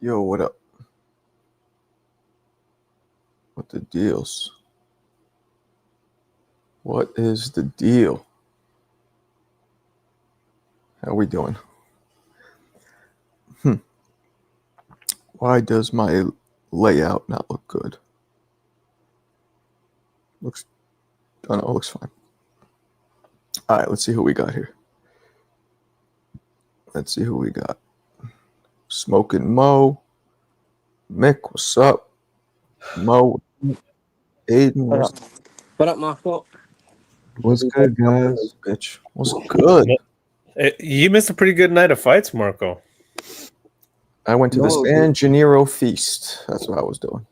Yo, what up? What the deals? What is the deal? How we doing? Why does my layout not look good? Looks, oh no, it looks fine. All right, let's see who we got here. Let's see who we got. Smoking Mo. Mick, what's up? Mo. Aiden, What up, Marco? What's good, guys? Bitch, what's good? You missed a pretty good night of fights, Marco. I went to the San Gennaro feast. That's what I was doing.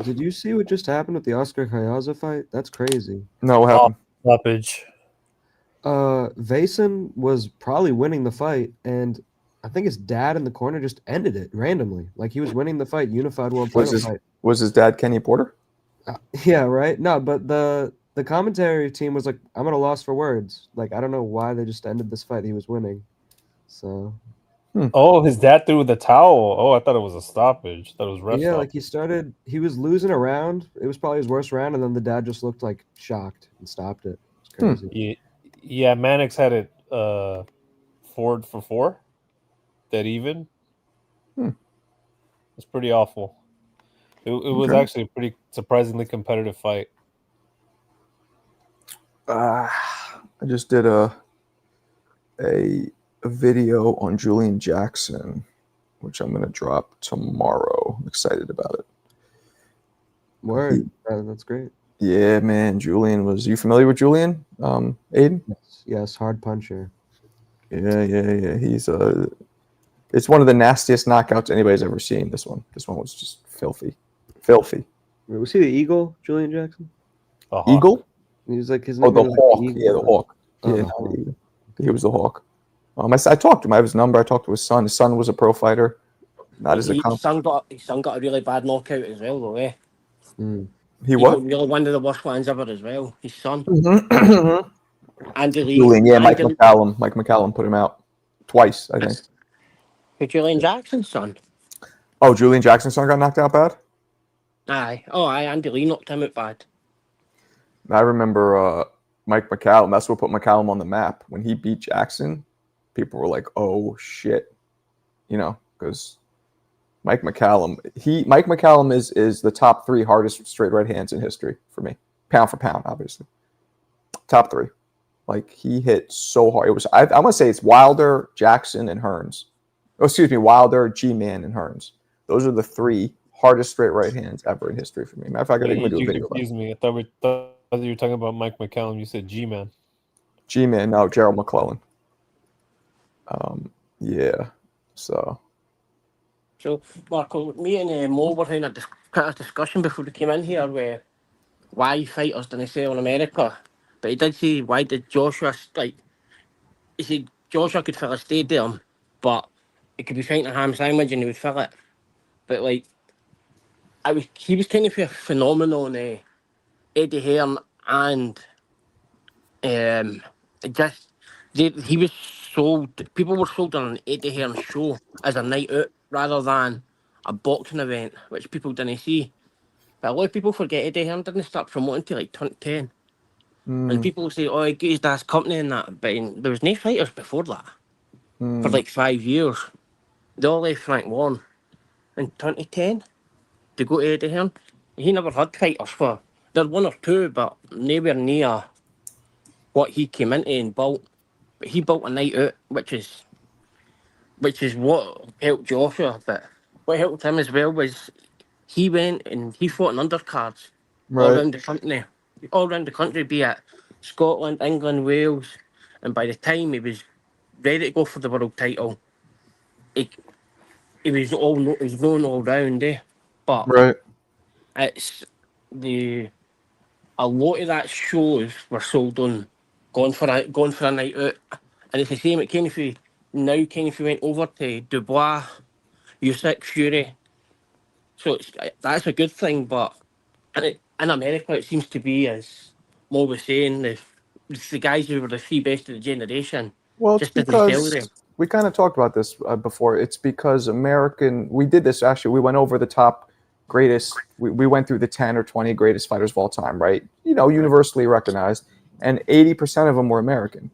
Did you see what just happened with the Oscar Hayaza fight? That's crazy. No, what happened? Stoppage. Vason was probably winning the fight, and I think his dad in the corner just ended it randomly. Like he was winning the fight, unified world title fight. Was his dad Kenny Porter? Yeah, right. No, but the commentary team was like, "I'm at a loss for words." Like I don't know why they just ended this fight. He was winning, so. Oh, his dad threw the towel. Oh, I thought it was a stoppage. I thought it was ref Yeah, stop. he was losing a round. It was probably his worst round, and then the dad just looked like shocked and stopped it. It's crazy. Yeah, Mannix had it 4-4, dead even. It's pretty awful. It was actually a pretty surprisingly competitive fight. I just did a video on Julian Jackson, which I'm going to drop tomorrow. I'm excited about it. Word. That's great. Yeah, man. Julian was... You familiar with Julian, Aiden? Yes, hard puncher. Yeah. He's it's one of the nastiest knockouts anybody's ever seen, this one. This one was just filthy. Was he the Eagle, Julian Jackson? Eagle? He was like his name. Oh, the Hawk. Like the Hawk. Yeah, he was the Hawk. I talked to him. I have his number. I talked to his son. His son was a pro fighter. His son got a really bad knockout as well, though, eh? He what? Really one of the worst ones ever as well. His son. Andy Lee. Julian, yeah, Mike McCallum. Mike McCallum put him out twice, I think. Who, Julian Jackson's son? Oh, Julian Jackson's son got knocked out bad? Aye. Andy Lee knocked him out bad. I remember Mike McCallum. That's what put McCallum on the map. When he beat Jackson, people were like, "Oh shit," because Mike McCallum is the top 3 hardest straight right hands in history for me, pound for pound, obviously. Top 3. Like he hit so hard. It was I want to say it's Wilder, Jackson, and Hearns. Oh, excuse me, Wilder, G-Man, and Hearns. Those are the 3 hardest straight right hands ever in history for me. Matter of fact, I think we're doing a video. Excuse me. I thought you were talking about Mike McCallum. You said G-Man. G-Man, no, Gerald McClellan. Yeah. So, Marco, me and Mo were having a discussion before we came in here where why fighters didn't sell in America. But he did say, why did Joshua, he said Joshua could fill a stadium, but it could be fighting a ham sandwich and he would fill it. But, he was kind of a phenomenon on Eddie Hearn and he was sold, people were sold on an Eddie Hearn show as a night out rather than a boxing event, which people didn't see. But a lot of people forget Eddie Hearn didn't start promoting till 2010. And people say, oh, he got his dad's company and that, but there was no fighters before that for 5 years. They all left Frank Warren in 2010 to go to Eddie Hearn. He never had fighters for, there were 1 or 2, but nowhere near what he came into and built. But he built a night out, which is what helped Joshua. But what helped him as well was he went and he fought in undercards all around the country, be it Scotland, England, Wales, and by the time he was ready to go for the world title, he was known all round, eh? But it's a lot of that shows were sold on going for a night out, and it's the same. It kind of went over to Dubois, Usyk, Fury. So that's a good thing, but in America it seems to be, as Mo was saying, the guys who were the 3 best of the generation well, just didn't sell them. we kind of talked about this before. It's because we did this actually. We went over the top greatest. We went through the 10 or 20 greatest fighters of all time, right? Universally recognized, and 80% of them were American.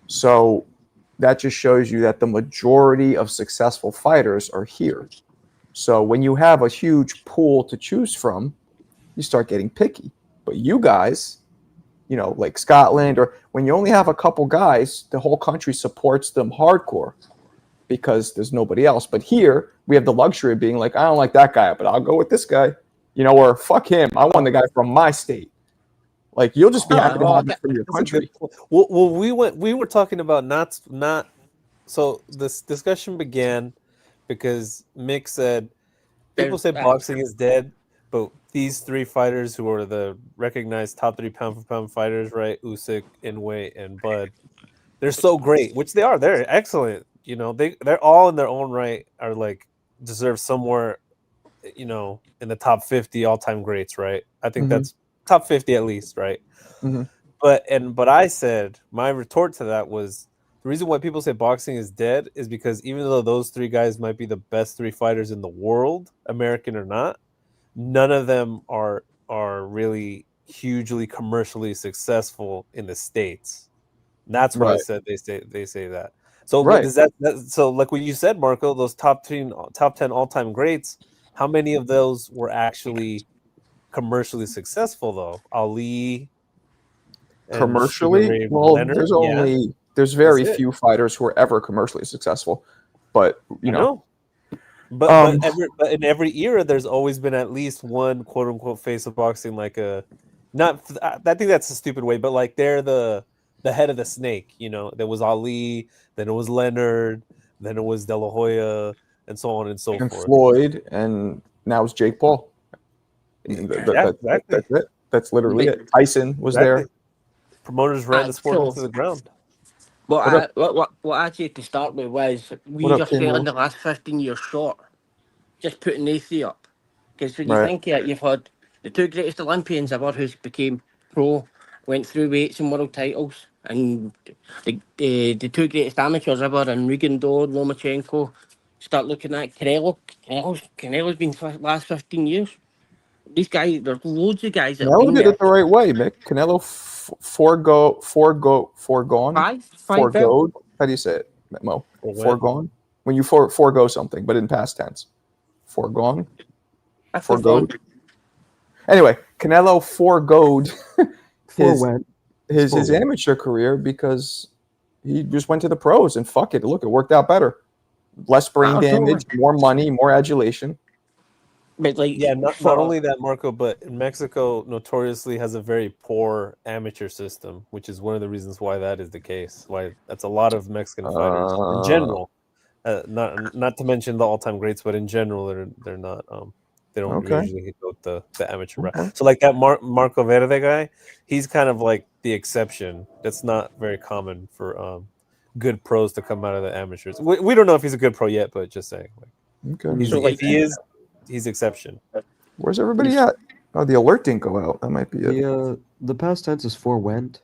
So that just shows you that the majority of successful fighters are here. So when you have a huge pool to choose from, you start getting picky. But you guys, like Scotland, or when you only have a couple guys, the whole country supports them hardcore because there's nobody else. But here, we have the luxury of being like, I don't like that guy, but I'll go with this guy, or fuck him. I want the guy from my state. Like, you'll just be happy to have it from your country. Well, we were talking about not. So this discussion began because Mick said people say boxing is dead, but these three fighters who are the recognized top 3 pound for pound fighters, right? Usyk, Inoue, and Bud, they're so great, which they are. They're excellent. They're all in their own right are like deserve somewhere, in the top 50 all time greats, right? I think that's top 50 at least, right? Mm-hmm. But I said my retort to that was the reason why people say boxing is dead is because even though those 3 guys might be the best 3 fighters in the world, American or not, none of them are really hugely commercially successful in the States. That's why I said they say that. So does that so like what you said, Marco, those top 10 all-time greats, how many of those were actually commercially successful though? Ali Commercially? Well, Leonard? There's very few fighters who are ever commercially successful. But But in every era, there's always been at least one quote unquote face of boxing, like I think that's a stupid way, but like they're the head of the snake. There was Ali, then it was Leonard, then it was De La Hoya, and so on and so forth. And Floyd, and now it's Jake Paul. Exactly. That's it. That's literally it. Tyson was there. Promoters ran the sport into the ground. What I said to start with was we just fell in the last 15 years short, just putting these 3 up. Because when you think of it, you've had the 2 greatest Olympians ever who became pro, went through weights and world titles, and the 2 greatest amateurs ever, and Rigondeaux, Lomachenko. Start looking at Canelo. Canelo's been for the last 15 years. These guys, there's loads of guys that have been did there. it the right way, Mick. Canelo foregone. Foregoed. How do you say it, Mo? Foregone. When you forego something, but in past tense. Foregone. Foregoed. Anyway, Canelo foregoed his amateur career because he just went to the pros and fuck it. Look, it worked out better. Less brain damage, more money, more adulation. But not only that, Marco, but Mexico notoriously has a very poor amateur system, which is one of the reasons why that is the case. Why that's a lot of Mexican fighters in general. Not to mention the all-time greats, but in general, they're not. They don't usually go the amateur route. So like that Marco Verde guy, he's kind of like the exception. That's not very common for good pros to come out of the amateurs. We don't know if he's a good pro yet, but just saying. If he is. He's exception. Where's everybody at? Oh, the alert didn't go out. That might be it. The past tense is forewent,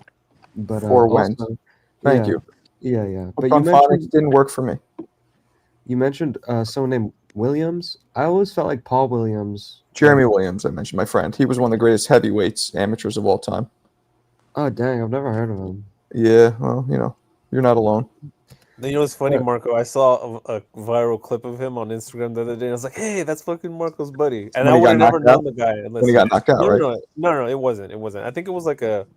but forewent. Thank you. Yeah. But you mentioned it didn't work for me. You mentioned someone named Williams. I always felt like Paul Williams. Jeremy Williams. I mentioned my friend. He was one of the greatest heavyweights amateurs of all time. Oh dang! I've never heard of him. Yeah. Well, you're not alone. What's funny, Marco? I saw a viral clip of him on Instagram the other day. And I was like, "Hey, that's fucking Marco's buddy." And I would have never known the guy unless he got knocked out. No, it wasn't. I think it was like a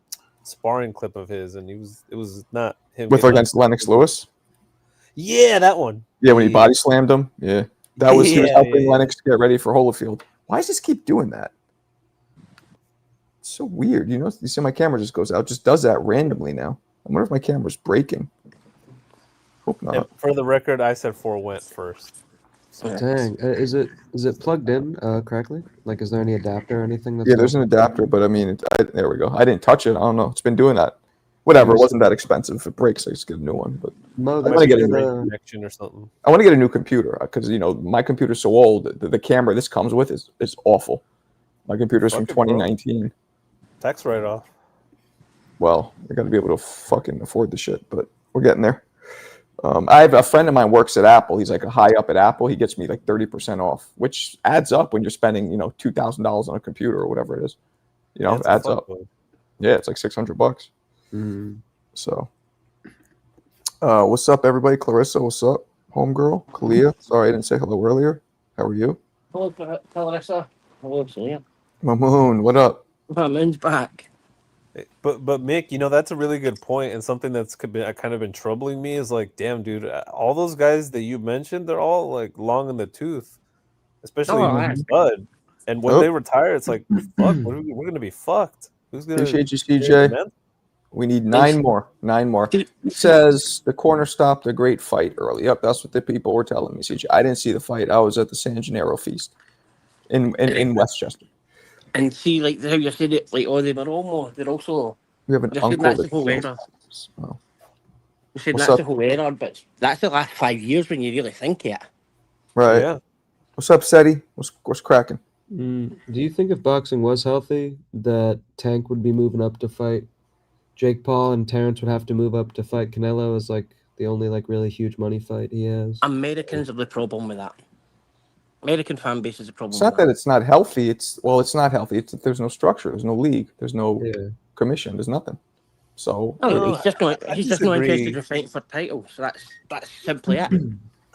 sparring clip of his, and it was not him against Lennox Lewis. Yeah, that one. Yeah, when he body slammed him. Yeah, that was he was helping Lennox get ready for Holyfield. Why does this keep doing that? It's so weird. You see my camera just goes out. Just does that randomly now. I wonder if my camera's breaking. Hope not. For the record, I said forewent first. So. Dang, is it plugged in correctly? Like, is there any adapter or anything? There's an adapter, but I mean, there we go. I didn't touch it. I don't know. It's been doing that. Whatever. It wasn't that expensive. If it breaks, I just get a new one. But I want to get a connection or something. I want to get a new computer because my computer's so old. The camera this comes with is awful. My computer's from 2019. Bro. Tax write-off. Well, I got to be able to fucking afford the shit, but we're getting there. I have a friend of mine works at Apple. He's like a high up at Apple. He gets me like 30% off, which adds up when you're spending, $2,000 on a computer or whatever it is. It adds up. Yeah, it's like $600. Mm-hmm. So, what's up, everybody? Clarissa, what's up? Homegirl, Kalia. Sorry I didn't say hello earlier. How are you? Hello, Clarissa. Hello, Celia. Mamoon, what up? My moon's back. But Mick, that's a really good point, and something that's kind of been troubling me is like, damn, dude, all those guys that you mentioned, they're all like long in the tooth, especially Bud. And when they retire, it's like, fuck, we're gonna be fucked. Who's gonna? Appreciate you, CJ. We need 9 more. 9 more. It says the corner stopped a great fight early. Yep, that's what the people were telling me, CJ. I didn't see the fight. I was at the San Gennaro feast in Westchester. And see, like how you said it, like they were almost. They're also. We have an uncle that's the whole era. Oh. You said that's the whole era, but that's the last 5 years when you really think it. Right. Yeah. What's up, Seti? What's cracking? Do you think if boxing was healthy, that Tank would be moving up to fight Jake Paul, and Terrence would have to move up to fight Canelo as like the only like really huge money fight he has? Americans have the problem with that. American fan base is a problem. It's not that it's not healthy. It's not healthy. It's that there's no structure. There's no league. There's no commission. There's nothing. So he's just not interested in fighting for titles. So that's simply it.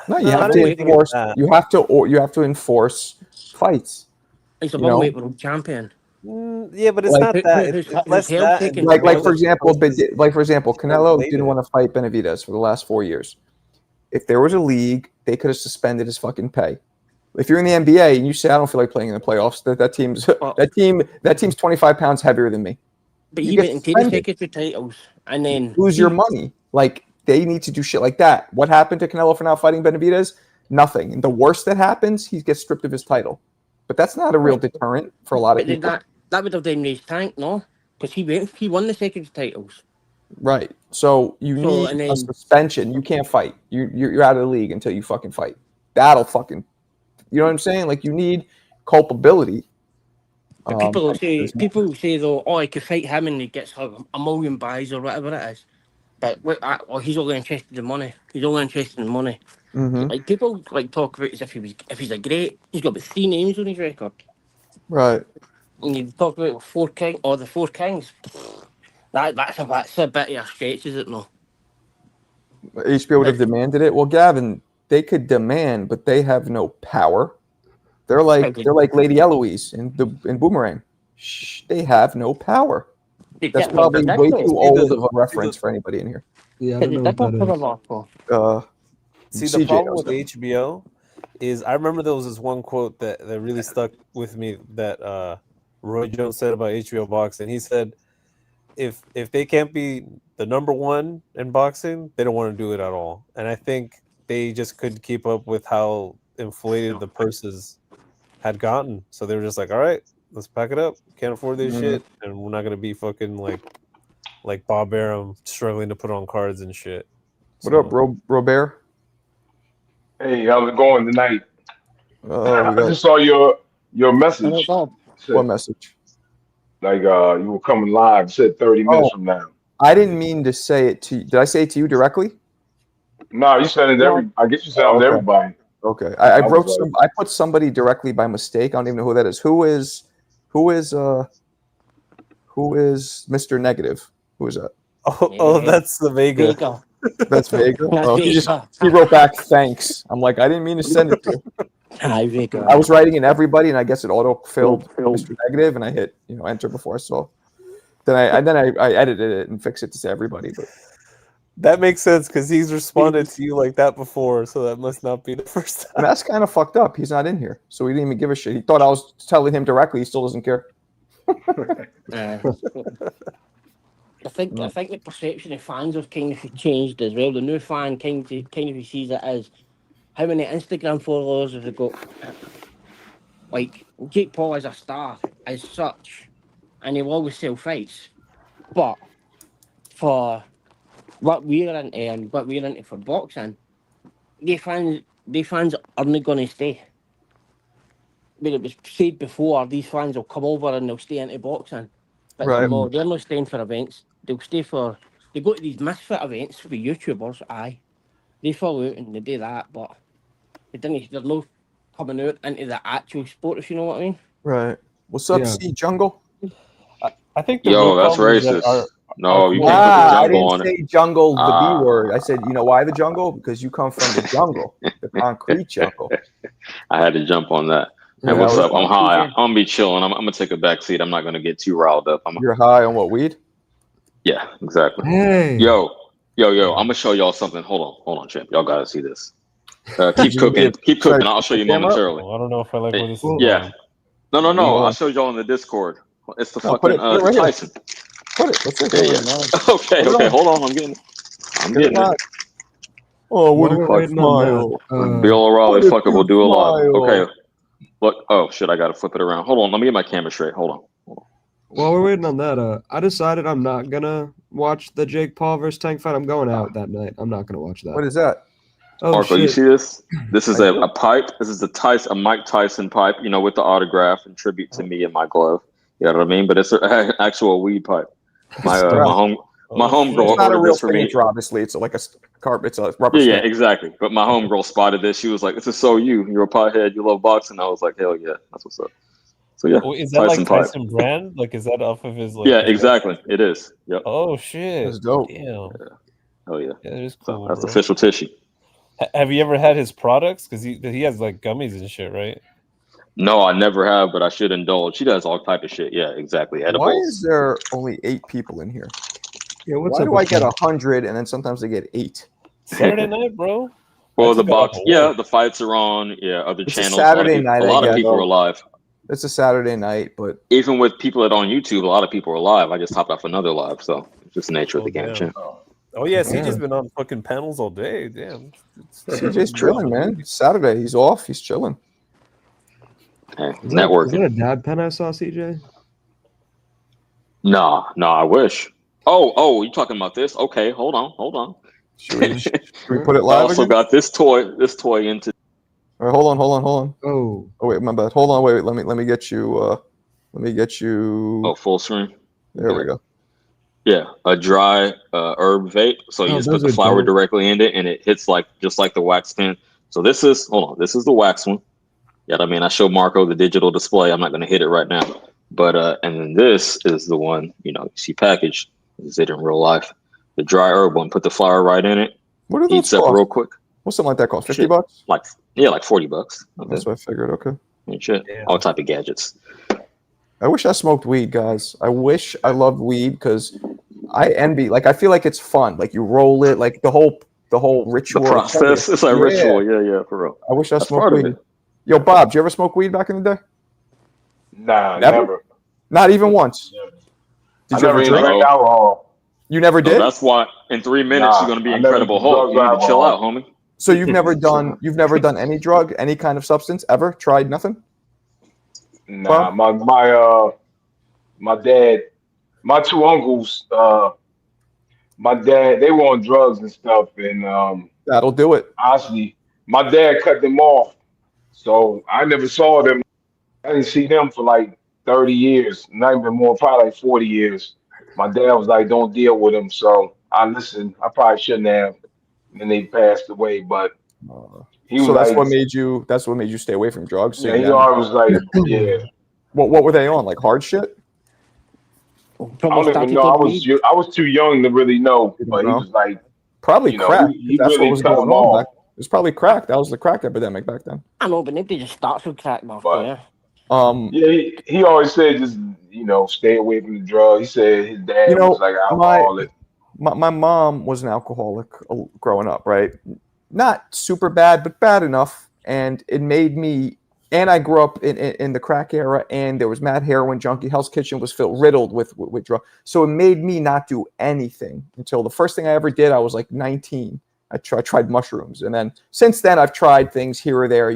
No, you have to enforce. You have to enforce fights. He's a one-weight world champion. Yeah, but it's not that. It's less that. Like for example, Canelo didn't want to fight Benavidez for the last 4 years. If there was a league, they could have suspended his fucking pay. If you're in the NBA and you say I don't feel like playing in the playoffs, that team's 25 pounds heavier than me. But you get tickets for titles and then lose your money. Like they need to do shit like that. What happened to Canelo for not fighting Benavidez? Nothing. And the worst that happens, he gets stripped of his title. But that's not a real deterrent for a lot of people. That would have damaged Tank, no? Because he won the second titles. Right. So you need a suspension. You can't fight. You're out of the league until you fucking fight. That'll fucking. You know what I'm saying? Like you need culpability. But people say though, I could fight him and he gets like a million buys or whatever it is. But he's only interested in money. He's only interested in money. Mm-hmm. Like people like talk about as if he's a great. He's got about 3 names on his record. Right. And you talk about the 4 kings. That's a bit of a stretch, is it no? HBO would have demanded it. Well, Gavin, they could demand, but they have no power. They're like Lady Eloise in Boomerang. They have no power. That's probably way too old of a reference for anybody in here. Yeah, I don't know what that is. See, the problem with HBO is I remember there was this one quote that really stuck with me that Roy Jones said about HBO boxing. He said, if they can't be the number one in boxing, they don't want to do it at all. And I think they just couldn't keep up with how inflated the purses had gotten. So they were just like, all right, let's pack it up. Can't afford this shit. And we're not going to be fucking like Bob Arum struggling to put on cards and shit. What up, Robert? Hey, how's it going tonight? I just saw your message. What message? Like you were coming live. Said 30 minutes from now. I didn't mean to say it to you. Did I say it to you directly? No, you said it I guess you said it to everybody. Okay. I put somebody directly by mistake. I don't even know who that is. Who is Mr. Negative? Who is that? Oh, that's the Vega. That's Vega. Oh, he wrote back thanks. I'm like, I didn't mean to send it to you. Hi, Vega. I was writing in everybody, and I guess it auto-filled Mr. Negative, and I hit enter before I saw. Then I edited it and fixed it to say everybody. But that makes sense because he's responded to you like that before, so that must not be the first time. And that's kind of fucked up. He's not in here, so he didn't even give a shit. He thought I was telling him directly. He still doesn't care. I think the perception of fans have kind of changed as well. The new fan kind of sees it as how many Instagram followers have they got? Like Jake Paul is a star as such, and he'll always sell fights. But for what we're into and what we're into for boxing, the fans aren't going to stay. But it was said before, these fans will come over and they'll stay into boxing. But they're not staying for events. They go to these misfit events with YouTubers, they fall out and they do that, but they didn't. They're no coming out into the actual sport, if you know what I mean. Right. What's up, Yeah. C Jungle? I think the Yo, real that's problem is that racist. No, you our- can't put the I jungle didn't on it. say jungle, the B Ah. word. I said, you know why the jungle? Because you come from the jungle, the concrete jungle. I had to jump on that. Hey, Yeah, what's was- up? I'm high. I'm gonna be chilling. I'm gonna take a back seat. I'm not gonna get too riled up. You're high on what, weed? Yeah, exactly. Hey. Yo, I'm gonna show y'all something. Hold on, champ. Y'all gotta see this. Keep You cooking. need- Keep should I cooking. I'll put show the you camera up? momentarily. I don't know if I like where this is Well, Yeah. going. No. Yeah. I'll show y'all in the Discord. It's the No, fucking put it right here. Tyson. Put it. Let's see. Yeah. Okay. Put it on. Hold on. I'm getting Get it it. live. Oh, While Woody we're Clark waiting on smile. that, Bill O'Reilly. what a Fuck it. We'll cute do a live. smile. Okay. Look. Oh shit. I gotta flip it around. Hold on. Let me get my camera straight. Hold on. while we're waiting on that, I decided I'm not gonna watch the Jake Paul versus Tank fight. I'm going out that night. I'm not gonna watch that. What is that? Oh Marco, you shit! see this? This is I a do. pipe. This is a Mike Tyson pipe, with the autograph and tribute to me and my glove. You know what I mean? But it's an actual weed pipe. My Right. homegirl It's not a ordered real this for me. signature, obviously. It's like a carpet. It's a rubber Yeah, stamp. exactly. But my homegirl spotted this. She was like, "This is so you. You're a pothead. You love boxing." I was like, "Hell yeah, that's what's up." So yeah, Oh, is that Tyson like pipe. Tyson brand? Like, is that off of his? Like, Yeah, his exactly. It is. Yep. Oh shit! That's dope. Damn. Oh yeah. Yeah, that is So cool. that's bro. official tissue. Have you ever had his products? Because he has like gummies and shit, right? No, I never have, but I should indulge. She does all type of shit. Yeah, exactly. Why Edibles. is there only 8 people in here? Yeah, what's Why up do I with get that? 100 and then sometimes I get 8? Saturday night, bro. Well, I the took it off box, of yeah, work. the fights are on, yeah, other It's a channels. Saturday night, a lot I of guess. people are live. It's a Saturday night, but Even with people that are on YouTube, a lot of people are live. I just hopped off another live, so it's just the nature of the game, damn. champ. Oh yeah, Yeah. CJ's been on fucking panels all day. Damn. CJ's chilling, man. It's Saturday. He's off. He's chilling. Hey, Is that networking. a dad pen I saw, CJ? Nah, I wish. Oh, you talking about this? Okay, hold on. Should we put it I live also again? got this toy into. All right, hold on. Oh, Oh wait, my bad. Hold on, wait. Let me get you. Oh, full screen. There we go. Yeah, a dry herb vape. So you Oh, just put those the are flower dope. directly in it, and it hits just like the wax pen. So this is the wax one. Yeah, I mean, I showed Marco the digital display. I'm not going to hit it right now, but and then this is the one you see packaged. Is it in real life? The dry herb one. Put the flower right in it. What are those Heats up cost? real quick. What's something like that cost? $50? Shit. Like $40. Okay. That's what I figured. Okay. And shit. Damn. All type of gadgets. I wish I smoked weed, guys. I wish I loved weed because I envy. Like I feel like it's fun. Like you roll it, like the whole The ritual. process is like ritual. Yeah, for real. I wish I That's smoked part of weed. it. Yo, Bob, did you ever smoke weed back in the day? Nah, Never? never. Not even once. I Did you never ever even drink? drank alcohol. You never So did? that's why in 3 minutes you're Nah, gonna be I never Incredible did Hulk. drugs You or need to chill out, alcohol. homie. So you've never done any drug, any kind of substance ever? Tried nothing? Nah, my dad, my 2 uncles, my dad, they were on drugs and stuff, and That'll do it. honestly, my dad cut them off, so I never saw them. I didn't see them for like 30 years, not even more, probably like 40 years. My dad was like, "Don't deal with them," so I listened. I probably shouldn't have. And then they passed away, but he was So that's like, what made you stay away from drugs. So yeah, you he never- always was like, yeah. what were they on? Like hard shit? I Probably don't even started know. on weed. I was too young to really know, You don't but he know? was like, Probably crack. he That's what really was cut going them on off. back. It was probably crack. That was the crack epidemic back then. I know, but nobody just starts with crack, Marco. But- Yeah. Yeah, he always said just stay away from the drug. He said his dad was like alcoholic. My mom was an alcoholic growing up, right? Not super bad, but bad enough. And it made me, and I grew up in the crack era, and there was mad heroin junkie. Hell's Kitchen was riddled with drugs. So it made me not do anything until the first thing I ever did, I was like 19. I tried mushrooms. And then since then, I've tried things here or there,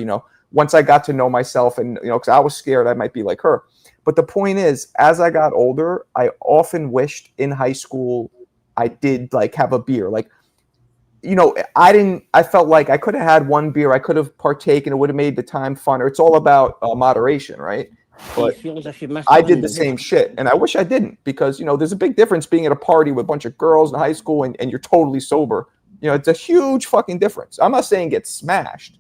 once I got to know myself and, because I was scared I might be like her. But the point is, as I got older, I often wished in high school I did like have a beer. Like, I felt like I could have had one beer. I could have partaken. It would have made the time funner. It's all about moderation, right? But You feel as if you missed I out on did the same shit. And I wish I didn't because, there's a big difference being at a party with a bunch of girls in high school and you're totally sober You know, it's a huge fucking difference. I'm not saying get smashed,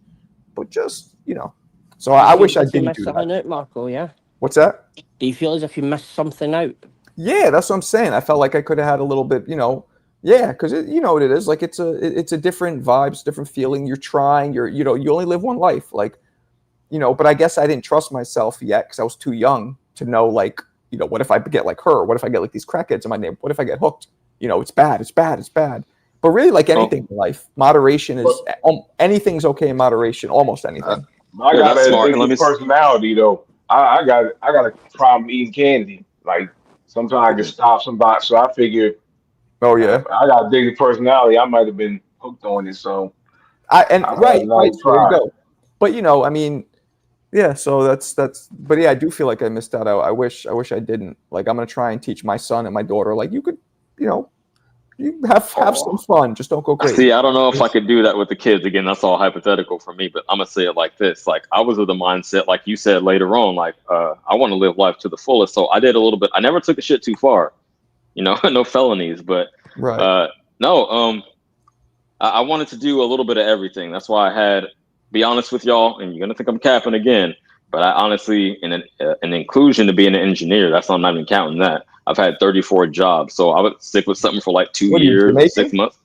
but just, you know. So I wish I didn't do that. Out, Marco, yeah? What's that? Do you feel as if you missed something out? Yeah, that's what I'm saying. I felt like I could have had a little bit, you know, yeah, because you know what it is. Like it's a different vibes, different feeling. You're trying. You know, you only live one life. Like, you know, but I guess I didn't trust myself yet because I was too young to know, like, you know, what if I get like her? What if I get like these crackheads in my name? What if I get hooked? You know, it's bad. It's bad. It's bad. But really, like anything in life, moderation is anything's okay in moderation. Almost anything. I got an addictive personality though. I got a problem eating candy. Like sometimes I can stop somebody. So I figured, oh yeah, I got a addictive personality. I might have been hooked on it. So right. So there you go. But you know, I mean, yeah. So that's. But yeah, I do feel like I missed out. I wish I didn't. Like I'm gonna try and teach my son and my daughter. Like you could, you know. You have some fun. Just don't go crazy. See, I don't know if I could do that with the kids. Again, that's all hypothetical for me. But I'm gonna say it like this: like I was of the mindset, like you said later on, like I want to live life to the fullest. So I did a little bit. I never took a shit too far, you know, no felonies. But no, I wanted to do a little bit of everything. That's why I had. Be honest with y'all, and you're gonna think I'm capping again. But I honestly, in an inclusion to being an engineer, that's not even counting that. I've had 34 jobs, so I would stick with something for like 2 years, or 6 months.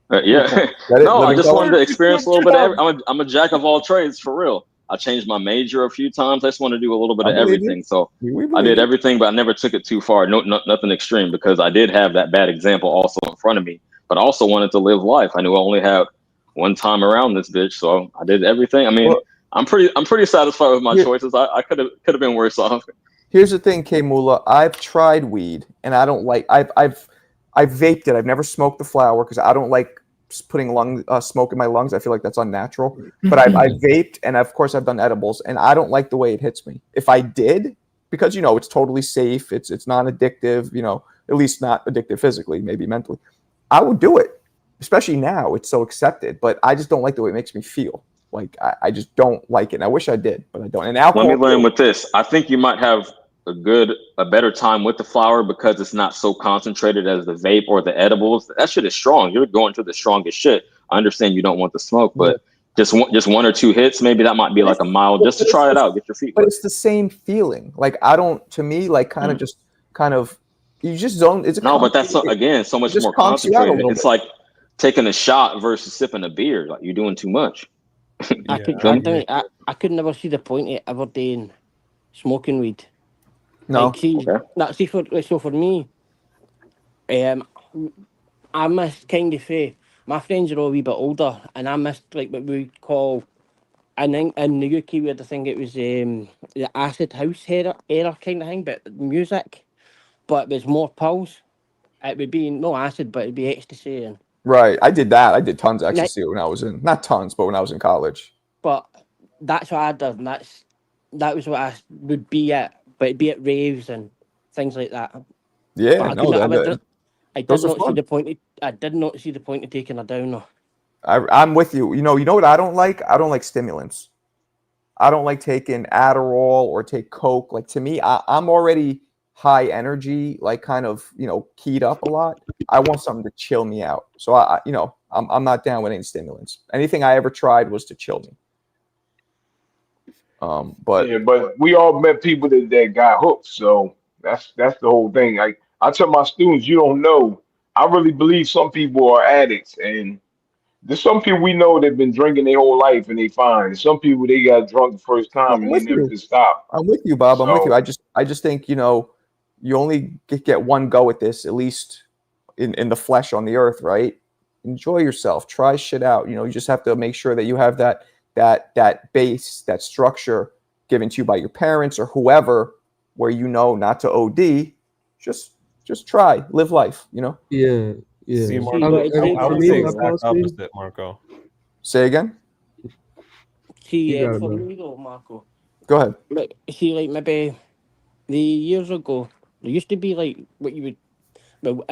Yeah, no, I just wanted to experience a little bit of. I'm a jack of all trades for real. I changed my major a few times. I just want to do a little bit of everything. So I did everything, but I never took it too far. Nothing extreme, because I did have that bad example also in front of me. But I also wanted to live life. I knew I only had one time around this bitch, so I did everything. I mean. Well, I'm pretty satisfied with my choices. I could have been worse off. Here's the thing, K Mula. I've tried weed and I don't like. I've vaped it. I've never smoked the flower because I don't like putting smoke in my lungs. I feel like that's unnatural. But I've vaped and of course I've done edibles and I don't like the way it hits me. If I did, because you know it's totally safe. It's non-addictive. You know, at least not addictive physically, maybe mentally. I would do it, especially now. It's so accepted. But I just don't like the way it makes me feel. Like I just don't like it. And I wish I did, but I don't. And alcohol. Let me land with this. I think you might have a better time with the flower because it's not so concentrated as the vape or the edibles. That shit is strong. You're going to the strongest shit. I understand you don't want the smoke, but just one or two hits, maybe that might be like a mild just to try it out, get your feet wet. But it's the same feeling. Like I don't. To me, like kind of. You just don't. It's but that's again so much more concentrated. It's like taking a shot versus sipping a beer. Like you're doing too much. I could never see the point of ever doing smoking weed. No. Like, so for me, I missed kind of my friends are all a wee bit older, and I missed like what we call in the UK we had the thing. It was the acid house era kind of thing, but music, but it was more pills. It would be no acid, but it'd be ecstasy and. Right, I did that. I did tons of ecstasy when I was not tons, but when I was in college. But that's what I did, and that was what I would be at, but it'd be at raves and things like that. Yeah, I did not see the point. I did not see the point of taking a downer. I'm with you. You know what I don't like? I don't like stimulants. I don't like taking Adderall or take Coke. Like to me, I'm already high energy, like kind of, you know, keyed up a lot. I want something to chill me out. So I'm not down with any stimulants. Anything I ever tried was to chill me. But we all met people that got hooked. So that's the whole thing. Like I tell my students, you don't know. I really believe some people are addicts, and there's some people we know that've been drinking their whole life and they fine. Some people they got drunk the first time and they never could stop. I'm with you, Bob. I'm with you. I just think, you know, you only get one go at this, at least in the flesh on the earth, right? Enjoy yourself. Try shit out. You know, you just have to make sure that you have that base, that structure given to you by your parents or whoever, where you know not to OD. Just try, live life. You know. Yeah. See, Marco, I would say exact opposite, Marco. Say again. See, for me though, Marco. Go ahead. Like, see, like maybe the years ago, there used to be like what you would, well,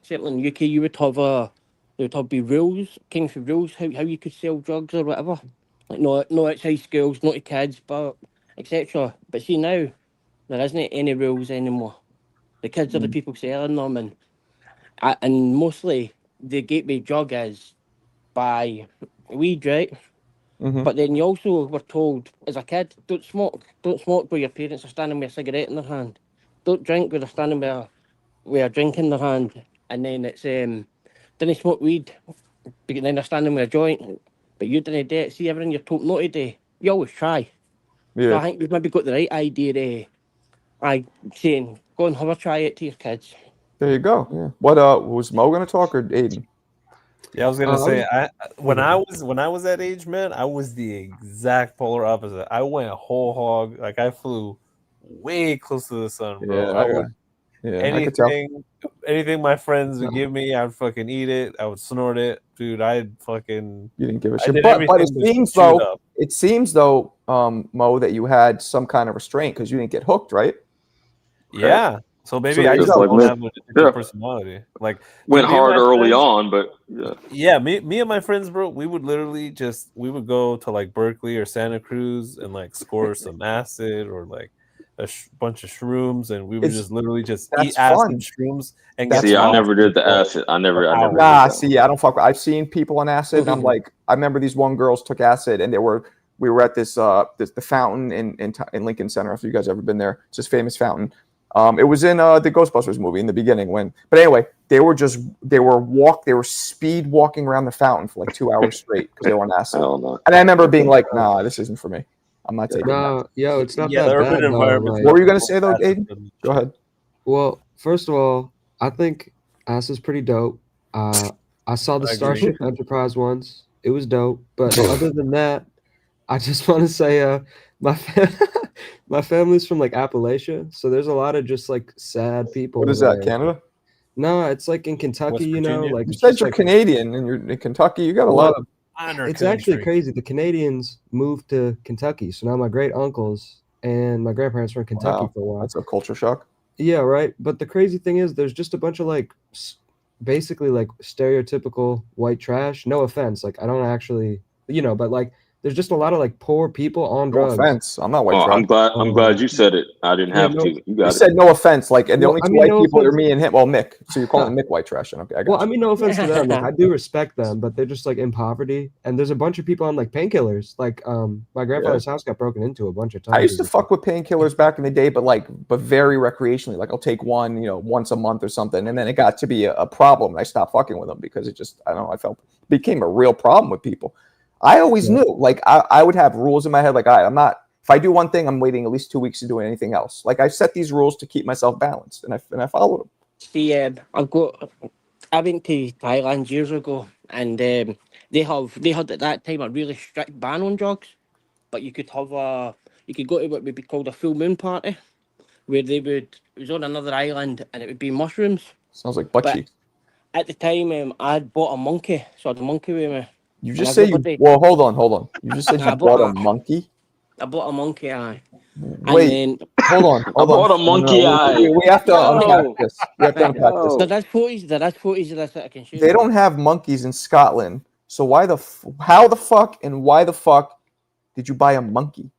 certainly in the UK, you would have there would be rules, kind of rules how you could sell drugs or whatever. Like no outside schools, not to kids, but etc. But see now, there isn't any rules anymore. The kids are the people selling them, and mostly the gateway drug is buy weed, right? Mhm. But then you also were told as a kid, don't smoke. Don't smoke where your parents are standing with a cigarette in their hand. Don't drink where they're standing with a drink in their hand. And then it's didn't smoke weed, because then they're standing with a joint. But you didn't do it. See, everything you're told not to do, you always try. So Yeah. I think you've maybe got the right idea there. Saying, go and have a try it to your kids. There you go. Yeah. What was Mo gonna talk or Aiden? Yeah, I was gonna say, when Okay. I was that age, man, I was the exact polar opposite. I went whole hog, like I flew way close to the sun, bro. Yeah, I would I could tell. anything my friends would give me, I'd fucking eat it. I would snort it, dude. I'd fucking You didn't give a I shit. did But it everything to seems shoot though, up. Mo, that you had some kind of restraint because you didn't get hooked, right? Yeah. So maybe So I there you just go. don't have a different Yeah. personality. Like Went me and hard my early friends- on, but yeah. Yeah, me and my friends, bro, we would literally we would go to like Berkeley or Santa Cruz and like score some acid or like a bunch of shrooms, and we would It's- just literally just that's eat acid fun. shrooms and That's get See, I fun. never did the for- acid. I never did Nah, that. see, I don't fuck with. I've seen people on acid, and I'm like, I remember these one girls took acid, and we were at this the fountain in Lincoln Center. If you guys ever been there, it's this famous fountain. It was in the Ghostbusters movie in the beginning but anyway, they were speed walking around the fountain for like 2 hours straight because they were on acid. Hell no. And I remember being like, nah, this isn't for me. I'm not taking that. No, yo, it's not Yeah, that the urban bad though. environment. Like, What were you gonna say though, Aiden? Go ahead. well, first of all, I think acid's pretty dope. I saw the I agree. Starship Enterprise once. It was dope. But other than that, I just want to say, my family's from like Appalachia, so there's a lot of just like sad people. What is over that? there. Canada? No, it's like in Kentucky, West you know, Virginia? like You it's said just you're like Canadian and you're in Kentucky. You got a Well, lot of. Honor it's actually country. crazy. The Canadians moved to Kentucky, so now my great uncles and my grandparents were in Kentucky Wow, for a while. that's a culture shock. Yeah, right. But the crazy thing is, there's just a bunch of like, basically like stereotypical white trash. No offense, like I don't actually, but like there's just a lot of like poor people on No drugs. offense. I'm not white Oh, trash. I'm glad you said it. I didn't Yeah, have no- to. You You got it. said no offense, like, and the Well, only I two mean, white no people are offense. me and him. Well, Mick. So you're calling Mick white trash? Okay, I got Well, I you. mean, no offense to them. Like I do respect them, but they're just like in poverty, and there's a bunch of people on like painkillers. Like my grandfather's house got broken into a bunch of times. I used to fuck with painkillers back in the day, but very recreationally. Like I'll take one, once a month or something, and then it got to be a problem. And I stopped fucking with them because it just, I don't know, I felt it became a real problem with people. I always knew, like I would have rules in my head, like, all right, I'm not. If I do one thing, I'm waiting at least 2 weeks to do anything else. Like I set these rules to keep myself balanced, and I followed them. See, I went to Thailand years ago, and they had at that time a really strict ban on drugs, but you could go to what would be called a full moon party, where it was on another island, and it would be mushrooms. Sounds like butt But- cheeks. At the time, I'd bought a monkey, so I had a monkey with me. You and just say you. everybody- Well, hold on. You just said I you bought bought a a- monkey. I bought a monkey, aye. Wait, And then hold on. I bought a monkey eye. We have to No. unpack this. We have to unpack this. there is photos of this that I can show They you. don't have monkeys in Scotland, so how the fuck and why the fuck did you buy a monkey?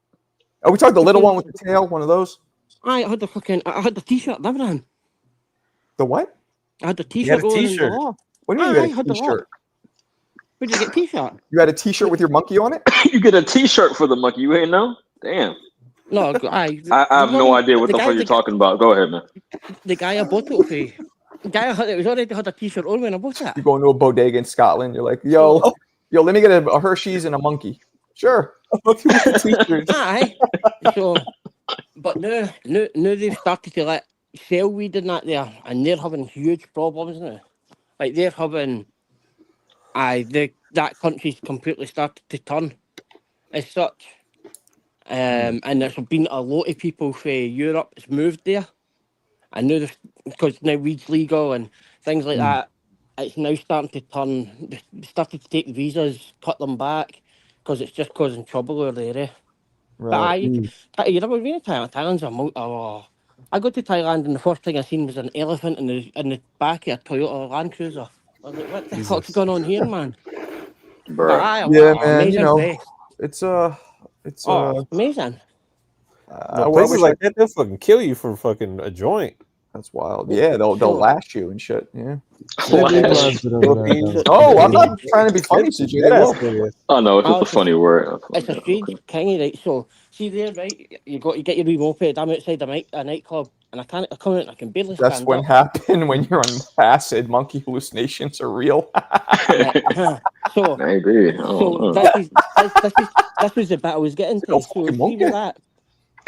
Are we talking the little one with the tail, one of those? I had the t-shirt and everything. The what? I had the had t-shirt a rolling in the t-shirt? law. What do you I mean you had got a the t-shirt? Where did you get t-shirt? You had a t-shirt with your monkey on it? You get a T-shirt for the monkey. You ain't know? Damn. No, I have no idea what the fuck you're talking about. Go ahead, man. The guy I bought it for, it was already had a t-shirt on when I bought it. You go into a bodega in Scotland, you're like, yo, let me get a Hershey's and a monkey. Sure. Aye. So, but now they've started to sell weed and that there, and they're having huge problems now. Like they're having, that country's completely started to turn as such. And there's been a lot of people from Europe that's moved there. And now, because now weed's legal and things like that, it's now starting to turn. They started to take the visas, cut them back, because it's just causing trouble over there. But you never been to Thailand? Thailand's I got to Thailand and the first thing I seen was an elephant in the back of a Toyota Land Cruiser. I was like, what the fuck's going on here, man? Bruh. Yeah, man, amazing place. it's amazing. Places like that, they'll fucking kill you for fucking a joint. That's wild. Yeah, they'll lash you and shit. Yeah. They Lash. legalized it over there, Philippines. though. Oh, I'm not trying to be funny, It's CJ. They dead will. ass serious. Oh no, it's just a Alex, funny word. it's a strange kingy, right? So, see there, right? You get your wee moped. I'm outside a nightclub, and I come out and I can barely That's stand when up. happen when you're on acid. Monkey hallucinations are real. So, Maybe. I so don't know. this was the bit I was getting No to. So, fucking see monkey. with that,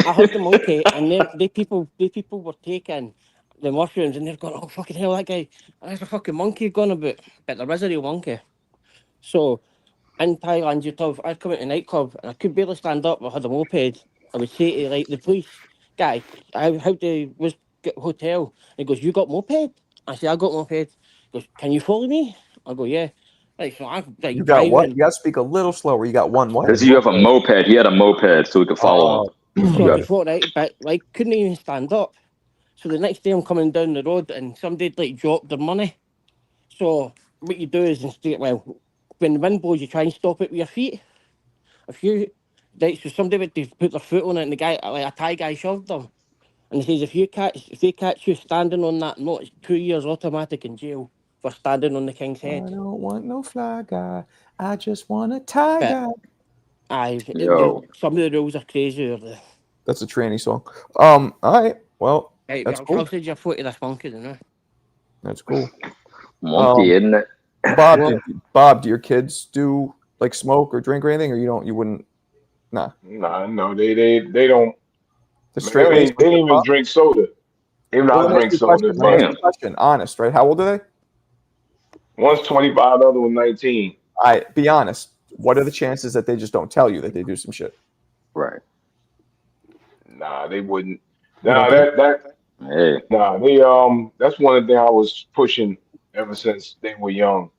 I heard the monkey, and they people were taking the mushrooms, and they're going, "Oh fucking hell, that guy! There's a fucking monkey going about." But there is a real monkey. So in Thailand, I'd come out to a nightclub and I could barely stand up. I had a moped. I would say to like the police guy, how do was get a hotel? And he goes, "You got moped?" I say, "I got moped." He goes, "Can you follow me?" I go, "Yeah." Right, so I'm like You got what? driving. You got to speak a little slower. You got one what? Because you have a moped. He had a moped, so we could follow him. So Got it. before that, but like couldn't even stand up. So the next day I'm coming down the road and somebody'd like dropped their money. So what you do is instead, well, when the wind blows, you try and stop it with your feet. If you, right, so somebody would put their foot on it and the guy, like a Thai guy, shoved them. And he says, if they catch you standing on that note, it's 2 years automatic in jail for standing on the king's I head. don't want no fly guy. I just want a Thai But, guy. Yo. some of the rules are crazy. Or That's a tranny song. All right. Well, right, that's I'll cool. send you a photo of this monkey, you know. That's cool. Monkey, isn't it? Bob, do your kids do like smoke or drink or anything, or you wouldn't? Nah. Nah, no, they don't. The Man, straight they didn't even drink soda. They Well, not let me drink ask you a soda. question. Let me ask Damn. you a question. Honest, right? How old are they? One's 25, the other one 19. All right. Be honest. What are the chances that they just don't tell you that they do some shit? Right. Nah, they wouldn't. They Nah, don't Hey. they that's one of the things I was pushing ever since they were young.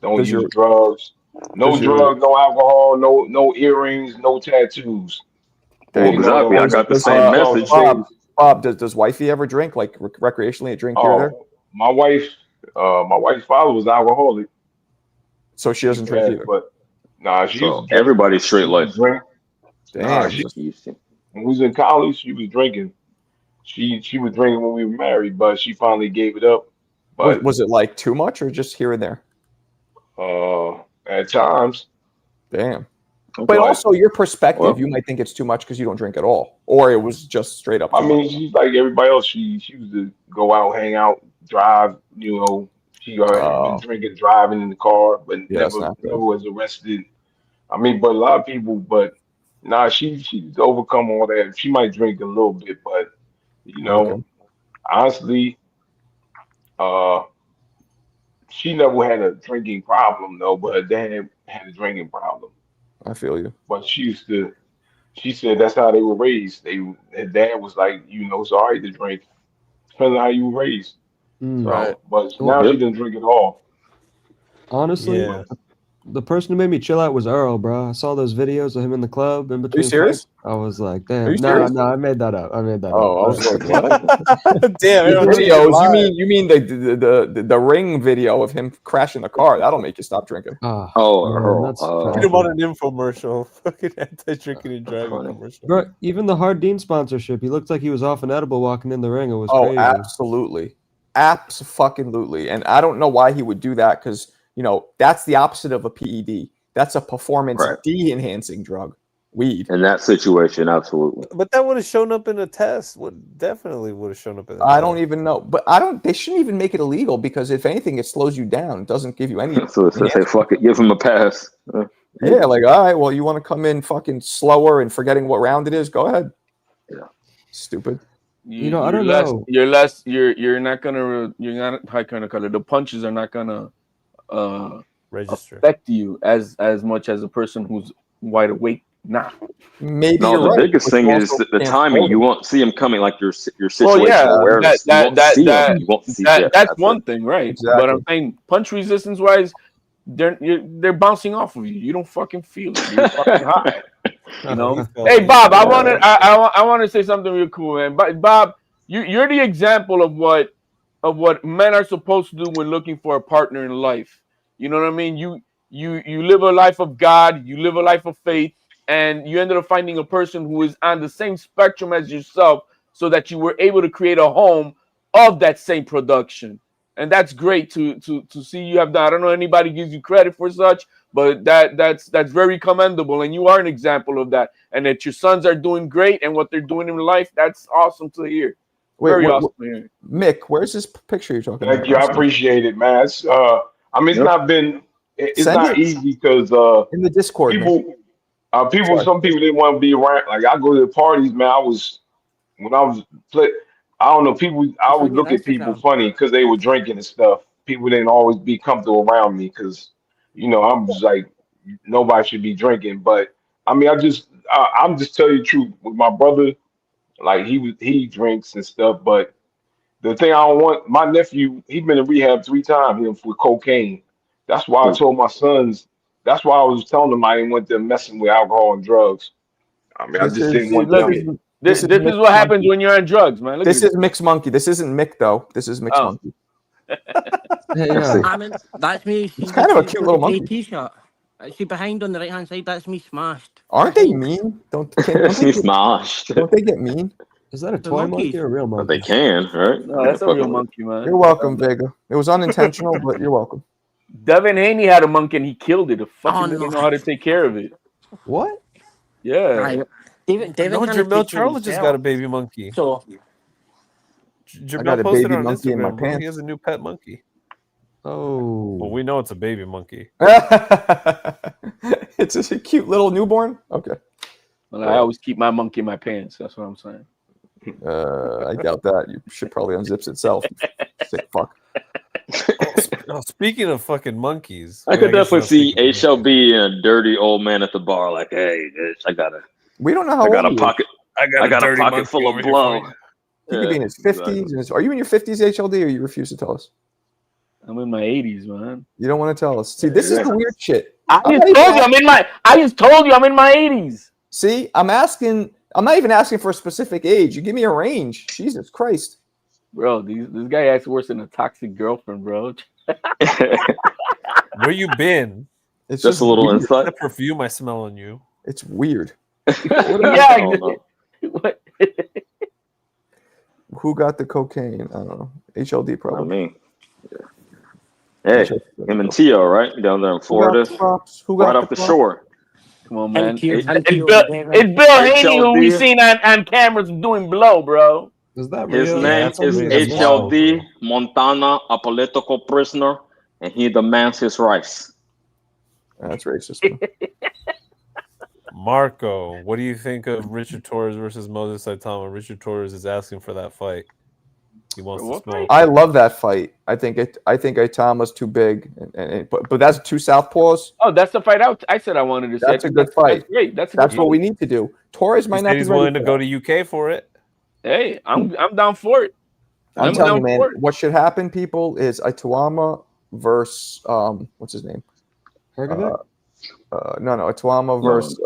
Don't Does use your- drugs. No does your- drugs, no alcohol, no earrings, no tattoos. There Well, you go. exactly. I got the Does, same message. Bob, does wifey ever drink like recreationally? A drink here or there? Oh, my wife's father was alcoholic. So she doesn't drink either. But nah, she used So to drink. everybody's straight She used life. to drink. Nah, Damn. when we was in college, she was drinking. She was drinking when we were married, but she finally gave it up. But Was it like too much or just here and there? at times, Damn. Okay. But also your perspective, Well- you might think it's too much because you don't drink at all, or it was just straight up. I too mean, much. she's like everybody else. She used to go out, hang out, drive. You know, she been drinking, driving in the car, but Yeah, that's never not good. never was arrested. I mean, but a lot of people, but nah, she's overcome all that. She might drink a little bit, but you know, Okay. honestly, uh, she never had a drinking problem though. But her dad had a drinking problem. I feel you. But she said that's how they were raised. Her dad was like, it's all right to drink, depending on how you were raised. Mm. So, Right. but Well, now she Yep. doesn't drink at all. Honestly, Yeah. the person who made me chill out was Earl, bro. I saw those videos of him in the club in between serious? fights. I was like, Are damn. you No, serious? no, I made that up. Oh, I was like, what? Damn, The Aaron, videos? You mean the ring video of him crashing the car? That'll make you stop drinking. Oh, man, Earl. that's Put fat. him on an infomercial. Fucking anti-drinking and driving funny. commercial. Bro, even the Hard Dean sponsorship, he looked like he was off an edible walking in the ring. It was Oh, crazy. absolutely, absolutely. And I don't know why he would do that because that's the opposite of a PED. That's a performance Right. de-enhancing drug. Weed. In that situation, absolutely. But that would have shown up in a test. Definitely would have shown up in a I test. don't even know, but they shouldn't even make it illegal because if anything, it slows you down. It doesn't give you any. So say, fuck it, give him a pass. Yeah, like, all right, well, you want to come in fucking slower and forgetting what round it is? Go ahead. Yeah. Stupid. I don't know. You're not how can I call it? The punches are not gonna Register. affect you as much as a person who's wide awake now. Maybe No, you're the right, biggest but thing you is also the can't timing. slow You them. won't see him coming, like your situational Well, yeah, awareness. You won't see him. You won't see him. that's one thing, right? Exactly. But I'm saying punch resistance wise, they're bouncing off of you. You don't fucking feel it. You're fucking high. You know. Hey, Bob, I want to say something real cool, man. But Bob, you're the example of what men are supposed to do when looking for a partner in life. You know what I mean? You live a life of God. You live a life of faith. And you ended up finding a person who is on the same spectrum as yourself so that you were able to create a home of that same production. And that's great to see you have done. I don't know anybody gives you credit for such, but that's very commendable, and you are an example of that. And that your sons are doing great, and what they're doing in life, that's awesome to hear. Very awesome to hear. Mick, where's this picture you're talking Thank about? you. I appreciate it, man. It's I mean, it's Send not it easy because in the Discord. people some people didn't want to be around. Like I go to the parties, man. I don't know, I would look at people funny because they were drinking and stuff. People didn't always be comfortable around me because, I'm just like, nobody should be drinking. But I mean, I'm just telling you the truth. With my brother, like he drinks and stuff. But the thing I don't want, my nephew, he been in rehab 3 times for cocaine. That's why I told my sons. That's why I was telling them I didn't want them messing with alcohol and drugs. I mean, I just didn't want them. This is what happens when you're on drugs, man. This is Mick's monkey. This isn't Mick though. This is Mick's monkey. I mean, that's me. It's kind of a cute little monkey. T-shirt. See behind on the right hand side. That's me smashed. Aren't they mean? Don't they smashed? Don't they get mean? Is that a toy monkey or a real monkey? They can, right? No, that's a real monkey, man. You're welcome, Vega. It was unintentional, but you're welcome. Devin Haney had a monkey and he killed it. The fucking didn't know how to take care of it. What? Yeah. Right. David Jamel Charles just got a baby monkey. So Jamel posted on monkey in my Instagram. pants. He has a new pet monkey. Oh. Well, we know it's a baby monkey. It's just a cute little newborn. Okay. Well, I always keep my monkey in my pants. That's what I'm saying. I doubt that. You should probably unzips itself. Sick fuck. Speaking of fucking monkeys, I could definitely see HLB and a dirty old man at the bar, like, "Hey, bitch, We don't know how I got old a he pocket. I got a pocket full of blow." is. He could be in his 50s. Are you in your 50s, HLD, or you refuse to tell us? I'm in my 80s, man. You don't want to tell us. See, this is the weird shit. I just told you I'm in my 80s. See, I'm not even asking for a specific age. You give me a range. Jesus Christ. Bro, this guy acts worse than a toxic girlfriend, bro. Where you been? It's just a little weird. insight. The perfume I smell on you. It's weird. Yeah. What? Who got the cocaine? I don't know. HLD probably. I mean, hey, him and Tio, right down there in Florida, Who got right off the shore. Come on, man. It's Bill Haney who we seen on cameras doing blow, bro. Is that His real? name is HLD Montana, a political prisoner, and he demands his rights. That's racist. Marco, what do you think of Richard Torres versus Moses Saitama? Richard Torres is asking for that fight. He wants to smoke. I love that fight. I think Itama's too big, but that's two southpaws. Oh, that's the fight I said I wanted to say. That's a good fight. That's great. That's what we need to do. Torres might not be he's willing to go to UK for it. Hey, I'm down for it. I'm telling you, man. What should happen, people, is Itama versus what's his name? Hergovic? No, Itama versus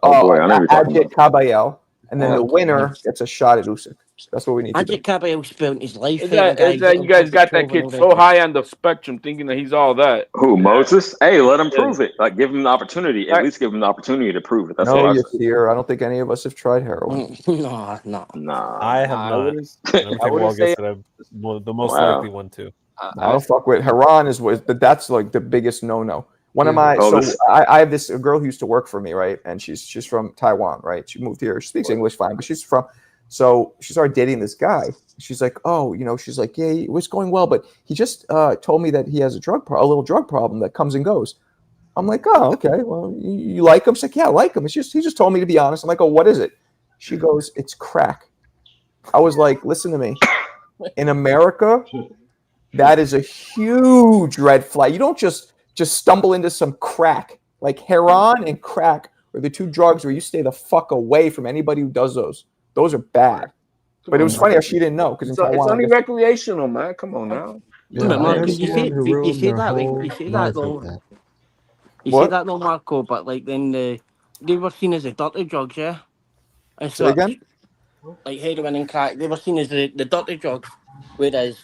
Ajit Caballero, and then the winner gets a shot at Usyk. That's what we need to do. Ajit Caballero spent his life. Is that you guys got that kid so high on the spectrum, thinking that he's all that? Who, Moses? Hey, let him prove it. Like, give him the opportunity. At least give him the opportunity to prove it. That's all I say. I don't think any of us have tried heroin. No. I have not. I would say I'm the most likely one too. I don't fuck with Haran but that's like the biggest no. One of my I have this girl who used to work for me, right? And she's from Taiwan, right? She moved here. She speaks English fine, but so she started dating this guy. She's like, she's like, yeah, it was going well, but he just told me that he has a little drug problem that comes and goes. I'm like, oh, okay. Well, you like him? She's like, yeah, I like him. He just told me to be honest. I'm like, oh, what is it? She goes, it's crack. I was like, listen to me. In America, that is a huge red flag. You don't just stumble into some crack. Like heroin and crack are the two drugs where you stay the fuck away from anybody who does those. Those are bad. But it was funny how she didn't know because it's only recreational, man. Come on now. Yeah, you say that though, Marco. But like then they were seen as the dirty drugs, yeah. And so again, like heroin and crack, they were seen as the dirty drugs, whereas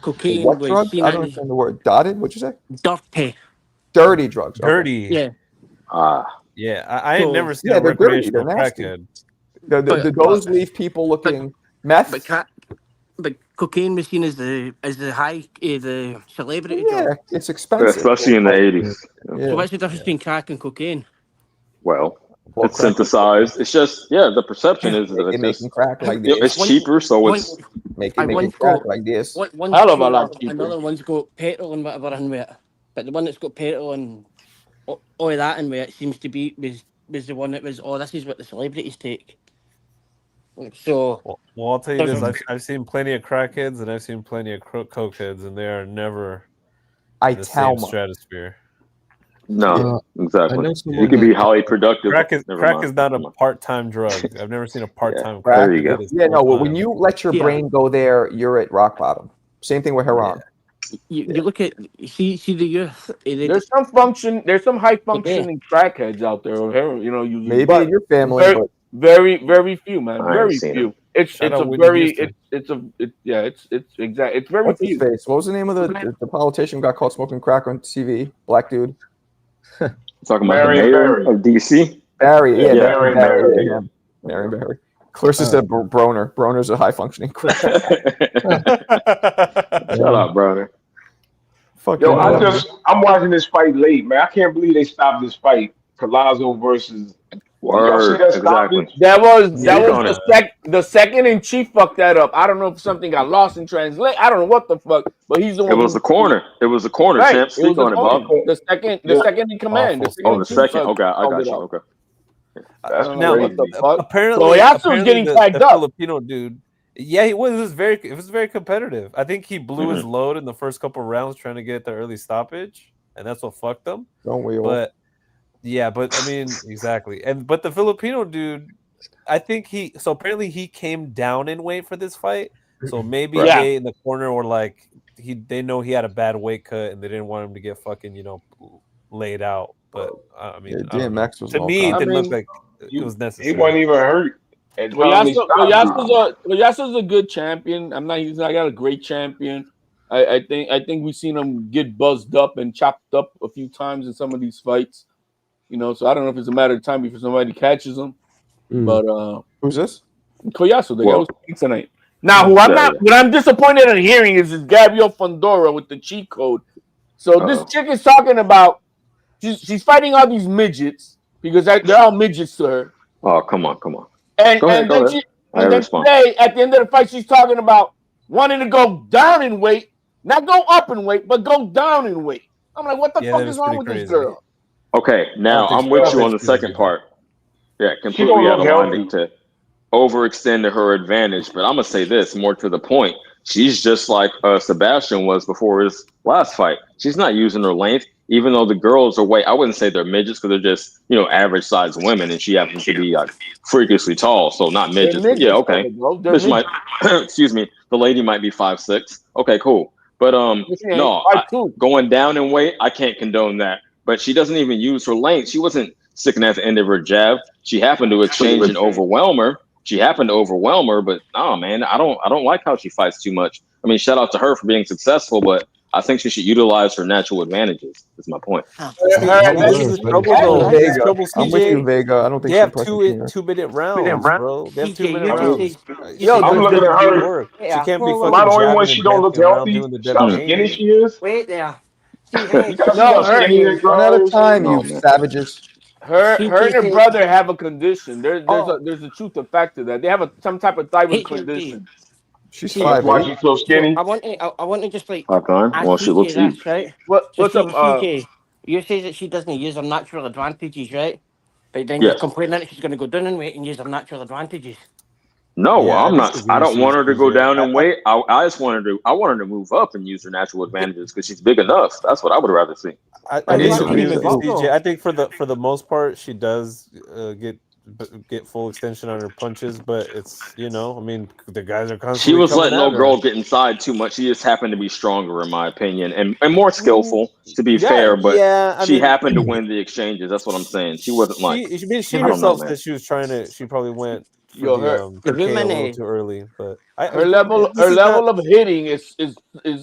cocaine what was drug? seen I don't understand the word. Dotted? What'd you say? Dirty drugs. Dirty. Okay. Yeah. Yeah, I ain't never seen a they're dirty. recreational They're nasty. crackhead. Those leave people looking meth. But cocaine was seen as the the celebrity Yeah, drug. it's expensive. especially in the 80s. So what's the difference between crack and cocaine? Well, Well, it's crack- synthesized. It's just the perception is that it's making just crack like it's this. cheaper, so One, it's I Making once crack got like this. one's Hell of a pure, lot cheaper. another one's got petrol and whatever in with it. But the one that's got petrol and all of that in with it seems to be was the one that was, oh, this is what the celebrities take. So Well, I'll tell you There's this: I've seen plenty of crackheads and I've seen plenty of cokeheads, and they are never I in the same tell stratosphere. no, I exactly. know You someone can be that highly productive. Crack Never is mind. not Never a mind. part-time drug. I've never seen a part-time crack. There you go. crackhead is Yeah, no. When full-time. you let your Yeah. brain go there, you're at rock bottom. Same thing with heroin. you look at see the youth. There's some high functioning crackheads out there, users, Maybe but in your family, very, but very, very few, man. I ain't Very seen few. him. It's Shout out a Whitney very Houston. it's very what's his few. face? What was the name of the politician who got caught smoking crack on TV? Black dude. Talking about the Marion mayor Barry. of DC. Barry. Yeah, Yeah, Barry. Barry. Yeah, him. Marion Barry. Clarissa said Broner. Broner's a high functioning crack. Shut up, brother. Fucking Yo, I'm watching this fight late, man. I can't believe they stopped this fight. Collazo versus. Y'all see Word. that stoppage? Exactly. That was Speak on the second and Chief fucked that up. I don't know if something got lost in translate. I don't know what the fuck, but he's the It one. was a corner. It was a corner, Right. champ. It Speak was on it, the Bob. corner. The second in command. Awful. Oh, the second. Chief, Okay, I called got it you. out. Okay. That's Now, What the crazy. fuck? apparently, So Yasu was apparently getting the tagged up. Filipino dude. Yeah, it was very competitive. I think he blew his load in the first couple rounds trying to get the early stoppage, and that's what fucked him. Don't we all? But yeah, but I mean, exactly. But the Filipino dude, I think apparently he came down in weight for this fight. So maybe Right. they in the corner were like they know he had a bad weight cut and they didn't want him to get fucking laid out. But I mean, I don't know. DMX was To no me, it comment. didn't I look mean, like it was He necessary. wasn't even hurt. At the time they stopped him. Yasu's a good champion. He's not got a great champion. I think we've seen him get buzzed up and chopped up a few times in some of these fights. So I don't know if it's a matter of time before somebody catches him. But Who's this? Koyasu, the guy Well- who's speaking tonight. Now, what I'm disappointed in hearing is Gabriel Fondora with the cheat code. So this chick is talking about she's fighting all these midgets because they're all midgets to her. Oh, come on. And Go ahead. then today, at the end of the fight, she's talking about wanting to go down in weight, not go up in weight, but go down in weight. I'm like, what the fuck is wrong with this girl? Okay, now I'm with you on the second part. Yeah, completely out of line to overextend to her advantage. But I'm gonna say this more to the point. She's just like Sebastian was before his last fight. She's not using her length, even though the girls are I wouldn't say they're midgets because they're just average sized women, and she happens to be like freakishly tall, so not midgets. But yeah, okay. This might, excuse me, the lady might be 5'6". Okay, cool. But going down in weight, I can't condone that. But she doesn't even use her length. She wasn't sticking at the end of her jab. She happened to exchange and overwhelm her. But oh man, I don't like how she fights too much. I mean, shout out to her for being successful, but I think she should utilize her natural advantages. Is my point. I'm with you, Vega. I don't think they have she 2-minute rounds, bro. They have 2-minute rounds. I'm looking at her. She can't be Am I the only one she don't look healthy? See how skinny she is? Wait there. One at a time, you savages. Her and her brother have a condition. There's a truth of fact to that. They have some type of thyroid condition. She's That's why she's so skinny. I want to just like Well, she looks this, right? What's up, CJ? You say that she doesn't use her natural advantages, right? But then you're complaining that she's going to go down in weight and use her natural advantages. No, I'm not. I don't want her to go down in weight. I just want her to move up and use her natural advantages because she's big enough. That's what I would rather see. I think for the most part, she does get full extension on her punches, but it's I mean the guys are constantly. She was letting no girl get inside too much. She just happened to be stronger, in my opinion, and more skillful. To be fair, but she happened to win the exchanges. That's what I'm saying. She wasn't like she herself said she was trying to. She probably went. Her a little too early, but her level of hitting is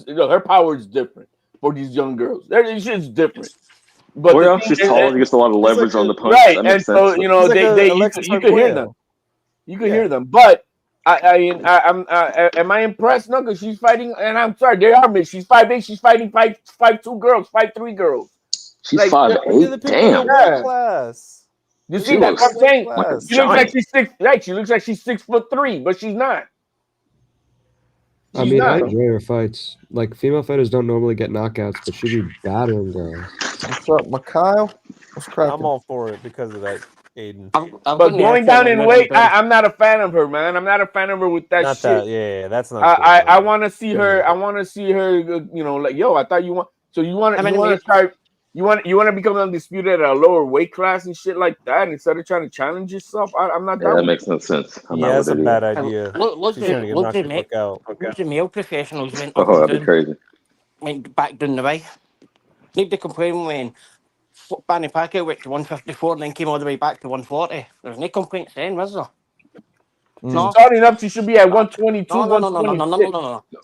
her power is different for these young girls. It's different. But she's tall. She gets a lot of leverage on the punch. Right, and so you can hear them. You can hear them. But Am I impressed? No, because she's fighting, and I'm sorry, they are mixed. She's 5'8". She's fighting 5'2" girls, 5'3" girls. She's Like, 5'8". Damn. Yeah. Class. You She see, that's what I'm saying. like a She looks like giant. she's 6. Right? She looks like she's 6'3", but she's not. I mean, I enjoy her fights. Like, female fighters don't normally get knockouts, but she be battering girls. What's up, Mikhail? What's cracking? I'm all for it because of that, Aiden. But going down in weight, I'm not a fan of her, man. I'm not a fan of her with that Not shit. that, yeah, that's not. I want to see her. I want to see her. You know, like, yo, I thought you want. So you want to try. You want to become undisputed at a lower weight class and shit like that instead of trying to challenge yourself. I'm not. Yeah, that makes no sense. That's a bad idea. Look the male professionals went up Oh, and that'd be crazy. Went back down the way. Need to complain when Manny Pacquiao went to 154 and then came all the way back to 140. There's no complaints then, was there? No. Starting up, she should be at 122,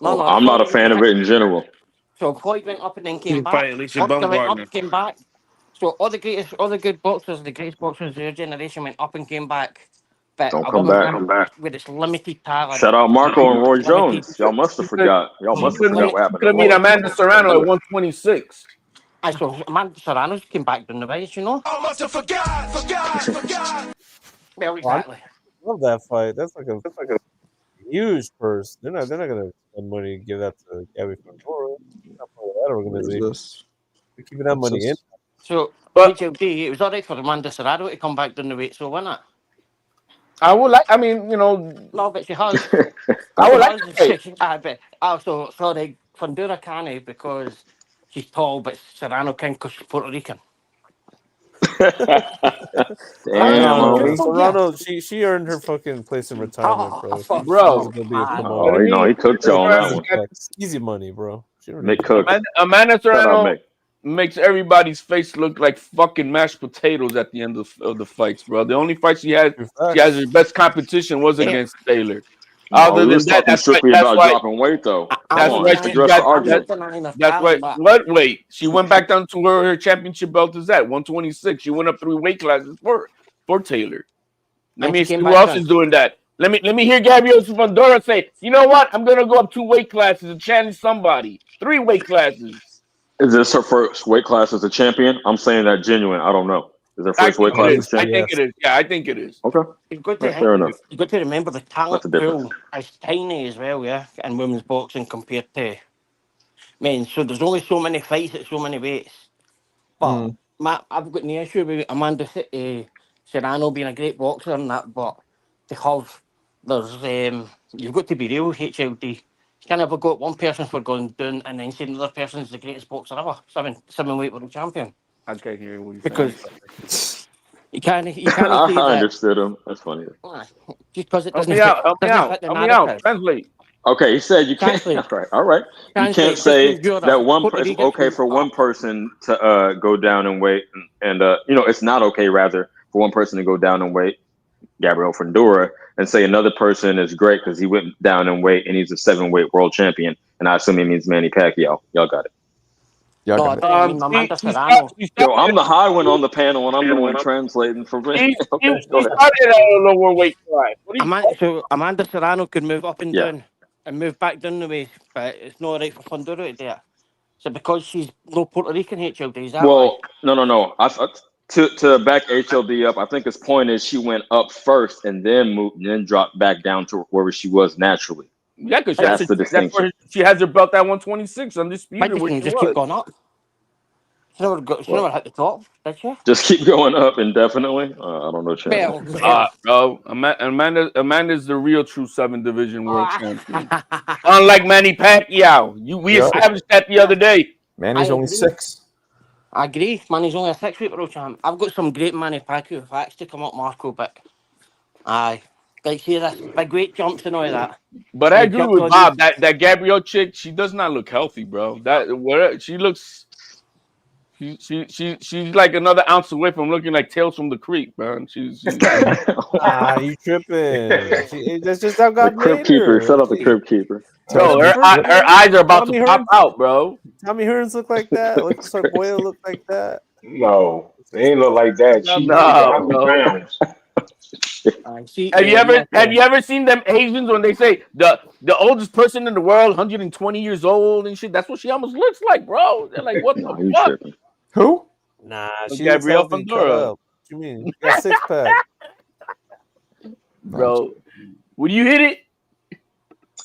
No. I'm not a fan of it in general. So Floyd went up and then came back. Went up, came back. So all the good boxers, the greatest boxers of their generation went up and came back. But Don't come back. With its limited talent. Shout out Marco and Roy Jones. Y'all must have forgot. Y'all must have forgot what happened. Could have been Amanda Serrano at 126. I saw Amanda Serrano came back down the way, you know. I must have forgot. Well, exactly. I love that fight. That's like a huge purse. They're not gonna spend money to give that to Gabby Fandora. Not part of that organization. They're keeping that money in. So, HLD, it was all right for Amanda Serrano to come back down the weight, so why not? I would like. I mean, you know. No, but she has. I would like. Also, sorry, Fandora can't because she's tall, but Serrano can because she's Puerto Rican. Damn, Serrano, she earned her fucking place in retirement, bro. He cooked y'all on that one. Easy money, bro. Make cook. Amanda Serrano makes everybody's face look like fucking mashed potatoes at the end of the fights, bro. The only fight she has her best competition was against Taylor. Other than that, that's strictly about dropping weight, though. That's why she got. That's why. What weight? She went back down to where her championship belt is at 126. She went up 3 weight classes for Taylor. Let me see who else is doing that. Let me hear Gabriel Fandora say, you know what? I'm gonna go up 2 weight classes and challenge somebody. 3 weight classes. Is this her first weight class as a champion? I'm saying that genuine. I don't know. Is her first weight class as a champion? I think it is. Yeah, I think it is. Okay. Fair enough. You've got to remember the talent pool is tiny as well, yeah, in women's boxing compared to men. So there's only so many fights at so many weights. But I've got no issue with Amanda Serrano being a great boxer and that, but because you've got to be real, HLD. You can't ever go at one person for going down and then say another person's the greatest boxer ever, seven weight world champion. I can't hear what you're because you can't say that. I understood him. That's funny. Just because it doesn't help me out. Translate. Okay, he said you can't. All right. You can't say that one person. It's okay for one person to go down in weight, and it's not okay rather for one person to go down in weight, Gabriel Fandora, and say another person is great because he went down in weight and he's a 7-weight world champion, and I assume he means Manny Pacquiao. Y'all got it. Yo, I'm the high one on the panel, and I'm the one translating for me. Okay, started at a lower weight class. So Amanda Serrano could move up and down and move back down the way, but it's not right for Fandora to do it. So because she's no Puerto Rican HLD, is that no. To back HLD up, I think his point is she went up first and then moved and then dropped back down to where she was naturally. Yeah, because that's the distinction. That's where she has her belt at 126 undisputed. But you can just keep going up. She never hit the top, did she? Just keep going up indefinitely. I don't know. Bro, Amanda's the real true 7 division world champion. Unlike Manny Pacquiao, we established that the other day. Manny's only 6. I agree. Manny's only a 6-weight world champ. I've got some great Manny Pacquiao facts to come up, Marco, but like see this big weight jumps and all that. But I agree with Bob that Gabrielle chick, she does not look healthy, bro. She looks, she's like another ounce away from looking like Tales from the Creek, bro. She's you tripping? That's just how God made her. Crib keeper, shut up, the crib keeper. Bro, her eyes are about to pop out, bro. Tommy Hearns look like that. Like Sargoya look like that. No, they ain't look like that. No. See, Have you ever seen them Asians when they say the oldest person in the world, 120 years old and shit? That's what she almost looks like, bro. They're like, what No, the you fuck? tripping. Who? Nah, she Gabrielle looks healthy, cut Fundora. up. What you mean? She got 6-pack. Bro, would you hit it?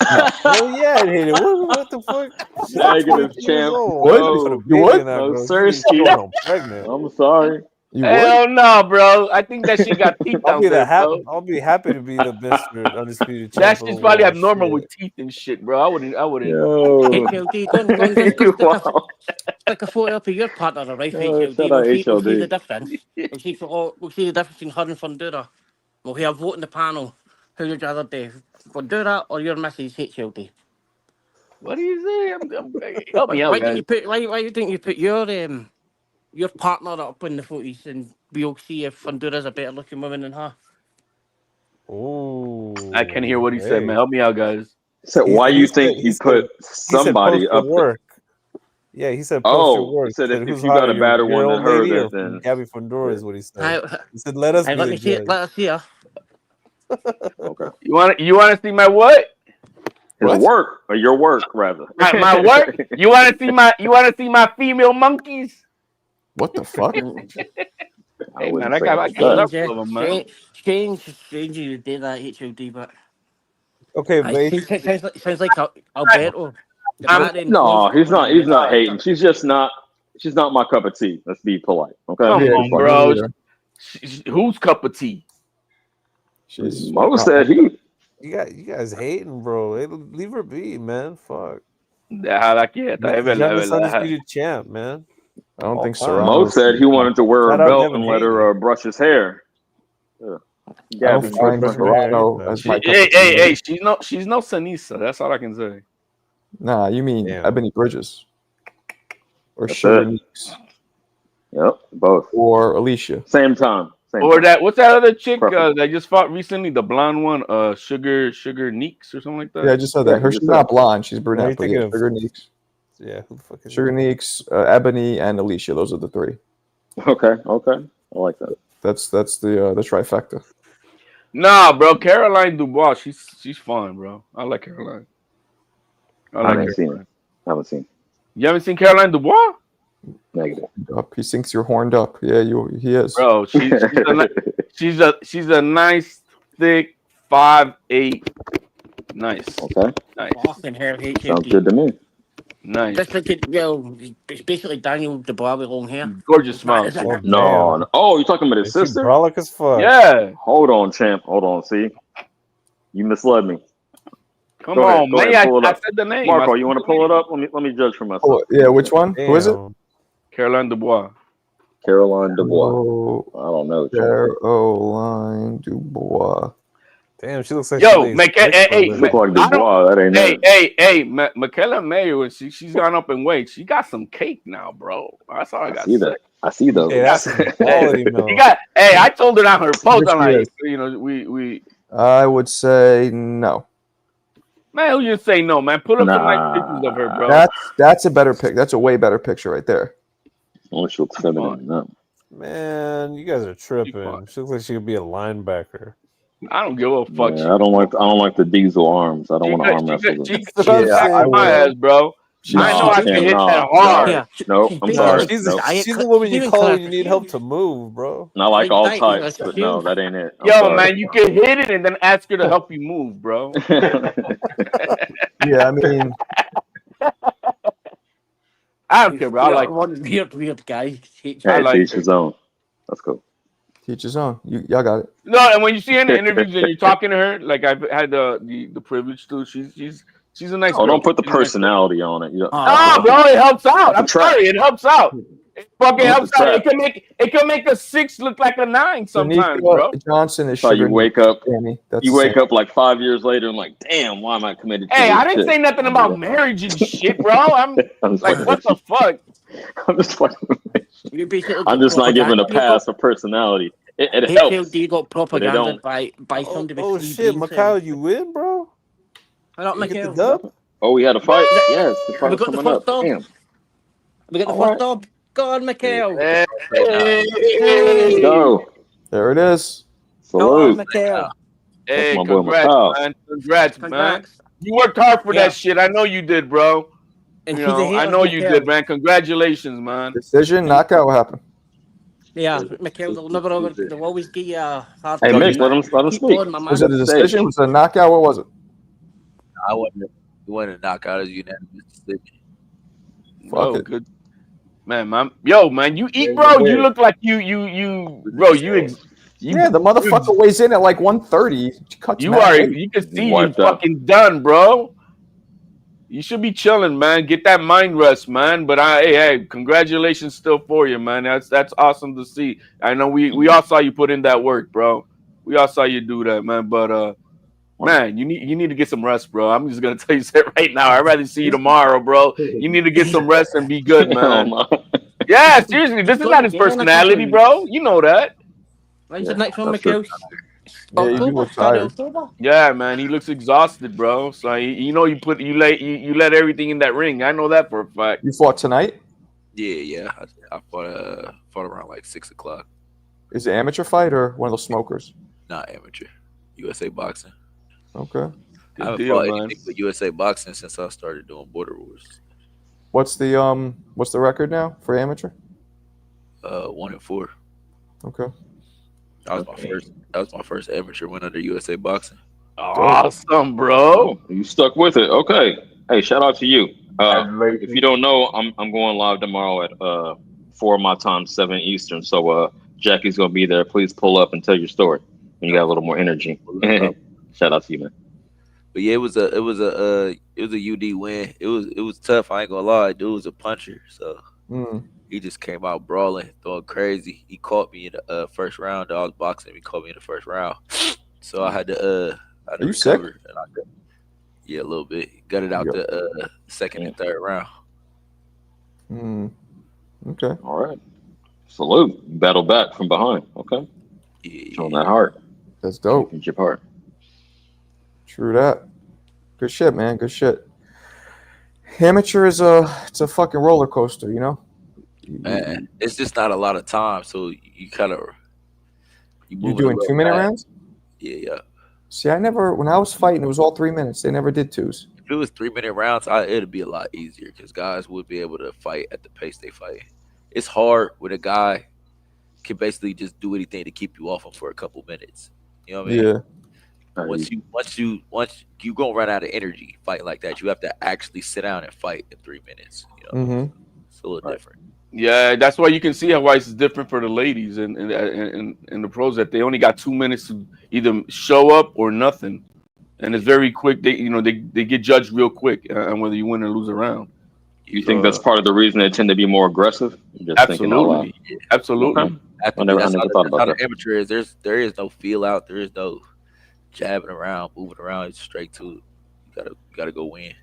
Hell yeah, I hate it. What the fuck? She's like Negative 22 years champ. old. What? I put a You baby would? in that, No, bro. Sergio. She's going home pregnant. I'm sorry. You would? Hell no, bro. I think that shit got teeth I'll out be there, bro. I'll be happy to be the Mr. Undisputed That champ. shit's probably Oh, abnormal shit. with teeth and shit, bro. I wouldn't. Yo. HLD, go Wow. stick a photo up of your partner, right? Shout HLD. out We'll see the HLD. difference. We'll see the difference between her and Fundura. We'll hear a vote in the panel. Who would you rather do, Fundura or your Mrs. HLD? What do you say? Help me out, Why guys. do you think you put your partner up in the footies and we'll see if Fundura's a better looking woman than her? Ooh. I can't hear what he said, man. Help me out, guys. So why you think he put He said somebody post your up there? work. Yeah, he said post your Oh, work. he said if who's you got hotter, a better your one old than her, lady or then Gabby Fundora is what he said. Hey, He said, "Let us be let the me see judge." it. Let us see her. okay. You want to see my what? His What? work or your work rather. My work? You want to see my female monkeys? What the fuck? Hey, wouldn't man, I say got that. several of them, man. Strange you did that HOD, but Okay, sounds like Alberto. No, he's not. He's not hating. She's just not. She's not my cup of tea. Let's be polite. Okay. Come Yeah, on, fuck bro. me either. Whose cup of tea? She's Mo said he. you guys hating, bro. Hey, leave her be, man. Fuck. Déjala quieta, es verdad, Youngest es verdad. undisputed champ, man. I don't think All Mo time. Serrano. said he wanted to wear Shout a out belt Devin and let her brush his hair. Yeah. I Gabby, don't find brush her Serrano hair. as my cup of Hey, tea. she's no Sanisa. That's all I can say. Nah, you mean Damn. Ebony Bridges or That's Sugar it. Neeks Yep, both. or Alicia. Same time. Or that what's that other chick Perfect. that just fought recently? The blonde one, Sugar Neeks or something like that. Yeah, I just said Yeah, that. Her, you she's just not said. blonde. She's Are you brunette. But yeah, thinking of- Sugar Neeks. Yeah, who the fuck is Sugar that? Neeks, Ebony, and Alicia. Those are the three. Okay. I like that. That's the trifecta. Nah, bro, Caroline Dubois, she's fun, bro. I like Caroline. I haven't seen it. You haven't seen Caroline Dubois, Negative. Up. He thinks you're horned up. Yeah, he is. bro? She's a nice, thick 5'8". Nice, Okay. nice, Fucking hair Sounds HOD. good to me. nice. Just like it's basically Daniel Dubois with long hair. Gorgeous smile. Is that- Oh, No. Oh, you're talking about his Is she sister? brolic as fuck? Yeah, Hold on, champ. Hold on. See, you misled me. come Go ahead, on, go man. ahead, pull it I up. said the name. Marco, I you said want to the pull it name. up? Let me judge for myself. Oh, yeah, which one? Who is it? Damn. Caroline Dubois. Caroline Dubois. Oh, I don't know. champ. Caroline Dubois. Damn, she looks like Yo, she lays make bricks hey, for a hey, living. Look like I don't- Dubois. That ain't it. Michaela Mayer, when she's gone up in weight, she got some cake now, bro. That's all I I got. see that. I see those. Hey, that's some quality milk. I told her on her post. I'm Here like, she we I would say no. man, who you say no, man? Put up some nice Nah. pictures of her, bro. That's a better pick. That's a way better picture right there. Oh, she looks feminine. No. Man, you guys are tripping. fun. She looks like she could be a linebacker. I don't give a fuck. Yeah, I don't like the diesel arms. I don't want to arm wrestle them. She That's what I'm Yeah, kicked I my would. ass, bro. No, I know I can champ, hit no, that hard. Yeah. Nope, I'm sorry. She's, Nope. she's the woman you call when you Clark. need help to move, bro. And I like Like all that, types, you know, but no, that ain't it. I'm Yo, sorry. man, you can hit it and then ask her to help you move, bro. Yeah, I mean, I don't care, bro. I like. one weird guy. Hey, I like teach it. his own. That's cool. teach his own. Y'all got it. No, and when you see her in the interviews and you're talking to her, like I've had the privilege to, she's a nice. Oh, girl. don't put the She's a nice girl. personality on it. You No, bro, it helps out. I'm It's a trap. sorry, it helps out. It fucking It's a helps out. trap. It can make a 6 look like a 9 sometimes, bro. Johnson is So you sugar. wake up, Danny. That's you the wake same. up like 5 years later and like, damn, why am I committed to Hey, this I didn't shit? say nothing about marriage and shit, bro. I'm I'm just like, fucking what the with fuck? you. I'm just fucking with you. You basically I'm got just not giving a propaganda. pass for personality. It helps. HLD got propaganda don't. by somebody with Oh 3 shit, brain Mikhail, cells. you win, bro? I don't You get the Mikhail. dub? Oh, we had a fight? Yes, the We fight's got the coming first up. dub. Damn. We got the All first right. dub. Go on, Mikhail. Hey, Let's go. There it is. Salute. Mikhail. Hey, my boy congrats, Macau. man. Congrats, man. Congrats. You worked hard for Yeah. that shit. I know you did, bro. And You to the know, I haters, know you Mikhail. did, man. Congratulations, man. Decision, knockout. What happened? Yeah, Mikhail, they'll always give you a hard Hey, time. Mitch, let him Keep speak. going, my man. Was it a decision? Was it a knockout? What was it? I wasn't. It wasn't a knockout. It was unanimous decision. Oh, it. good. Man, yo, man, you eat, bro. You look like you, bro. You Yeah, the motherfucker weighs in at like 130. You can see you Wiped out. fucking done, bro. You should be chilling, man. Get that mind rest, man. But hey, congratulations still for you, man. That's awesome to see. I know we all saw you put in that work, bro. We all saw you do that, man. But man, you need to get some rest, bro. I'm just gonna tell you that right now. I'd rather see you tomorrow, bro. You need to get some rest and be good, man. Yeah, seriously, this is not his personality, bro. You know that. When's the next one, Mikhail? Yeah, you do look tired. Yeah, man, he looks exhausted, bro. So you let everything in that ring. I know that for a fact. You fought tonight? Yeah. I fought around like 6 o'clock. Is it amateur fight or one of those smokers? Not amateur. USA boxing. Okay. I haven't deal, fought man. anything but USA boxing since I started doing Border Wars. What's the record now for amateur? 1-4. Okay. That was my first amateur win under USA boxing. Awesome, bro. You stuck with it. Okay. Hey, shout out to you. If you don't know, I'm going live tomorrow at 4 my time, 7 Eastern. So Jackie's gonna be there. Please pull up and tell your story when you got a little more energy. Shout out to you, man. But yeah, it was a UD win. It was tough. I ain't gonna lie. Dude was a puncher, so he just came out brawling, throwing crazy. He caught me in the first round. I was boxing. He caught me in the first round, so I had to. Are you sick? Yeah, a little bit. Got it out the second and third round. Okay. All right. Salute. Battle back from behind. Okay. Yeah. Showing that heart. That's dope. Championship heart. True that. Good shit, man. Good shit. Amateur is it's a fucking roller coaster, you know? Man, it's just not a lot of time, so you kind of You doing 2-minute rounds? Yeah. See, when I was fighting, it was all 3 minutes. They never did 2s. If it was 3-minute rounds, it'd be a lot easier because guys would be able to fight at the pace they fight. It's hard when a guy can basically just do anything to keep you off him for a couple minutes. You know what I mean? Yeah. Once you gonna run out of energy fighting like that, you have to actually sit down and fight in 3 minutes. You know, it's a little different. Yeah, that's why you can see how it's different for the ladies and the pros, that they only got 2 minutes to either show up or nothing, and it's very quick. They get judged real quick on whether you win or lose a round. You think that's part of the reason they tend to be more aggressive? Absolutely. Okay. That's how amateur is. There is no feel out. There is no jabbing around, moving around. It's straight to it. You gotta go win.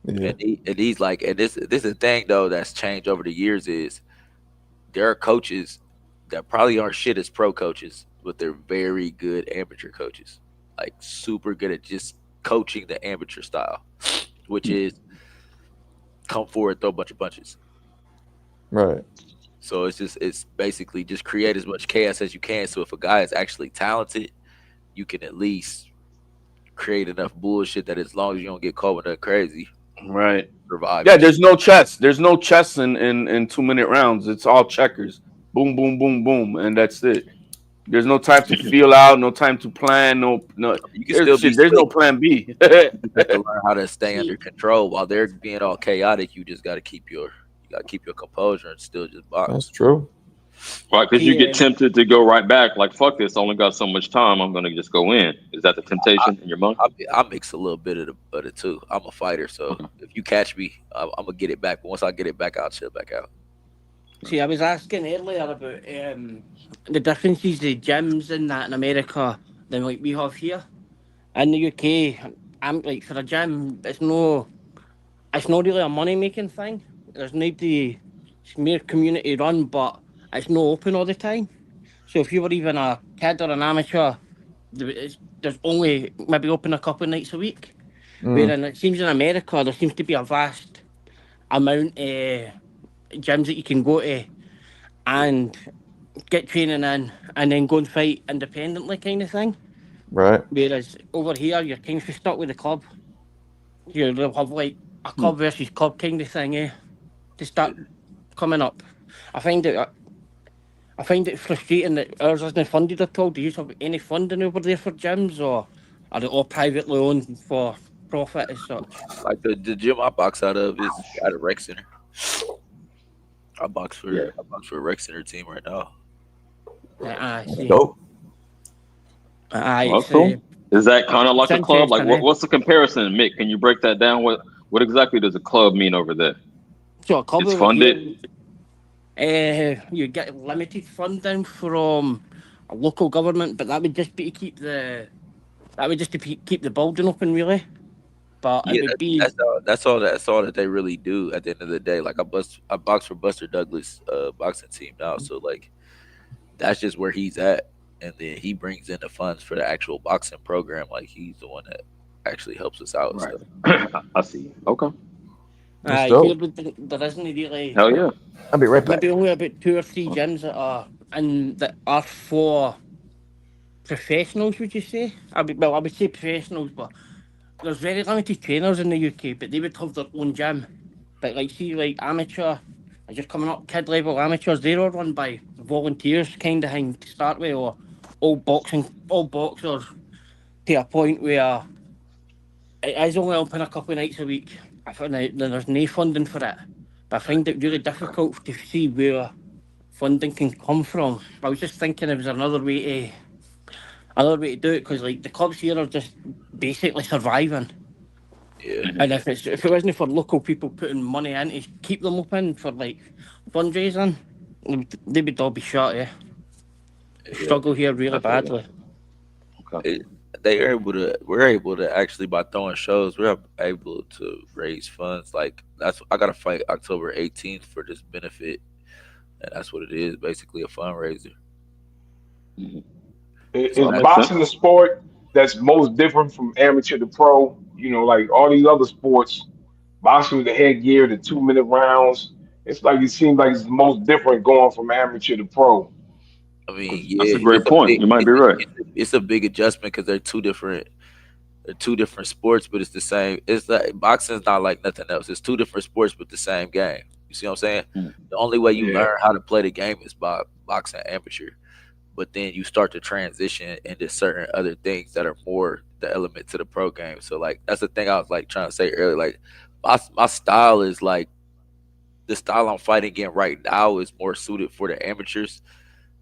Yeah. And these this is the thing though that's changed over the years is there are coaches that probably aren't shit as pro coaches, but they're very good amateur coaches, like super good at just coaching the amateur style, which is come forward, throw a bunch of punches. Right. So it's basically just create as much chaos as you can. So if a guy is actually talented, you can at least create enough bullshit that as long as you don't get caught with that crazy. Right. Survive. Yeah, there's no chess. There's no chess in 2-minute rounds. It's all checkers. Boom, boom, boom, boom, and that's it. There's no time to feel out, no time to plan, no. You can still be there's no plan B. You have to learn how to stay under control while they're being all chaotic. You just got to keep your composure and still just box. That's true. Right, because you get tempted to go right back. Like, fuck this, I only got so much time. I'm gonna just go in. Is that the temptation in your mind? I mix a little bit of the two. I'm a fighter, so if you catch me, I'm gonna get it back. But once I get it back, I'll chill back out. See, I was asking earlier about the differences, the gyms and that in America than like we have here. In the UK, I'm like for a gym, it's not really a money making thing. There's nobody. It's more community run, but it's not open all the time. So if you were even a kid or an amateur, there's only maybe open a couple of nights a week. Whereas it seems in America, there seems to be a vast amount of gyms that you can go to. And get training in, and then go and fight independently, kind of thing. Right. Whereas over here, you're kind of stuck with the club. You'll have like a club versus club kind of thing, to start coming up. I find it frustrating that ours isn't funded at all. Do you have any funding over there for gyms, or are they all privately owned for profit as such? Like the gym I box out of is at a rec center. I box for a rec center team right now. I see. Dope. Well, cool. Is that kind of like a club? Like, interesting, what's the comparison, Mick? Can you break that down? What exactly does a club mean over there? So a club It's over funded? here, you get limited funding from a local government, but that would just be to keep the building open, really. But it would be that's all that they really do at the end of the day. Like I box for Buster Douglas boxing team now, so like that's just where he's at, and then he brings in the funds for the actual boxing program. Like he's the one that actually helps us out. Right. So. I see. Okay. there isn't really. Hell yeah. I'll be right back. Maybe only about 2 or 3 gyms that are for professionals. Would you say? I would say professionals, but there's very limited trainers in the UK. But they would have their own gym. But like amateur, just coming up kid level amateurs, they're all run by volunteers kind of thing to start with, or all boxers to a point where it is only open a couple of nights a week. I find that there's no funding for it. But I find it really difficult to see where funding can come from. I was just thinking if there's another way to do it, because like the clubs here are just basically surviving. Yeah. And if it wasn't for local people putting money in to keep them open for like fundraising, they would all be shut. Yeah. Struggle here really badly. Okay. We're able to actually, by throwing shows, we're able to raise funds. Like I got to fight October 18th for this benefit, and that's what it is, basically a fundraiser. Mm-hmm. Is boxing a sport that's most different from amateur to pro? You know, like all these other sports, boxing with the headgear, the 2-minute rounds. It's like it seems like it's the most different going from amateur to pro. I mean, yeah, that's a great point. You might be right. It's a big adjustment because they're two different sports, but it's the same. It's like boxing's not like nothing else. It's two different sports, but the same game. You see what I'm saying? The only way you learn how to play the game is by boxing amateur, but then you start to transition into certain other things that are more the element to the pro game. So like that's the thing I was like trying to say earlier. Like my style is like the style I'm fighting in right now is more suited for the amateurs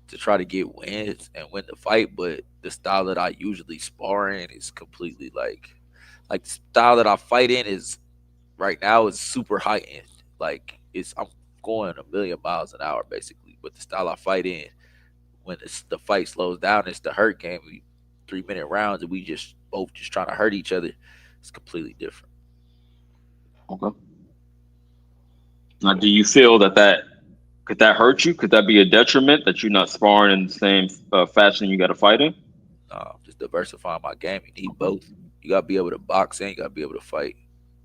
to try to get wins and win the fight, but the style that I usually spar in is completely like the style that I fight in is right now is super high end. Like I'm going a million miles an hour basically, but the style I fight in when the fight slows down, it's the hurt game. We 3-minute rounds and we just both just trying to hurt each other. It's completely different. Okay. Now, do you feel that could that hurt you? Could that be a detriment that you're not sparring in the same fashion you got to fight in? Just diversifying my game. You need both. You got to be able to box and you got to be able to fight.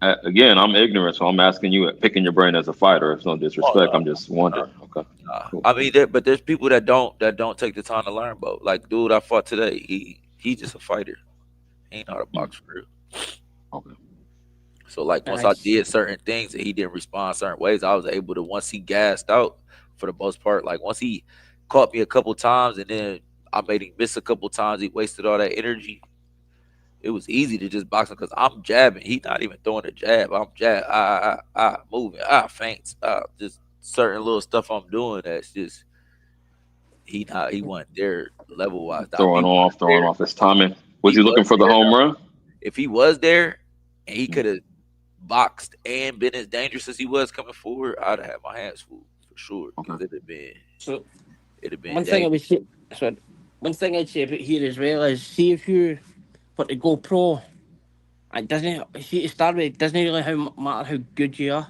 Again, I'm ignorant, so I'm asking you, picking your brain as a fighter. It's no disrespect. I'm just wondering. Okay. Cool. I mean, but there's people that don't take the time to learn both. Like dude I fought today, he's just a fighter. He ain't know how to box for real. Okay. So like once I did certain things and he didn't respond certain ways, I was able to, once he gassed out for the most part, like once he caught me a couple times and then I made him miss a couple times, he wasted all that energy. It was easy to just box him because I'm jabbing. He's not even throwing a jab. I'm moving, feints, just certain little stuff I'm doing that's just he wasn't there level wise. Throwing off his timing. Was he looking for the home run? If he was there and he could have boxed and been as dangerous as he was coming forward, I'd have had my hands full for sure. Because it'd have been one thing I'd say about here as well is, see if you were to go pro, it doesn't really matter how good you are.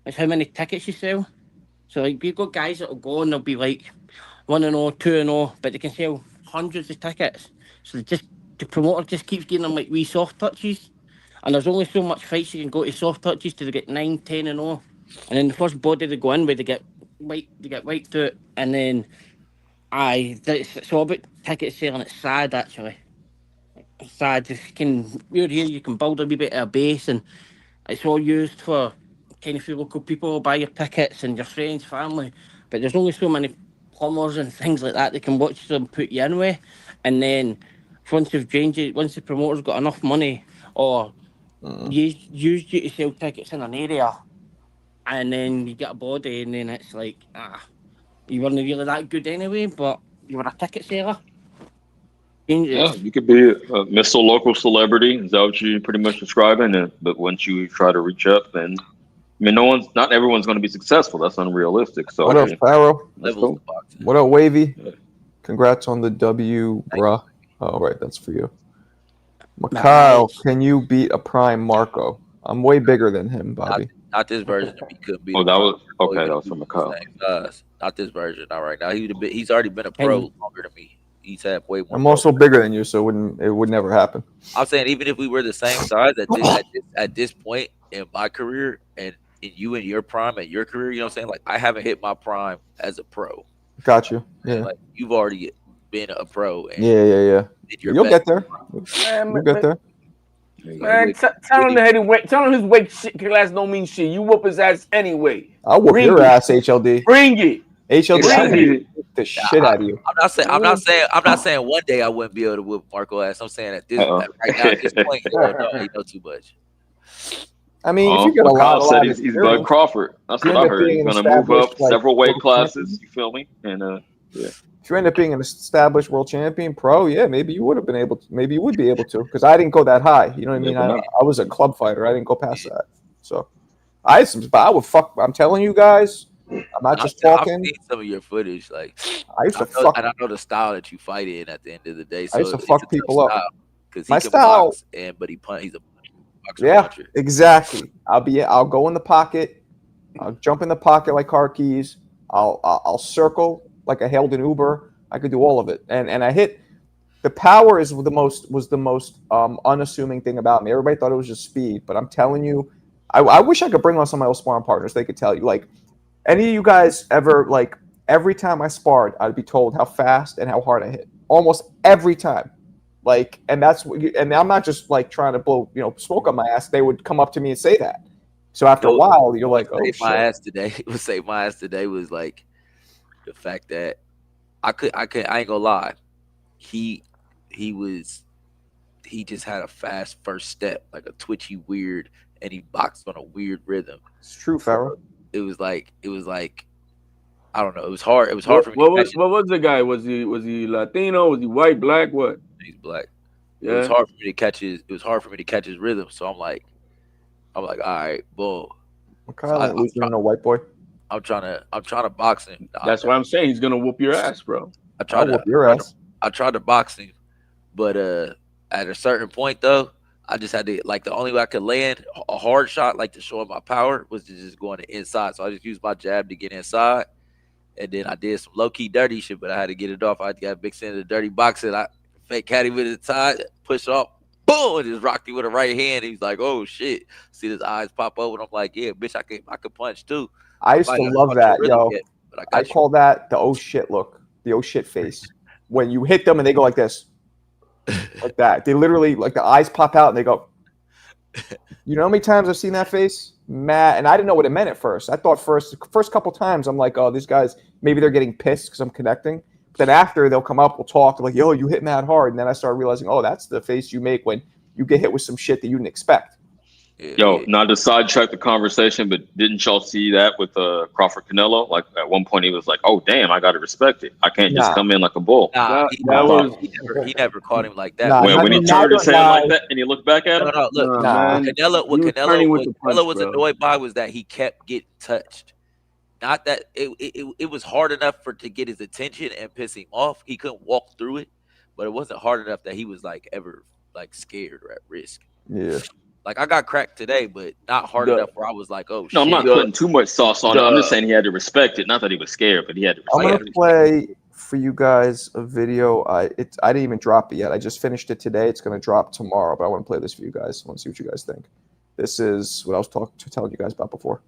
It's how many tickets you sell. So like you've got guys that'll go and they'll be like 1-0, 2-0, but they can sell hundreds of tickets. So the promoter just keeps giving them like wee soft touches. And there's only so much fights you can go to soft touches till they get 9, 10-0. And then the first body they go in where they get wiped out, and then Aye, it's all about ticket selling. It's sad, actually. It's sad. You can, we're here, you can build a wee bit of a base, and it's all used for kind of few local people buy your tickets and your friends, family. But there's only so many plumbers and things like that can watch them put you in with. And then once you've changed it, once the promoter's got enough money or used you to sell tickets in an area, and then you get a body, and then it's like, you weren't really that good anyway, but you were a ticket seller. Yeah, you could be a Mr. Local Celebrity. Is that what you're pretty much describing? But once you try to reach up, then I mean, not everyone's going to be successful. That's unrealistic. So what up, Pharaoh? Levels cool. What up, Wavy? Congrats on the W, bruh. Oh, right, that's for you. Mikhail, can you beat a prime Marco? I'm way bigger than him, Bobby. Not this version. He couldn't beat. Oh, that was okay. That was from Mikhail. Not this version. Not right now. He's already been a pro longer than me. He's had way more. I'm also bigger than you, so it would never happen. I'm saying even if we were the same size at this point in my career, and in you in your prime at your career, you know what I'm saying? Like I haven't hit my prime as a pro. Got you. Yeah. Like you've already been a pro. And yeah. You'll get there. You'll get there. Man, tell him his weight shit class don't mean shit. You whoop his ass anyway. I'll whoop your ass, HLD. Bring it. HLD, the shit out of you. I'm not saying one day I wouldn't be able to whip Marco ass. I'm saying at this right now at this point, he know too much. I mean, if you get a lot said he's Bud Crawford. That's what I heard. He's going to move up several weight classes. You feel me? And yeah. If you end up being an established world champion pro, yeah, maybe you would have been able to. Maybe you would be able to, because I didn't go that high. You know what I mean? I was a club fighter. I didn't go past that. So I would fuck. I'm telling you guys, I'm not just talking. I've seen some of your footage. Like I used to fuck, and I know the style that you fight in. At the end of the day, so I used to fuck people up. Because my can style, box, but he's a boxer. Yeah, watcher. Exactly. I'll go in the pocket. I'll jump in the pocket like car keys. I'll circle like I hailed an Uber. I could do all of it, and I hit. The power was the most unassuming thing about me. Everybody thought it was just speed, but I'm telling you, I wish I could bring on some of my old sparring partners. They could tell you, like, any of you guys ever, like, every time I sparred, I'd be told how fast and how hard I hit. Almost every time, like, and that's what. And I'm not just like trying to blow smoke on my ass. They would come up to me and say that. So after a while, you're like, oh shit. My ass today was like the fact that I ain't gonna lie. He just had a fast first step, like a twitchy weird, and he boxed on a weird rhythm. It's true, Pharaoh. It was like I don't know. It was hard. It was hard for me. What was the guy? Was he Latino? Was he white, black? What? He's black. Yeah. It was hard for me to catch his rhythm. So I'm like, all right, boom. Kyle losing no white boy. I'm trying to box him. That's why I'm saying he's gonna whoop your ass, bro. I tried to box him, but at a certain point though, I just had to, like, the only way I could land a hard shot, like, to show him my power, was to just go on the inside. So I just used my jab to get inside, and then I did some low key dirty shit, but I had to get it off. I got a big into the dirty boxing. I fake caddy with his side, push off, boom, and just rocked him with a right hand. He's like, "Oh shit!" See his eyes pop over, and I'm like, "Yeah, bitch, I could punch too." I used to love that, yo. I call that the oh shit look, the oh shit face. When you hit them and they go like this, like that. They literally, like, the eyes pop out and they go. You know how many times I've seen that face? Mad, and I didn't know what it meant at first. I thought first couple times I'm like, oh, these guys, maybe they're getting pissed because I'm connecting. But then after, they'll come up, we'll talk, like, yo, you hit mad hard. And then I started realizing, oh, that's the face you make when you get hit with some shit that you didn't expect. Yo, not to sidetrack the conversation, but didn't y'all see that with Crawford Canelo? Like, at one point he was like, "Oh damn, I gotta respect it. I can't just come in like a bull." He never caught him like that. When he turned his head like that and he looked back at him. No, look, what Canelo was annoyed by was that he kept getting touched. Not that it was hard enough to get his attention and piss him off. He couldn't walk through it, but it wasn't hard enough that he was like ever like scared or at risk. Yeah. Like, I got cracked today, but not hard enough where I was like, oh, shit. No, I'm not putting too much sauce on it. I'm just saying he had to respect it. Not that he was scared, but he had to respect it. I'm going to play for you guys a video. I didn't even drop it yet. I just finished it today. It's going to drop tomorrow, but I want to play this for you guys. I want to see what you guys think. This is what I was telling you guys about before.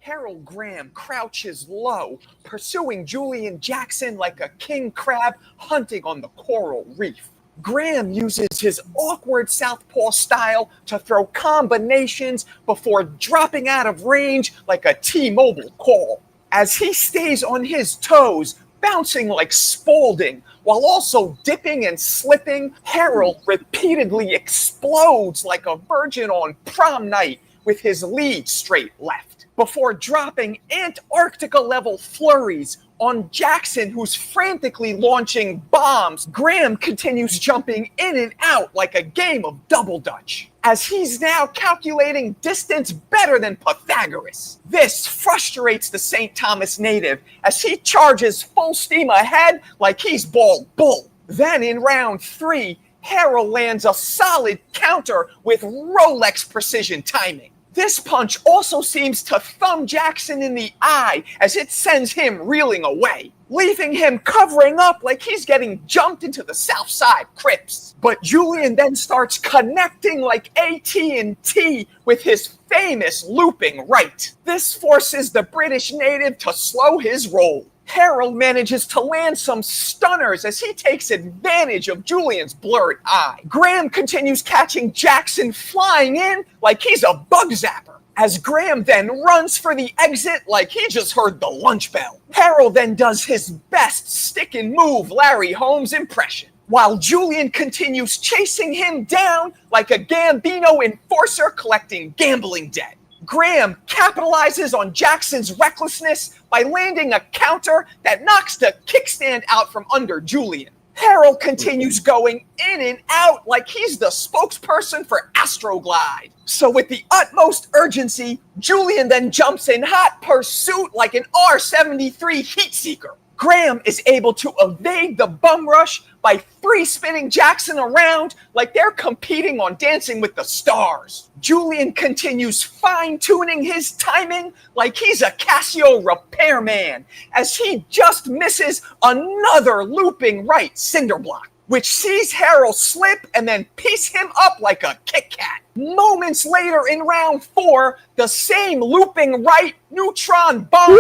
Harold Graham crouches low, pursuing Julian Jackson like a king crab hunting on the coral reef. Graham uses his awkward southpaw style to throw combinations before dropping out of range like a T-Mobile call. As he stays on his toes, bouncing like Spalding, while also dipping and slipping, Harold repeatedly explodes like a virgin on prom night with his lead straight left, before dropping Antarctica-level flurries on Jackson, who's frantically launching bombs. Graham continues jumping in and out like a game of double dutch, as he's now calculating distance better than Pythagoras. This frustrates the St. Thomas native as he charges full steam ahead like he's bald bull. Then in round 3, Harold lands a solid counter with Rolex precision timing. This punch also seems to thumb Jackson in the eye as it sends him reeling away, leaving him covering up like he's getting jumped into the Southside Crips. But Julian then starts connecting like AT&T with his famous looping right. This forces the British native to slow his roll. Harold manages to land some stunners as he takes advantage of Julian's blurred eye. Graham continues catching Jackson flying in like he's a bug zapper, as Graham then runs for the exit like he just heard the lunch bell. Harold then does his best stick and move Larry Holmes impression, while Julian continues chasing him down like a Gambino enforcer collecting gambling debt. Graham capitalizes on Jackson's recklessness by landing a counter that knocks the kickstand out from under Julian. Harold continues going in and out like he's the spokesperson for Astroglide. So with the utmost urgency, Julian then jumps in hot pursuit like an R-73 heat seeker. Graham is able to evade the bum rush by free spinning Jackson around like they're competing on Dancing with the Stars. Julian continues fine-tuning his timing like he's a Casio repairman as he just misses another looping right cinder block, which sees Harold slip and then piece him up like a Kit Kat. Moments later in round 4, the same looping right neutron bomb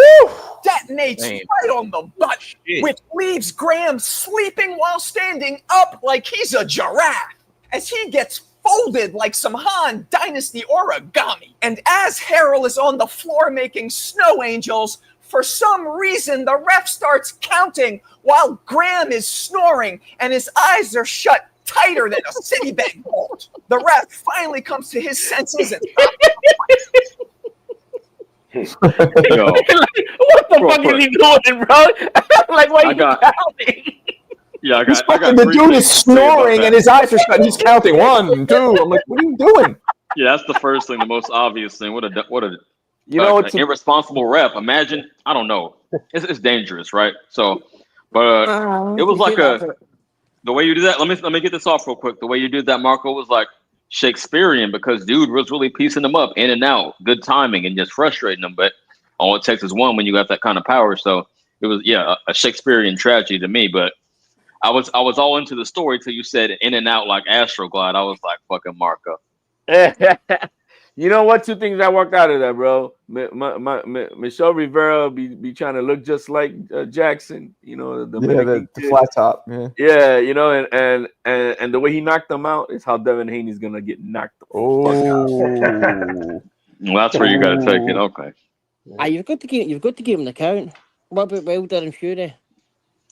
detonates right on the butt, which leaves Graham sleeping while standing up like he's a giraffe, as he gets folded like some Han Dynasty origami. And as Harold is on the floor making snow angels, for some reason, the ref starts counting while Graham is snoring and his eyes are shut tighter than a Citibank vault. The ref finally comes to his senses and what the fuck is he doing, bro? Like, why are you counting? Yeah, the dude is snoring and his eyes are shut. And he's counting 1, 2. I'm like, what are you doing? Yeah, that's the first thing, the most obvious thing. What a it's irresponsible rep. Imagine, I don't know. It's dangerous, right? So, but it was like the way you do that. Let me get this off real quick. The way you did that, Marco, was like Shakespearean because dude was really piecing them up in and out, good timing, and just frustrating them. But all it takes is one when you got that kind of power. So it was a Shakespearean tragedy to me. But I was all into the story till you said in and out like Astroglide. I was like, fucking Marco. You know what? 2 things I walked out of that, bro. Michelle Rivera be trying to look just like Jackson. You know, the flat top. Yeah, you know, and the way he knocked them out is how Devin Haney's gonna get knocked the fuck out. Well, that's where you got to take it. Okay. You've got to give him the count. What about Wilder and Fury?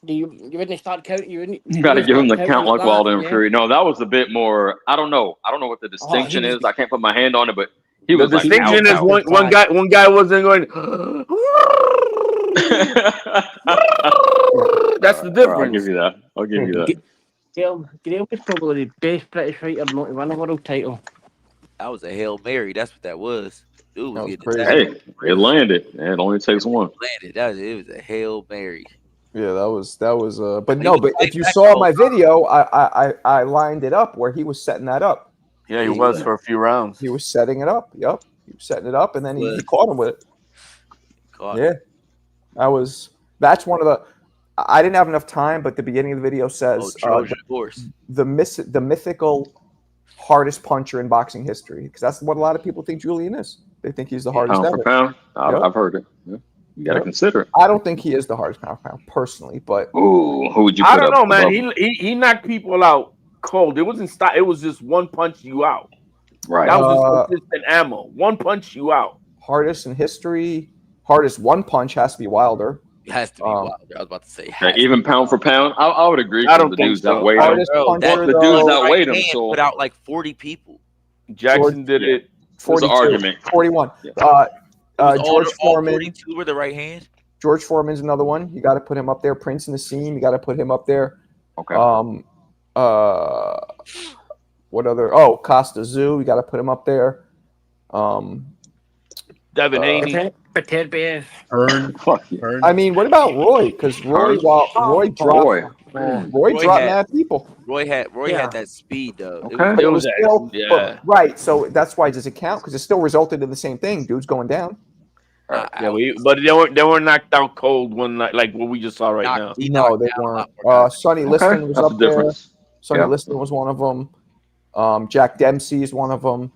You wouldn't start counting. You got to give him the count like Wilder and Fury. No, that was a bit more. I don't know what the distinction is. I can't put my hand on it, but he was. The distinction is one guy wasn't going. That's the difference. I'll give you that. Graham was probably the best British fighter not to win a world title. That was a Hail Mary. That's what that was. Dude was crazy. Hey, it landed. It only takes one. It was a Hail Mary. Yeah, that was. But if you saw my video, I lined it up where he was setting that up. Yeah, he was for a few rounds. He was setting it up. Yep, he was setting it up, and then he caught him with it. That's one of the. I didn't have enough time, but the beginning of the video says Trojan horse. The mythical hardest puncher in boxing history, because that's what a lot of people think Julian is. They think he's the hardest Pound ever. for pound. Yep. I've heard it. Yeah. You got to consider it. I don't think he is the hardest pound for pound personally, but Ooh, who would you? I put don't up know, man. above? He knocked people out cold. It wasn't stop. It was just one punch you out. Right. That was his consistent ammo. One punch you out. Hardest in history. Hardest one punch has to be Wilder. It has to be Wilder. I was about to say. Even pound for pound, I would agree. I don't the think dudes so. outweighed him. Hardest puncher, The dudes outweighed him. So put out like 40 people. Jackson did it. 42, an argument. 41. Yeah. George Foreman. 42 were the right hand. George Foreman's another one. You got to put him up there. Prince in the Seam. You got to put him up there. Okay. What other? Oh, Costa Zoo. You got to put him up there. Devin Haney. I mean, what about Roy? Because Roy dropped mad people. Roy had that speed though. But it was still right. So that's why does it count? Because it still resulted in the same thing. Dudes going down. But they were knocked out cold one night, like what we just saw right now. No, they weren't. Sonny Liston was up there. Sonny Liston was one of them. Jack Dempsey is one of them.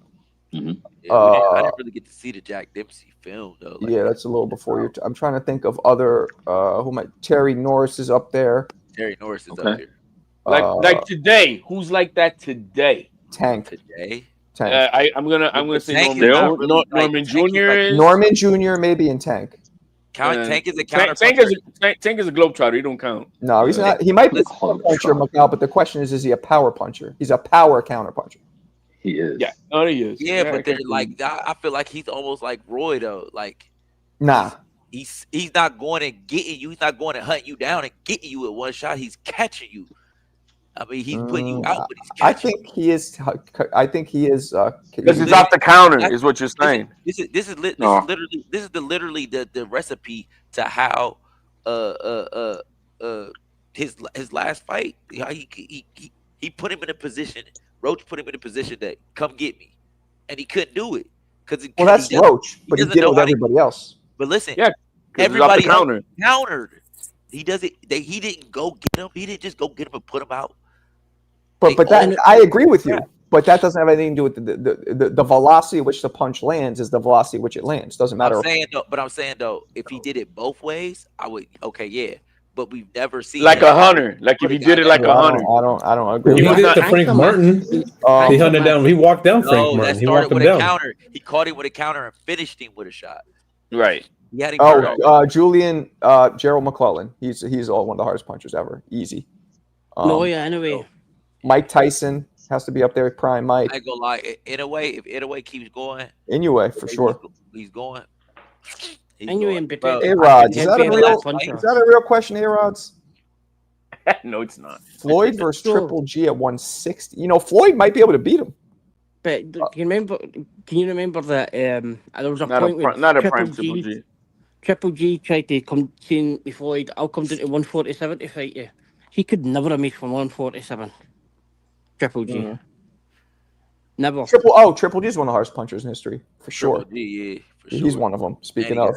Yeah, I didn't really get to see the Jack Dempsey film though. Yeah, that's a little before your. I'm trying to think of other. Terry Norris is up there. Terry Norris is up there. Like today, who's like that today? Tank. Today. Tank. I'm gonna say Norman Jr. Norman Jr. maybe in Tank. Tank is a counter. Tank is a globetrotter. He don't count. No, he's not. He might be a power puncher, Macau, but the question is he a power puncher? He's a power counter puncher. He is. Yeah, no, he is. Yeah, but they're like, I feel like he's almost like Roy though. Like, nah, he's not going and getting you. He's not going and hunting you down and getting you at one shot. He's catching you. I mean, he's putting you out, but he's catching. I think he is. Because it's off the counter, is what you're saying. This is literally the recipe to how his last fight. He put him in a position. Roach put him in a position that come get me, and he couldn't do it because that's Roach, but he did it with everybody else. But listen, yeah, everybody else countered. He does it. He didn't go get him. He didn't just go get him and put him out. But that I agree with you. But that doesn't have anything to do with the velocity at which the punch lands is the velocity at which it lands. Doesn't matter. I'm saying though, if he did it both ways, I would yeah. But we've never seen like a hunter. Like if he did it like a hunter. I don't agree. He did it to Frank Martin. He hunted down. He walked down Frank Martin. He walked him down. Counter. He caught him with a counter and finished him with a shot. Right. He had him Julian Gerald McClellan. He's one of the hardest punchers ever. Easy. Anyway. Mike Tyson has to be up there with prime Mike. I ain't gonna lie. In a way, if Inoue keeps going, Inoue for sure. He's going. A-Rods. Is that a real question, A-Rods? No, it's not. Floyd versus Triple G at 160. You know, Floyd might be able to beat him. But can you remember that there was a point where Triple G. Triple G tried to come to Floyd, I'll come down to 147 to fight you. He could never have made from 147. Triple G. Mm-hmm. Never. Triple G is one of the hardest punchers in history, for sure. Triple G, yeah, for sure. He's one of them. Speaking of.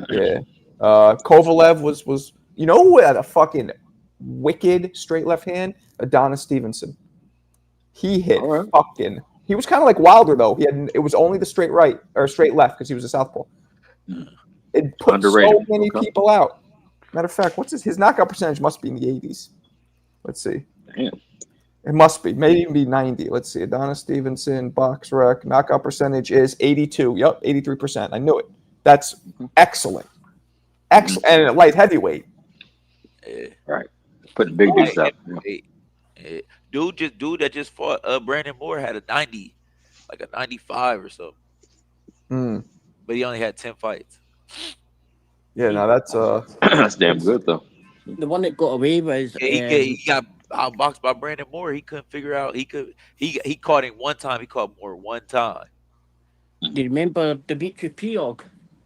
Yeah. Kovalev was you know who had a fucking wicked straight left hand? Adonis Stevenson. He hit fucking. He was kind of like Wilder though. It was only the straight right or straight left because he was a southpaw. It put so many people out. Matter of fact, what's his knockout percentage? Must be in the 80s. Let's see. Damn. It must be. Maybe even be 90. Let's see. Adonis Stevenson, box rec. Knockout percentage is 82. Yep, 83%. I knew it. That's excellent. Excellent. And a light heavyweight. Right. Putting big dudes out. Dude that just fought Brandon Moore had a 90, like a 95 or so. But he only had 10 fights. Yeah, no, that's that's damn good though. The one that got away was he got outboxed by Brandon Moore. He couldn't figure out. He caught him one time. He caught Moore one time. Do you remember Dimitri Piog?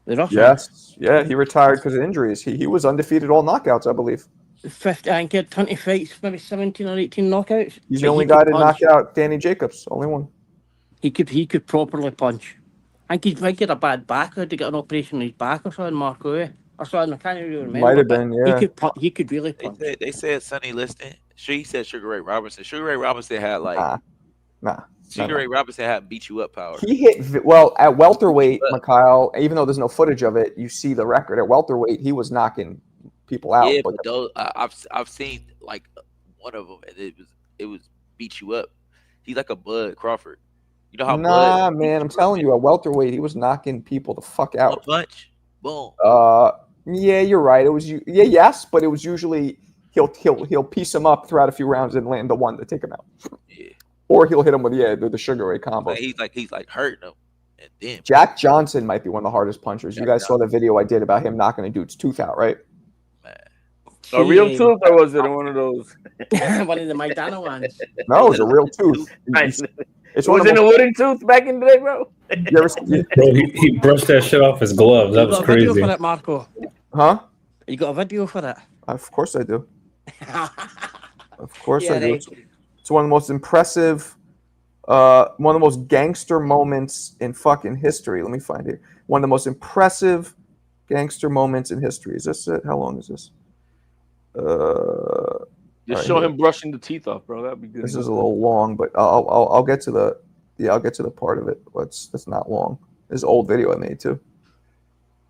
Yes. Yeah, he retired because of injuries. He was undefeated all knockouts, I believe. 50, I think he had 20 fights, maybe 17 or 18 knockouts. He's the only guy to knock out Danny Jacobs. Only one. He could properly punch. I think he had a bad back. Had to get an operation on his back or something, Marco. Or something, I can't really remember. Might have been, yeah. He could really punch. They said Sonny Liston. He said Sugar Ray Robinson. Sugar Ray Robinson had like Nah. Sugar Ray Robinson had beat you up power. He hit well at welterweight, Mikhail. Even though there's no footage of it, you see the record at welterweight. He was knocking people out. Yeah, but those I've seen like one of them, and it was beat you up. He's like a Bud Crawford. You know how Bud? Man, I'm telling you, at welterweight, he was knocking people the fuck out. One punch, boom. Yeah, you're right. It was yes, but it was usually he'll piece him up throughout a few rounds and land the one to take him out. Yeah. Or he'll hit him with the Sugar Ray combo. Like he's like hurting him, and then Jack Johnson might be one of the hardest punchers. You guys saw the video I did about him knocking a dude's tooth out, right? Man. A real tooth, or was it one of those? One of the McDonald ones. No, it was a real tooth. It was in a wooden tooth back in the day, bro. You ever see, Bro, he brushed that shit off his gloves. That was You got a video crazy. for that, Marco? huh? You got a video for that? Of course I do. Of course Yeah, I do. It's one of the most impressive, one of the most gangster moments in fucking history. Let me find it. One of the most impressive gangster moments in history. Is this it? How long is this? Just show him brushing the teeth off, bro. That'd be good. This is a little long, but I'll get to the part of it. It's not long. This is an old video I made too.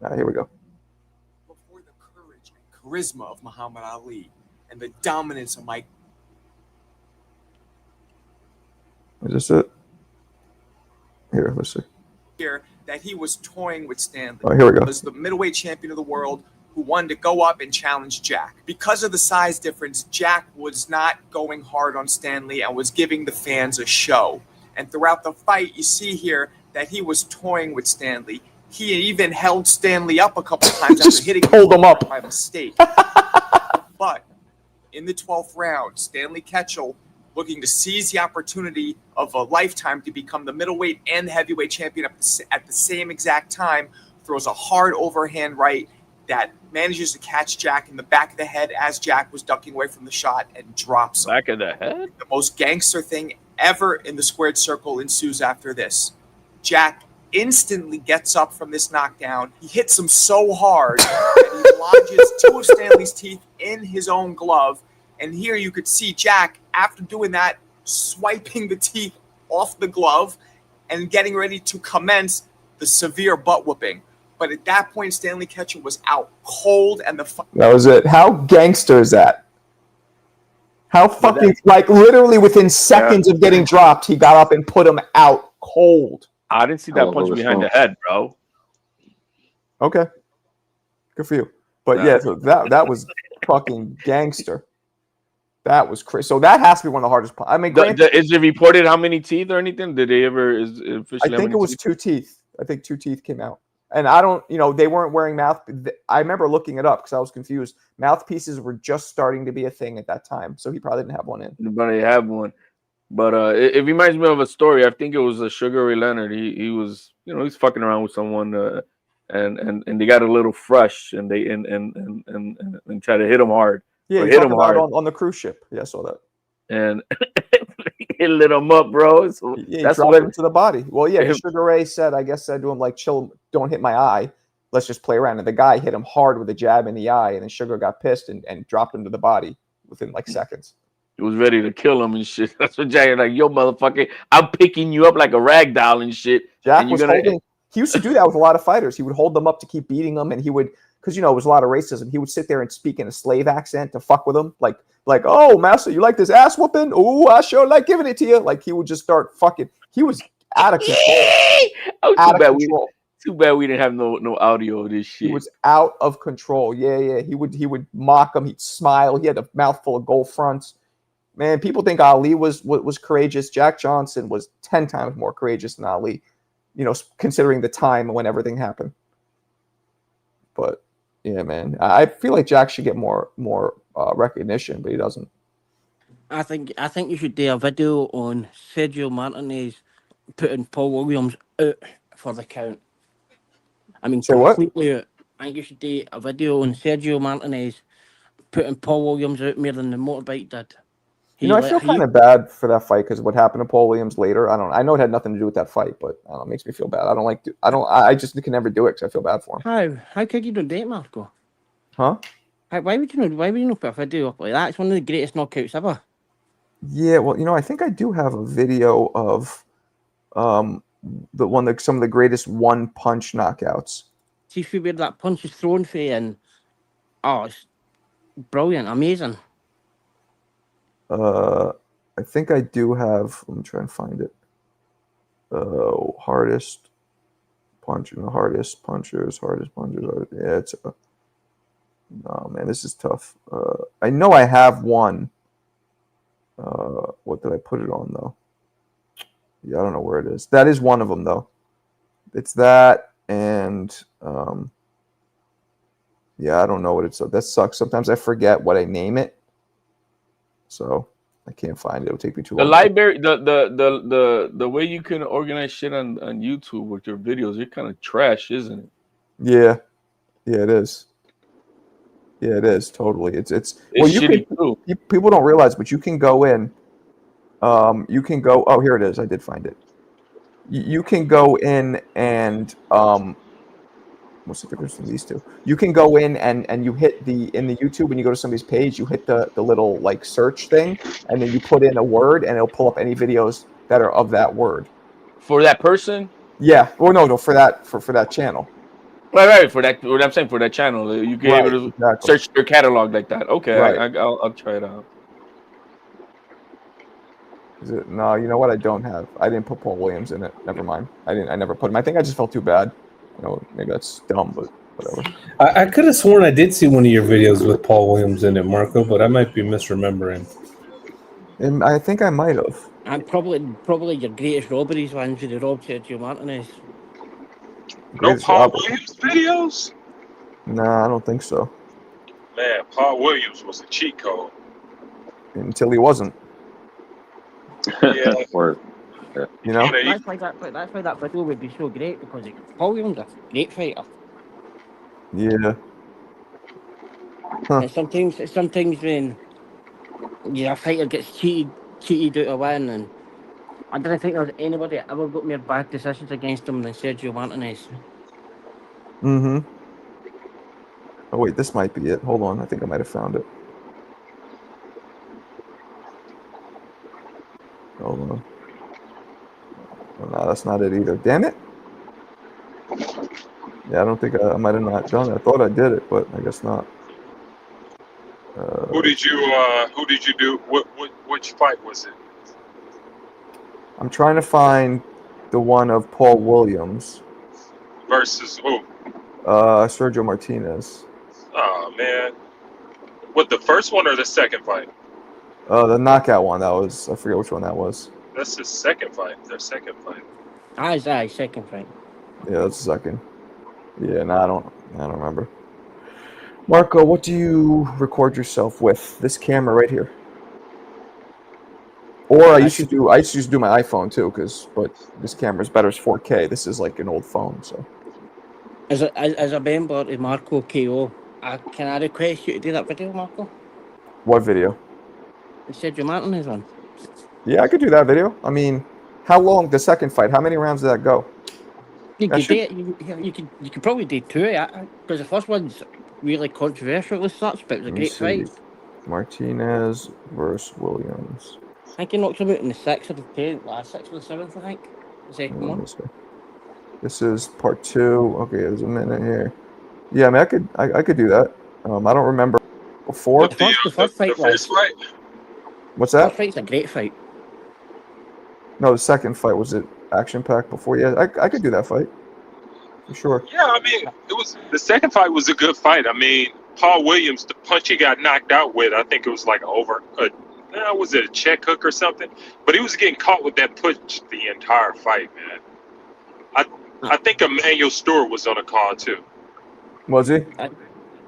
All right, here we go. Before the courage and charisma of Muhammad Ali and the dominance of Mike. Is this it? Here, let's see. Here that he was toying with Stanley. Oh, here we go. Was the middleweight champion of the world who wanted to go up and challenge Jack. Because of the size difference, Jack was not going hard on Stanley and was giving the fans a show. And throughout the fight, you see here that he was toying with Stanley. He even held Stanley up a couple times after hitting him up by mistake. But in the 12th round, Stanley Ketchel, looking to seize the opportunity of a lifetime to become the middleweight and the heavyweight champion at the same exact time, throws a hard overhand right that manages to catch Jack in the back of the head as Jack was ducking away from the shot and drops him. Back of the head? The most gangster thing ever in the squared circle ensues after this. Jack instantly gets up from this knockdown. He hits him so hard that he lodges two of Stanley's teeth in his own glove. And here you could see Jack, after doing that, swiping the teeth off the glove and getting ready to commence the severe butt whooping. But at that point, Stanley Ketchel was out cold, and that was it. How gangster is that? How fucking literally within seconds of getting dropped, he got up and put him out cold. I didn't see that punch behind the head, bro. Okay, good for you. But yeah, so that was fucking gangster. That was crazy. So that has to be one of the hardest. I mean, is it reported how many teeth or anything? Did they ever officially? I think it was 2 teeth. I think 2 teeth came out. And I don't, they weren't wearing mouth. I remember looking it up because I was confused. Mouthpieces were just starting to be a thing at that time, so he probably didn't have one in. Nobody have one, but it reminds me of a story. I think it was a Sugar Ray Leonard. He was, he's fucking around with someone, and they got a little fresh, and they and try to hit him hard. Yeah, hit him hard on the cruise ship. Yeah, I saw that. And it lit him up, bro. So that's what him to the body. Well, yeah, Sugar Ray said to him, like, chill, don't hit my eye. Let's just play around. And the guy hit him hard with a jab in the eye, and then Sugar got pissed and dropped him to the body within like seconds. He was ready to kill him and shit. That's what Jack was like, yo, motherfucker, I'm picking you up like a rag doll and shit. Jack was holding. He used to do that with a lot of fighters. He would hold them up to keep beating them, and he would, because it was a lot of racism. He would sit there and speak in a slave accent to fuck with them, like, oh, master, you like this ass whooping? Oh, I sure like giving it to you. Like, he would just start fucking. He was out of control. Too bad we didn't have no audio of this shit. He was out of control. Yeah. He would mock him. He'd smile. He had a mouthful of gold fronts. Man, people think Ali was courageous. Jack Johnson was 10 times more courageous than Ali, considering the time when everything happened. But yeah, man, I feel like Jack should get more recognition, but he doesn't. I think you should do a video on Sergio Martinez putting Paul Williams out for the count. I mean, say completely out. I think you should do a video on Sergio Martinez putting Paul Williams out more than the motorbike did. I feel kind of bad for that fight because what happened to Paul Williams later. I know it had nothing to do with that fight, but it makes me feel bad. I just can never do it because I feel bad for him. How could you do that, Marco? Huh? Why would you not put a video up like that? It's one of the greatest knockouts ever. Yeah, well, I think I do have a video of some of the greatest one punch knockouts. See if where that punch is thrown for you, and it's brilliant, amazing. I think I do have. Let me try and find it. Hardest puncher, hardest punchers. Yeah, it's. No, man, this is tough. I know I have one. What did I put it on though? Yeah, I don't know where it is. That is one of them though. It's that, and yeah, I don't know what it's. That sucks. Sometimes I forget what I name it, so I can't find it. It'll take me too long. The library, the way you can organize shit on YouTube with your videos, you're kind of trash, isn't it? Yeah, it is. Yeah, it is totally. It's well, you shitty can. too. People don't realize, but you can go in. You can go. Oh, here it is. I did find it. You can go in and what's the difference between these two? You can go in and you hit in the YouTube when you go to somebody's page, you hit the little like search thing, and then you put in a word, and it'll pull up any videos that are of that word. For that person? Yeah. Well, no, for that channel. Right. For that, what I'm saying, for that channel, you can Right, able to exactly. search their catalog like that. Okay, Right. I'll try it out. Is it? No, you know what? I don't have. I didn't put Paul Williams in it. Never mind. I never put him. I think I just felt too bad. Maybe that's dumb, but whatever. I could have sworn I did see one of your videos with Paul Williams in it, Marco, but I might be misremembering. And I think I might have. And probably your greatest robberies ones with the rob Sergio Martinez. No Paul Williams videos? Nah, I don't think so. Man, Paul Williams was a cheat code. Until he wasn't. Yeah. Word. You know? That's why that video would be so great, because Paul Williams is a great fighter. Yeah. Huh. And sometimes when a fighter gets cheated out of win, and I don't think there's anybody that ever got more bad decisions against him than Sergio Martinez. Mm-hmm. Oh wait, this might be it. Hold on, I think I might have found it. Hold on. Oh, no, that's not it either. Damn it. Yeah, I don't think I might have not done it. I thought I did it, but I guess not. Who did you do? Which fight was it? I'm trying to find the one of Paul Williams Versus who? Sergio Martinez. Oh man. What, the first one or the second fight? The knockout one. That was, I forget which one that was. That's his second fight. Their second fight. Second fight. Yeah, that's the second. Yeah, no, I don't remember. Marco, what do you record yourself with? This camera right here. Or I used to do my iPhone too, but this camera's better. It's 4K. This is like an old phone, so. As a member of Marco KO, can I request you to do that video, Marco? What video? The Sergio Martinez one. Yeah, I could do that video. I mean, how long the second fight? How many rounds did that go? You could probably do two, because the first one's really controversial as such, but it was a great fight. Martinez versus Williams. I think he knocked him out in the 6th or the 10th, 6th or the 7th, I think. The second one. This is part 2. Okay, there's a minute here. Yeah, I mean, I could do that. I don't remember before. The first fight was. What's that? The first fight's a great fight. No, the second fight, was it action-packed before? Yeah, I could do that fight. For sure. Yeah, I mean, the second fight was a good fight. I mean, Paul Williams, the punch he got knocked out with, I think it was like was it a check hook or something? But he was getting caught with that punch the entire fight, man. I think Emmanuel Stewart was on a call too. Was he?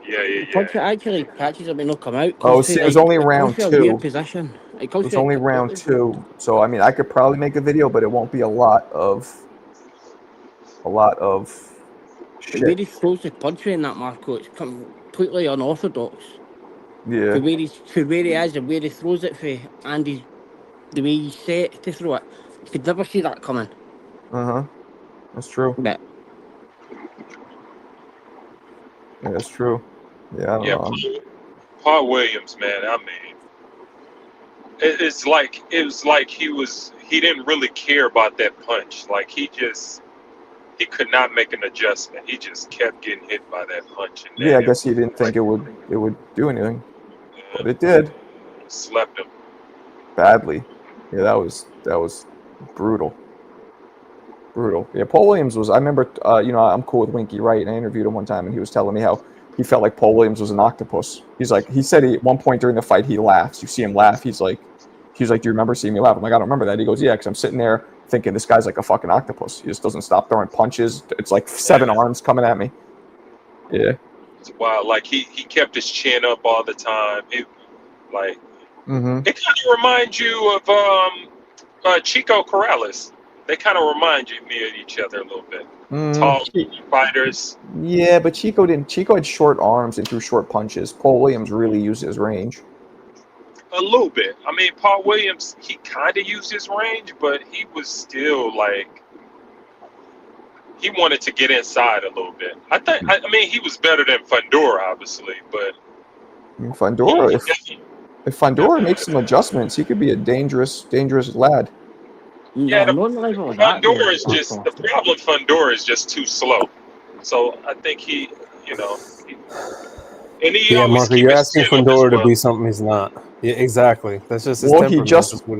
Yeah. Punch actually catches him and he'll come out. Oh, see, it was only round 2. Weird position. It was only round 2. So, I mean, I could probably make a video, but it won't be a lot of shit. The way he throws the punch in that, Marco, it's completely unorthodox. Yeah. The way he is and where he throws it for, and the way he's set to throw it. You could never see that coming. That's true. Yeah, that's true. Yeah, I don't know. Paul Williams, man. I mean, It's like it was like he didn't really care about that punch. Like he could not make an adjustment. He just kept getting hit by that punch, and Yeah, I then guess he didn't think it would do anything, but it did slept him. badly. Yeah, that was brutal. Brutal. Yeah, Paul Williams was. I remember. I'm cool with Winky Wright, and I interviewed him one time, and he was telling me how he felt like Paul Williams was an octopus. He said at one point during the fight he laughs. You see him laugh. He was like, "Do you remember seeing me laugh?" I'm like, "I don't remember that." He goes, "Yeah, because I'm sitting there thinking this guy's like a fucking octopus. He just doesn't stop throwing punches. It's like 7 arms coming at me." Yeah. It's wild. Like he kept his chin up all the time. It like Mm-hmm. it kind of reminds you of Chico Corrales. They kind of remind me of each other a little bit. Tall fighters. Yeah, but Chico didn't. Chico had short arms and threw short punches. Paul Williams really used his range. A little bit. I mean, Paul Williams, he kind of used his range, but he was still like he wanted to get inside a little bit. I mean, he was better than Fundora, obviously, but Fundora, if Fundora makes some adjustments, he could be a dangerous lad. Yeah, Fundora is just the problem. Fundora is just too slow. So I think he Marco, you're asking Fundora to be something he's not. Yeah, exactly. That's just his temperament.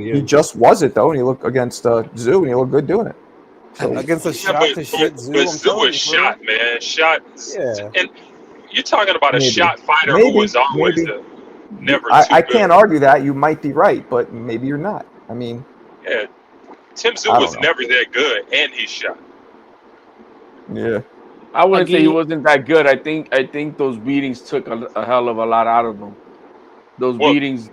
He just was it though, and he looked against Zoo, and he looked good doing it. So against a shot to shit Zoo, but Zoo is shot, man. Shot. Yeah. And you're talking about a shot fighter who was always never. I can't argue that. You might be right, but maybe you're not. I mean. Yeah. Tim Zoo was never that good, and he shot. Yeah. I wouldn't say he wasn't that good. I think those beatings took a hell of a lot out of him. Those beatings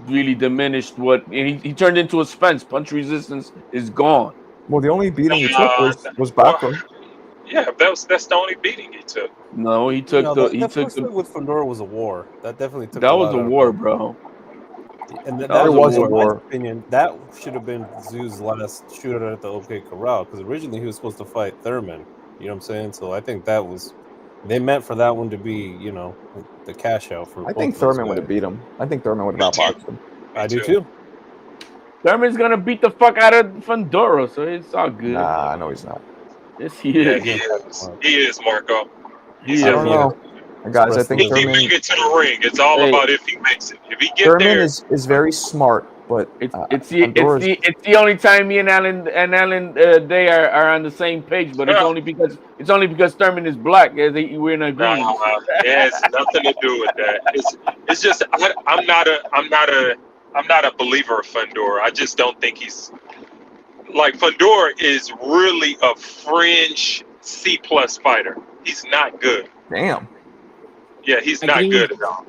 really diminished and he turned into a Spence. Punch resistance is gone. Well, the only beating he took was Backlund. Yeah, that's the only beating he took. No, he took with Fundora was a war. That definitely took. That was a war, bro. And that was a war. In my opinion, that should have been Zoo's last shootout at the OK Corral because originally he was supposed to fight Thurman. You know what I'm saying? So I think they meant for that one to be, the cash out for. I think Thurman would have beat him. I think Thurman would have outboxed him. I do too. Thurman's gonna beat the fuck out of Fundora, so it's all good. Nah, no, he's not. Yes, he is. Yeah, he is, Marco. I don't know. Guys, I think if he makes it to the ring, it's all about if he makes it. If he gets Thurman there, is very smart, but it's the only time me and Alan they are on the same page. But it's only because Thurman is black. We're in agreement. It has nothing to do with that. It's just I'm not a believer of Fundora. I just don't think he's like Fundora is really a fringe C+ fighter. He's not good. Damn. Yeah, he's not good at all.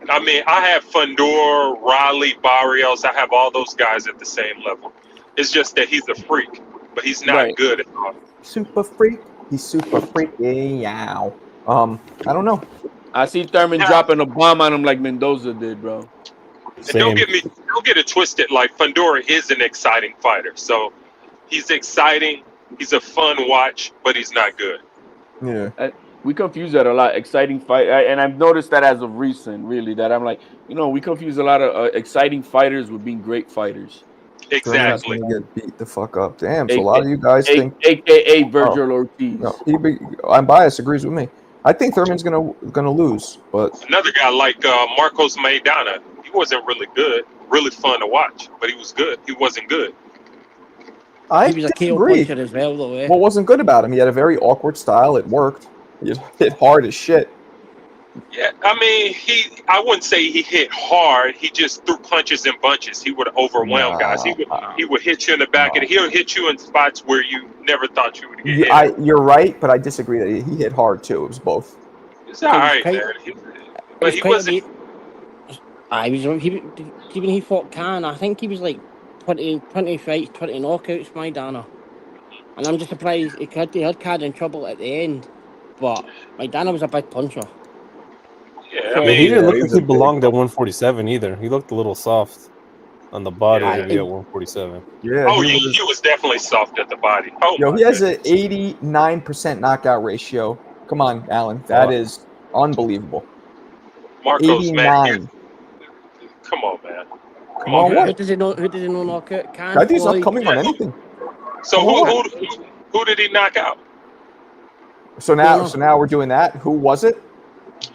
I mean, I have Fundora, Riley, Barrios. I have all those guys at the same level. It's just that he's a freak, but he's not good at all. Super freak. He's super freaky. Yow. I don't know. I see Thurman dropping a bomb on him like Mendoza did, bro. And don't get it twisted. Like Fundora is an exciting fighter, so he's exciting. He's a fun watch, but he's not good. Yeah. We confuse that a lot. Exciting fight, and I've noticed that as of recent, really. That I'm like, we confuse a lot of exciting fighters with being great fighters. Exactly. Get beat the fuck up. Damn. So a lot of you guys think, AKA Virgil Ortiz. No, I'm biased. Agrees with me. I think Thurman's gonna lose, but another guy like Marcos Maidana, he wasn't really good. Really fun to watch, but he was good. He wasn't good. I He was a KO disagree. puncher as well, though. What wasn't good about him? He had a very awkward style. It worked. He hit hard as shit. Yeah, I mean, I wouldn't say he hit hard. He just threw punches and bunches. He would overwhelm guys. He would hit you in the back, and he'll hit you in spots where you never thought you would get hit. You're right, but I disagree that he hit hard too. It was both. It's all right, man. But he wasn't. Even he fought Khan. I think he was like 20 fights, 20 knockouts, Maidana. And I'm just surprised he had Khan in trouble at the end. But Maidana was a big puncher. Yeah, I mean, he didn't look like he belonged at 147 either. He looked a little soft on the body at 147. Yeah. Oh, he was definitely soft at the body. Oh, he has an 89% knockout ratio. Come on, Alan. That is unbelievable. Marcos, 89. man. Come on, man. Come on, Who what? does he know? Who does he know knock out? Can That dude's not Floyd? coming on anything. So Come on, what? who did he knock out? So now Broner. we're doing that. Who was it?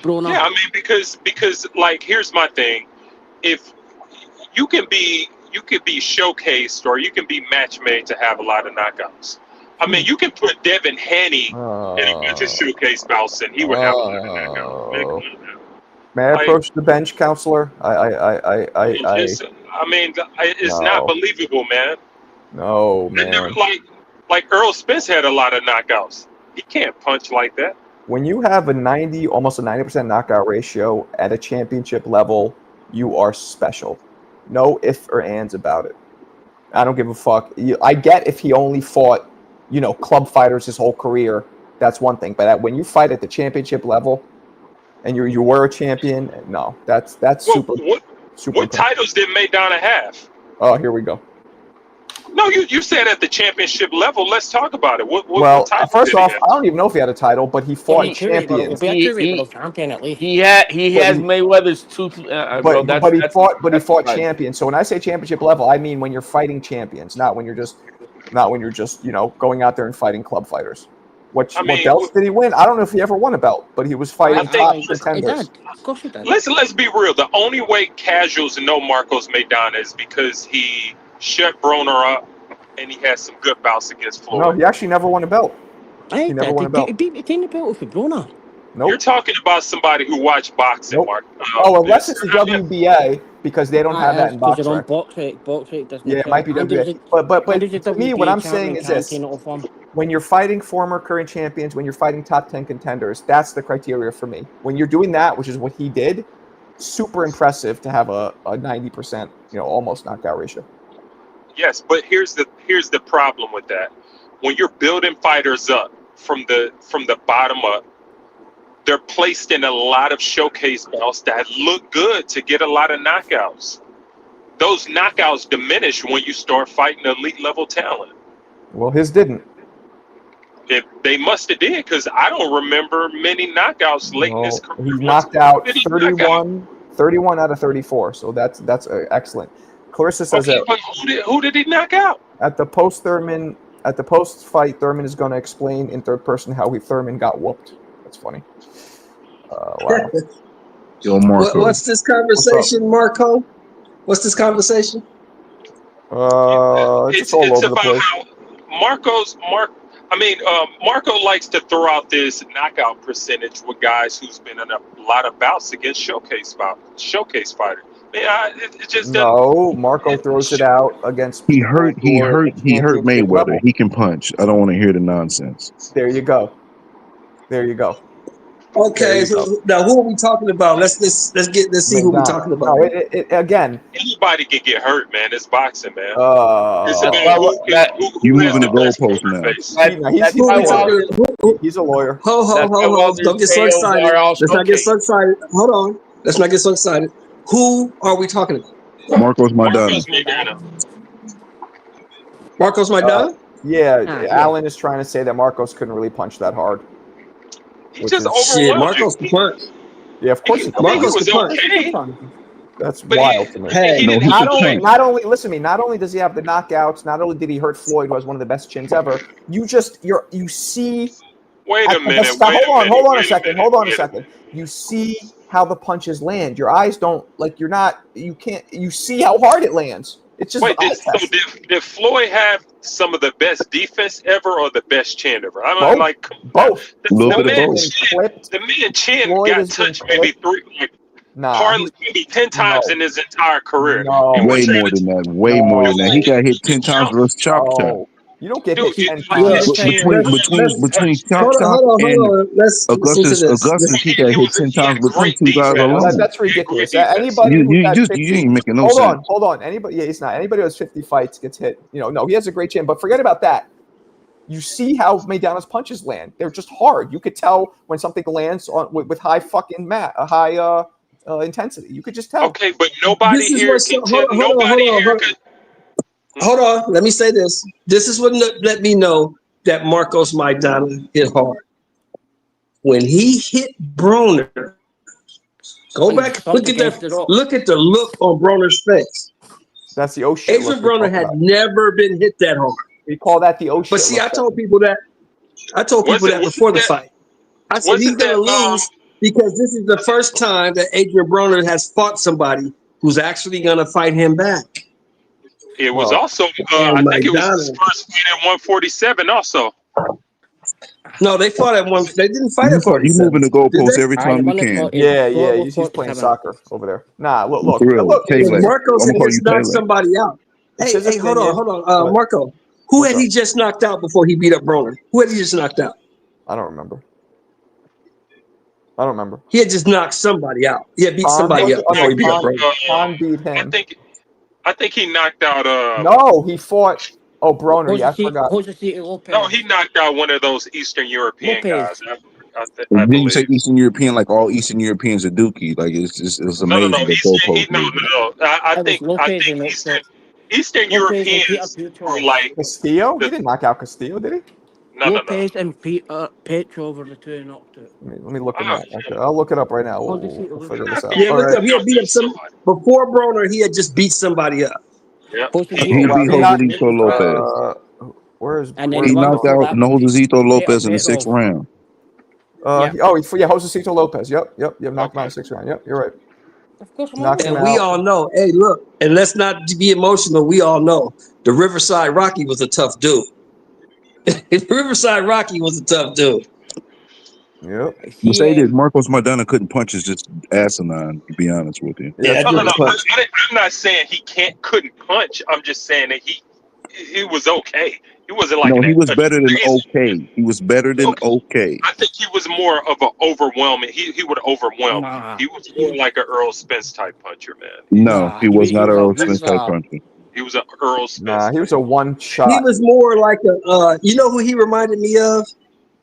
Broner. Yeah, I mean because like here's my thing. If you can be showcased or you can be match made to have a lot of knockouts. I mean, you can put Devin Haney in a bunch of showcase bouts and he would have a lot of knockouts. Man, come on now. May I Like, approach the bench, counselor? it's not believable, man. No, And man. they're like Earl Spence had a lot of knockouts. He can't punch like that. When you have almost a 90% knockout ratio at a championship level, you are special. No ifs or ands about it. I don't give a fuck. I get if he only fought, club fighters his whole career. That's one thing. But when you fight at the championship level, and you were a champion, no, that's super. What titles did Maidana have? Oh, here we go. No, you said at the championship level. Let's talk about it. What title first did he off, have? I don't even know if he had a title, but he fought champions. He has Mayweather's two. But he fought champions. So when I say championship level, I mean when you're fighting champions, not when you're just going out there and fighting club fighters. What belts did he win? I don't know if he ever won a belt, but he was fighting top contenders. Of course he did. Let's be real. The only way casuals know Marcos Maidana is because he shut Broner up and he had some good bouts against Floyd. No, he actually never won a belt. He never won a belt. He beat the belt with Broner. Nope. You're talking about somebody who watched boxing, Nope. Mark. Unless it's the WBA, because they don't have that in boxing. They're on box rate doesn't. Yeah, it might be WBA. But to me, what I'm saying is this: when you're fighting former current champions, when you're fighting top 10 contenders, that's the criteria for me. When you're doing that, which is what he did, super impressive to have a 90%, almost knockout ratio. Yes, but here's the problem with that. When you're building fighters up from the bottom up, they're placed in a lot of showcase bouts that look good to get a lot of knockouts. Those knockouts diminish when you start fighting elite level talent. Well, his didn't. If they must have did, because I don't remember many knockouts late in his career. He knocked out 31 out of 34, so that's excellent. Clarissa says that. But who did he knock out? At the post fight, Thurman is going to explain in third person how Thurman got whooped. That's funny. Wow. Yo, Marco. What's this conversation, Marco? What's this conversation? It's all over the place. Marco likes to throw out this knockout percentage with guys who's been in a lot of bouts against showcase fighters. It just no. Marco throws it out against. He hurt Mayweather. Level. He can punch. I don't want to hear the nonsense. There you go. Okay, so now who are we talking about? Let's see who we're talking about. No, again, anybody can get hurt, man. It's boxing, man. You moving the goalpost now. He's a lawyer. Ho. Don't get so excited. Let's not get so excited. Hold on. Let's not get so excited. Who are we talking about? Marcos Maidana. Marcos Maidana? Yeah, Alan is trying to say that Marcos couldn't really punch that hard. He just overwhelmed Marcos can punch. Yeah, of course he can. Marcos can punch. That's wild to me. Hey, not only listen to me. Not only does he have the knockouts, not only did he hurt Floyd, who has one of the best chins ever. You see. Wait a minute. Hold on a second. You see how the punches land. Your eyes don't you can't. You see how hard it lands. It's just did Floyd have some of the best defense ever or the best chin ever? I don't both. The man chin got touched maybe maybe 10 times in his entire career. Way more than that. He got hit 10 times with his chop. You don't get hit 10 times. Between chop and Augustus, he got hit 10 times between two guys alone. That's ridiculous. Anybody you ain't making no sense. Hold on. Anybody who has 50 fights gets hit. No, he has a great chin, but forget about that. You see how Maidana's punches land. They're just hard. You could tell when something lands with high fucking high intensity. You could just tell. Okay, but nobody here can tell. Hold on. Let me say this. This is what let me know that Marcos Maidana hit hard. When he hit Broner, go back. Look at the look on Broner's face. That's the oh shit. Adrian Broner had never been hit that hard. We call that the oh shit. But see, I told people that before the fight. I said he's gonna lose because this is the first time that Adrian Broner has fought somebody who's actually gonna fight him back. It was also, I think it was his first fight at 147 also. No, they fought at one. They didn't fight at 47. You moving the goalposts every time you can. Yeah, he's playing soccer over there. Nah, look. Marcos had just knocked somebody out. Hey, hold on. Marco, who had he just knocked out before he beat up Broner? Who had he just knocked out? I don't remember. He had just knocked somebody out. He had beat somebody up before he beat up Broner. Khan beat him. I think he knocked out. No, he fought. Oh, Broner. Yeah, I forgot. No, he knocked out one of those Eastern European guys. I Didn't you believe. say Eastern European? Like all Eastern Europeans are dookie. Like it's amazing. No. I think Eastern Europeans were like Castillo. He didn't knock out Castillo, did he? Lopez and Petrov were the two who knocked it. Let me look it up. Okay, I'll look it up right now. We'll figure this out. Yeah, look up. He had beat up some before Broner. He had just beat somebody up. Yeah. He beat Joselito Lopez. He knocked out Joselito Lopez in the 6th round. Joselito Lopez. Yep. Knocked him out in the 6th round. Yep, you're right. Of course, and we all know. Hey, look, and let's not be emotional. We all know the Riverside Rocky was a tough dude. Riverside Rocky was a tough dude. Yep. You say that Marcos Maidana couldn't punch is just asinine, to be honest with you. No. I'm not saying he couldn't punch. I'm just saying that he was okay. He wasn't like he was better than okay. He was better than okay. I think he was more of an overwhelming. He would overwhelm. He was more like an Earl Spence type puncher, man. No, he was not an Earl Spence type puncher. He was an Earl Spence. Nah, he was a one shot. He was more like a. You know who he reminded me of?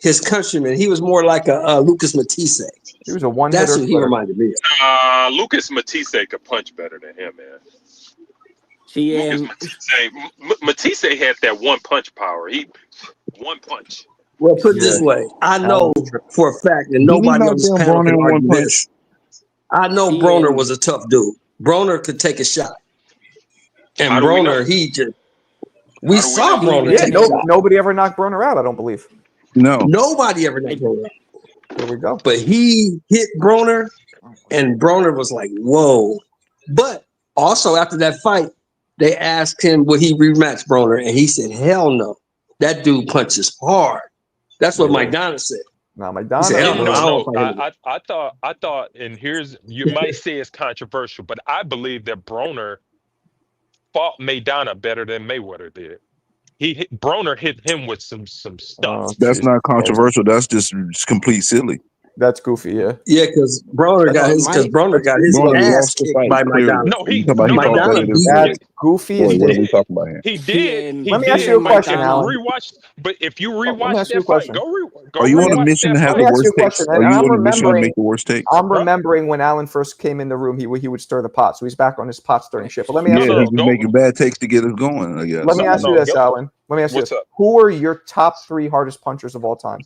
His countryman. He was more like a Lucas Matisse. He was a one. That's who he reminded me of. Lucas Matisse could punch better than him, man. Matisse had that one punch power. One punch. Well, put it this way, I know for a fact, and nobody on this panel can argue this. I know Broner was a tough dude. Broner could take a shot, and Broner, we saw Broner. Yeah, nobody ever knocked Broner out. I don't believe. No, nobody ever knocked Broner out. There we go. But he hit Broner, and Broner was like, "Whoa!" But also after that fight, they asked him would he rematch Broner, and he said, "Hell no! That dude punches hard." That's what Maidana said. Now Maidana. I thought, and you might say it's controversial, but I believe that Broner fought Maidana better than Mayweather did. Broner hit him with some stuff. That's not controversial. That's just complete silly. That's goofy, yeah. Yeah, because Broner got his ass kicked by Maidana. That's goofy. What are we talking about here? He did. Let me ask you a question, Alan. But if you rewatch that fight, go. Are you on a mission to have the worst takes? Are you on a mission to make the worst takes? I'm remembering when Alan first came in the room, he would stir the pot, so he's back on his pot stirring shit. But let me ask you, he was making bad takes to get us going. I guess. Let me ask you this, Alan. Let me ask you this: who are your top 3 hardest punchers of all time?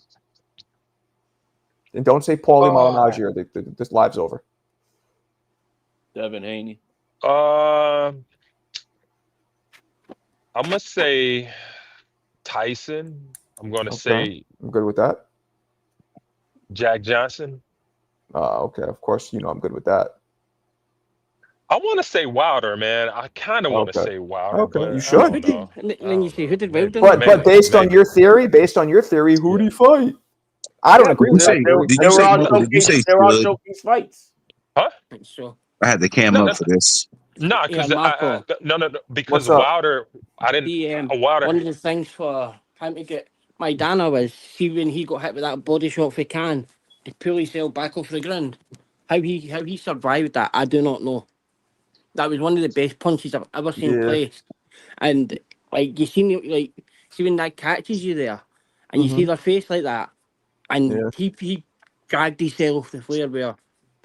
And don't say Paulie Malignaggi. This live's over. Devin Haney. I must say Tyson. I'm going to say. I'm good with that. Jack Johnson. Okay, of course, I'm good with that. I want to say Wilder, man. I kind of want to say Wilder. Okay, but you should. Then you say who did Wilder? But based on your theory, who do you fight? I don't agree with that. Did you say there are showcase fights? Huh? Sure. I had the cam up for this. No, because because Wilder, I didn't. Wilder. One of the things for him to get Maidana was when he got hit with that body shot for Khan to pull himself back off the ground. How he survived that, I do not know. That was one of the best punches I've ever seen placed. And you see when that catches you there, and you see their face like that. And he dragged himself off the floor where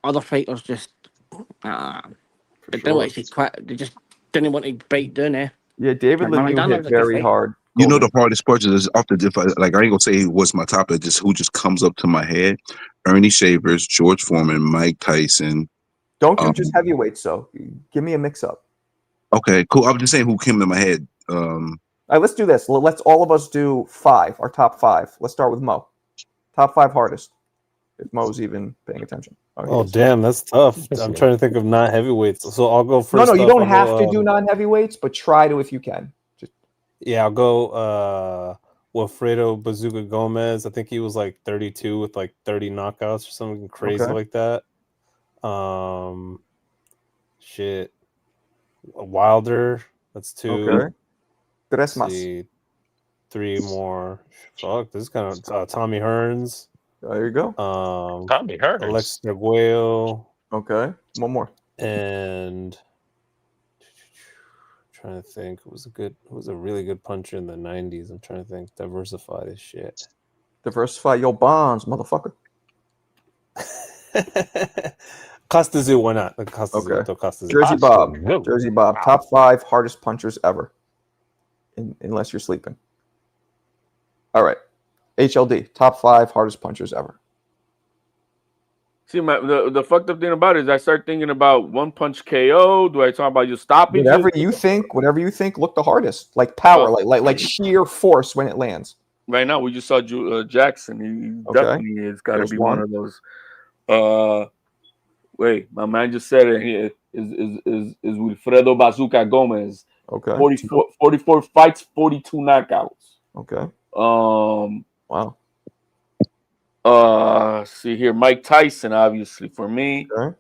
other fighters just they didn't want to quit. They just didn't want to break down. Yeah, David Lemieux hit very hard. You know the hardest punches is off the like I ain't gonna say what's my top, but just who just comes up to my head. Ernie Shavers, George Foreman, Mike Tyson. Don't do just heavyweights, so give me a mix up. Okay, cool. I'm just saying who came to my head. All right, let's do this. Let's all of us do 5, our top 5. Let's start with Mo. Top 5 hardest. If Mo's even paying attention. Oh damn, that's tough. I'm trying to think of not heavyweights. So I'll go first. No, you don't have to do non-heavyweights, but try to if you can. Yeah, I'll go Wilfredo Bazooka Gomez. I think he was like 32 with like 30 knockouts or something crazy like that. Shit. Wilder, that's 2. Okay. Let's see, 3 more. Fuck, this is kind of Tommy Hearns. There you go. Tommy Hearns. Alexis Arguello. Okay. One more. And trying to think, who was a really good puncher in the 90s. I'm trying to think. Diversify this shit. Diversify your bonds, motherfucker. Costazu, why not? Jersey Bob. Jersey Bob. Top 5 hardest punchers ever. Unless you're sleeping. All right. HLD. Top 5 hardest punchers ever. See, the fucked up thing about it is I start thinking about one punch KO. Do I talk about just stopping? Whatever you think look the hardest. Like power, like sheer force when it lands. Right now, we just saw Jackson. He definitely has got to be one of those. Wait, my man just said it. He is Wilfredo Bazooka Gomez. Okay. 44 fights, 42 knockouts. Okay. Wow. See here, Mike Tyson, obviously for me. Okay.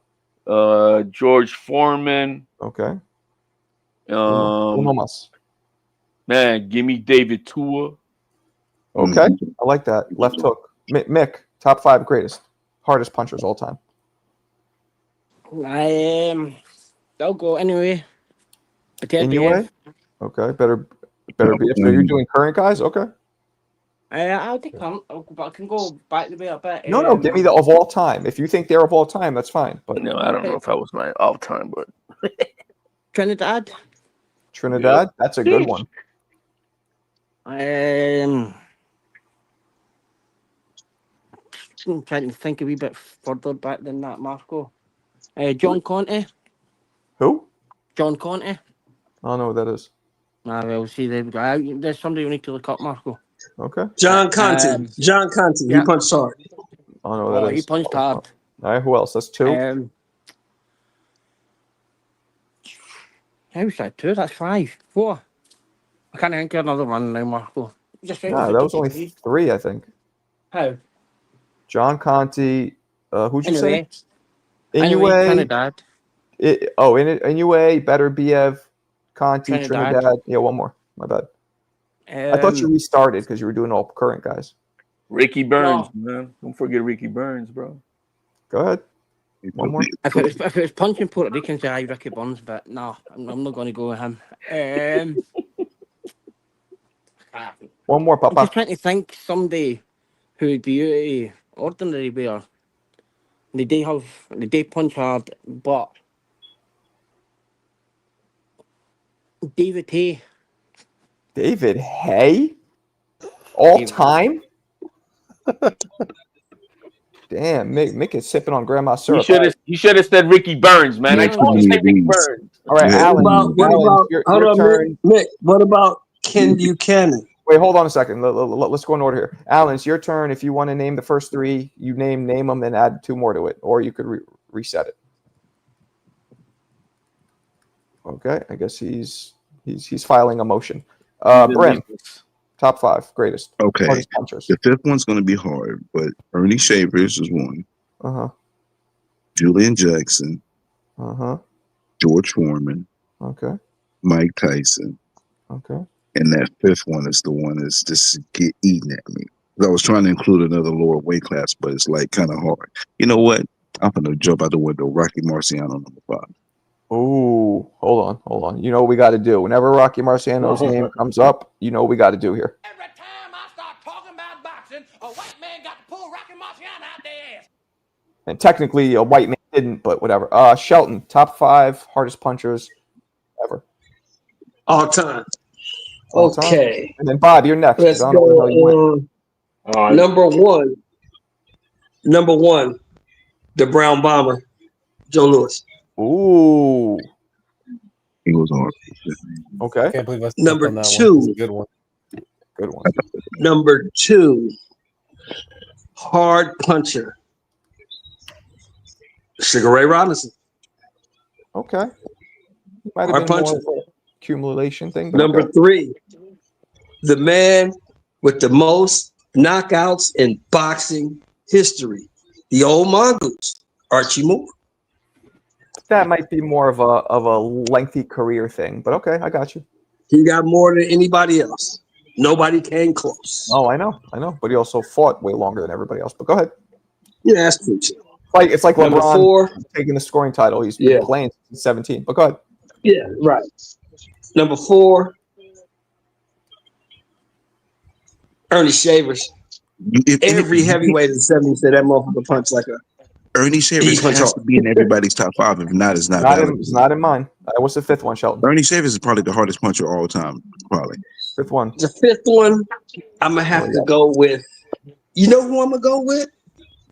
George Foreman. Okay. Man, give me David Tua. Okay, I like that. Left hook. Mick, top 5 greatest, hardest punchers all time. I'll go anyway. Anyway. Okay, better be. So you're doing current guys, okay? I'll take but I can go back the way a bit. No, give me the of all time. If you think they're of all time, that's fine. But no, I don't know if that was my all time, but Trinidad, that's a good one. I'm trying to think a wee bit further back than that, Marco. John Conte. Who? John Conte. I don't know what that is. Well, see, there's somebody you need to look up, Marco. Okay. John Conte. He punched hard. I don't know what that is. He punched hard. All right, who else? That's 2. How's that 2? That's 5. 4. I can't think of another one now, Marco. That was only 3, I think. How? John Conte. Who'd you say? Anyway, Trinidad. Inoue, Better Biev, Conte, Trinidad. Yeah, one more. My bad. I thought you restarted because you were doing all current guys. Ricky Burns, man. Don't forget Ricky Burns, bro. Go ahead. One more. If it was punching Puerto Ricans, Ricky Burns, but no, I'm not going to go with him. One more, Papa. I'm just trying to think somebody who would be ordinary bear. They punch hard, but David Hay. David Hay? All time? Damn, Mick is sipping on grandma syrup. You should have said Ricky Burns, man. I told you to say Ricky Burns. All right, Alan. Your turn. Mick, what about Ken Buchanan? Wait, hold on a second. Let's go in order here. Alan, it's your turn. If you want to name the first 3, you name them and add 2 more to it, or you could reset it. Okay, I guess he's filing a motion. Brim, top 5 greatest. Okay, the 5th one's going to be hard, but Ernie Shavers is 1. Julian Jackson. George Foreman. Okay. Mike Tyson. Okay. And that 5th one is the one that's just get eaten at me. I was trying to include another lower weight class, but it's like kind of hard. You know what? I'm going to jump out the window. Rocky Marciano, number 5. Oh, hold on. You know what we got to do. Whenever Rocky Marciano's name comes up, you know what we got to do here. Every time I start talking about boxing, a white man got to pull Rocky Marciano out their ass. And technically, a white man didn't, but whatever. Shelton, top 5 hardest punchers ever. All time. All time. Okay. And then Bob, you're next. Let's go. Number one, the Brown Bomber, Joe Louis. Ooh. He was hard. Okay. I can't believe I slept Number on that one. two. It's a good one. Good one. Number 2, hard puncher. Sugar Ray Robinson. Okay. Might have Hard been more puncher. of a accumulation thing. But Number okay. 3, the man with the most knockouts in boxing history, the old mongoose, Archie Moore. That might be more of a lengthy career thing, but okay, I got you. He got more than anybody else. Nobody came close. Oh, I know. But he also fought way longer than everybody else. But go ahead. Yeah, that's true too. It's like Number LeBron 4, taking the scoring title. He's been playing since 17. But go ahead. yeah, right. Number 4, Ernie Shavers. Every heavyweight in the 70s said that motherfucker punch like a. Ernie Shavers has to be in everybody's top 5. If not, it's not valid. It's not in mine. What's the 5th one, Shelton? Ernie Shavers is probably the hardest puncher of all time. Probably. 5th one. The 5th one, I'm gonna have to go with. You know who I'm gonna go with?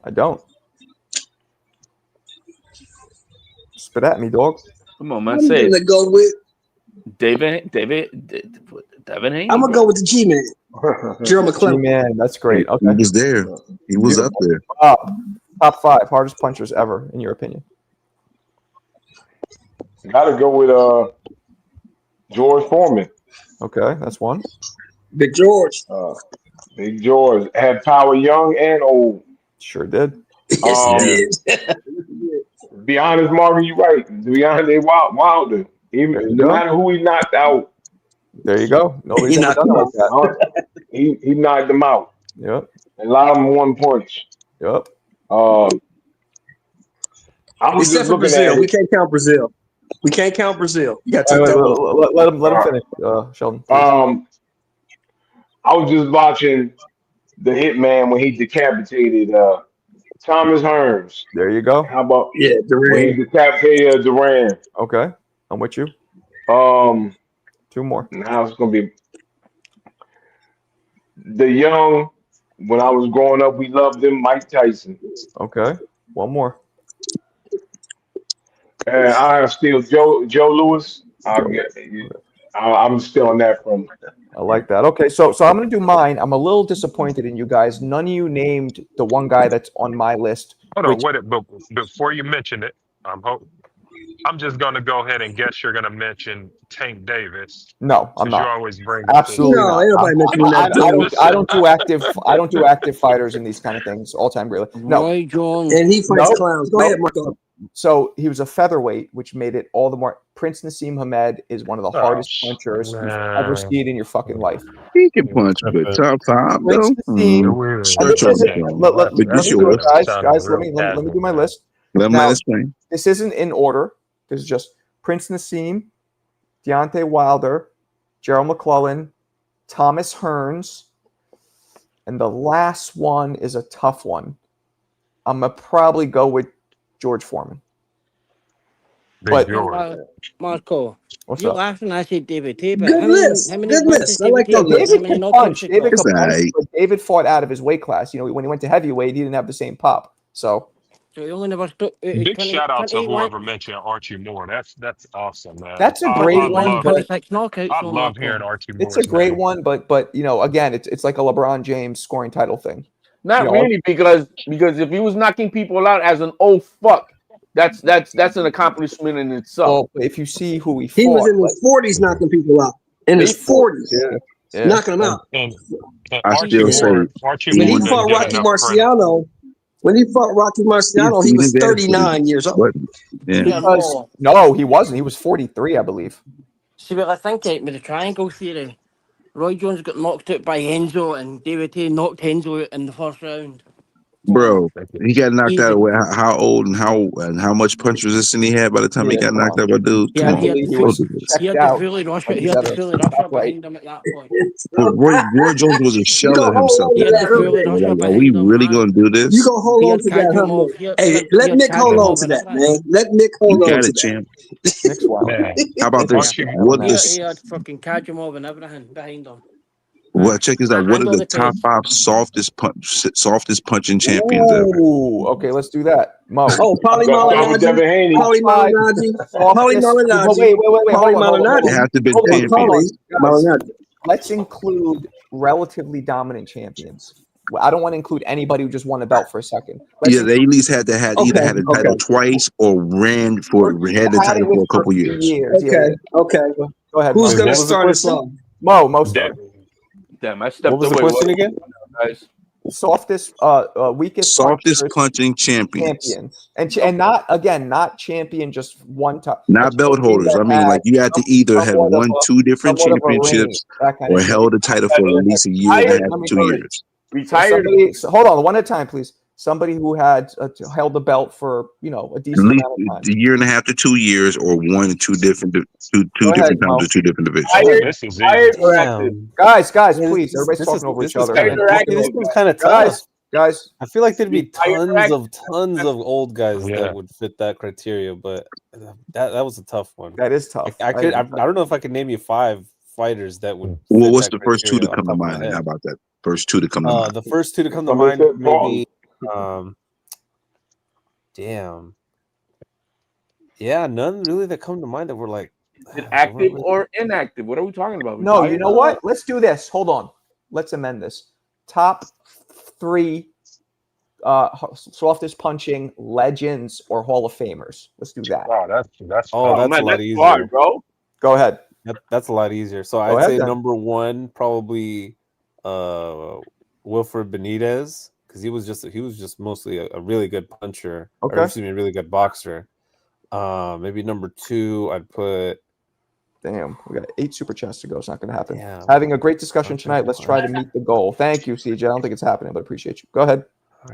I don't. Spit at me, dog. Come on, man. I'm Say gonna it. go with. Devin Haney. I'm gonna go with the G-Man, Gerald McClellan. Man, that's great. Okay. He was there. He was up there. Top 5 hardest punchers ever, in your opinion. Gotta go with George Foreman. Okay, that's one. Big George. Big George had power young and old. Sure did. Yes, he did. Be honest, Marvin, you're right. Deontay Wilder. No matter who he knocked out. There you go. Nobody's He ever knocked done him it like that. He knocked him out. Yep. And allowed him 1 punch. Yep. I was Except just for looking Brazil, at we it. can't count Brazil. We can't count Brazil. You got to take that one. Let him finish, Sheldon. I was just watching the Hitman when he decapitated Thomas Hearns. There you go. How about when he Durant? Decapitated Durant. Okay, I'm with you. 2 more. Now it's gonna be the young. When I was growing up, we loved him, Mike Tyson. Okay, 1 more. And I am still Joe Louis. I'm still on that from. I like that. Okay, so I'm gonna do mine. I'm a little disappointed in you guys. None of you named the one guy that's on my list. Hold on, wait. But before you mention it, I'm just gonna go ahead and guess you're gonna mention Tank Davis. No, I'm not. You always bring Absolutely No, not. everybody mentioning that. I don't do active. I don't do active fighters in these kind of things. All time, really. No. Roy Jones. And he fights clowns. Go ahead, Marco. So he was a featherweight, which made it all the more. Prince Nassim Hamed is one of the hardest punchers you've ever seen in your fucking life. He can punch, but top 5 Prince though. Nassim. Guys, let me do my list. Let me explain. This isn't in order. This is just Prince Nassim, Deontay Wilder, Gerald McClellan, Thomas Hearns, and the last one is a tough one. I'm gonna probably go with George Foreman. But Marco, what's you're up? laughing. I said David Tabor. Good list. Good list. I like that list. David can punch. David can punch, but David fought out of his weight class. You know, when he went to heavyweight, he didn't have the same pop. So he only never big shout out to whoever mentioned Archie Moore. That's awesome, man. That's a great one. I love hearing Archie Moore. It's a great one, but you know, again, it's like a LeBron James scoring title thing. Not really, because if he was knocking people out as an old fuck, that's an accomplishment in itself. Well, if you see who he was in his 40s knocking people out. In his 40s, knocking them out. And I still say when he fought Rocky Marciano. When he fought Rocky Marciano, he was 39 years old. No, he wasn't. He was 43, I believe. See what I think with the triangle theory. Roy Jones got knocked out by Henzo, and David Hay knocked Henzo out in the first round. Bro, he got knocked out. How old and how much punch resistance he had by the time he got knocked out by dude? He had to fully rush it. He had to fully rush it behind him at that point. Roy Jones was a shell of himself. Are we really going to do this? You gonna hold on to that? Hey, let Mick hold on to that, man. Let Mick hold on to that. Champ. How about this? He had fucking Kajimov and everything behind him. Well, check this out. What are Hand on the the top page. 5 softest punching champions ever? Ooh, okay, let's do that. Mo. Oh, I'm Paulie gonna start with Malignaggi. Devin Haney. Paulie Five Malignaggi. Paulie softest. Malignaggi. Wait. Paulie Hold on. They Malignaggi. have to be Hold on, champions. guys. Malignaggi. Let's include relatively dominant champions. I don't want to include anybody who just won a belt for a second. Yeah, they at least had to either Okay, had the title twice or had the had it title for with a couple for a few years. years. Okay, Yeah. okay. Go ahead, Who's Mo. gonna what was the start us question? off? Mo start. Damn, I What stepped was the away. question again? Guys? Softest, weakest Softest punchers, punching champions, champions, and not champion just one time. not belt holders. I mean, like you had to either have won 2 different somewhat of a reign, championships that kind or of shit. held the title for at least a year and a half to 2 years. Retired. Hold on, one at a time, please. Somebody who had held the belt for a At decent least amount of time. a year and a half to 2 years, or 1 and 2 different Go different ahead, times Mo. or 2 different divisions. This is easy. Or active. Guys, Yeah, please. Everybody's talking over each other. This is kind of tough. Guys. I feel like there'd be Retired tons of old guys Yeah. that would fit that criteria, but that was a tough one. That is tough. I don't know if I could name you 5 fighters that would. Well, fit what's that the first 2 to criteria come to off the top of my mind? head. How about that? First 2 to come to mind. The first 2 to come to Somebody mind said Paul. maybe. Damn. Yeah, none really that come to mind that were like active or inactive. What are we talking about? No, Retired? you know what? Let's do this. Hold on. Let's amend this. Top 3 softest punching legends or Hall of Famers. Let's do that. Wow, that's that's man, a lot that's easier, hard, bro. Go ahead. That's a lot easier. So Go I'd ahead, say then. number 1 probably Wilfred Benitez, because he was just mostly a really good puncher. Okay. Or, excuse me, a really good boxer. Maybe number 2 I'd put. Damn, we got 8 super chats to go. It's not going to happen. Yeah. Having a great discussion tonight. Let's try to meet the goal. Thank you, CJ. I don't think it's happening, but appreciate you. Go ahead.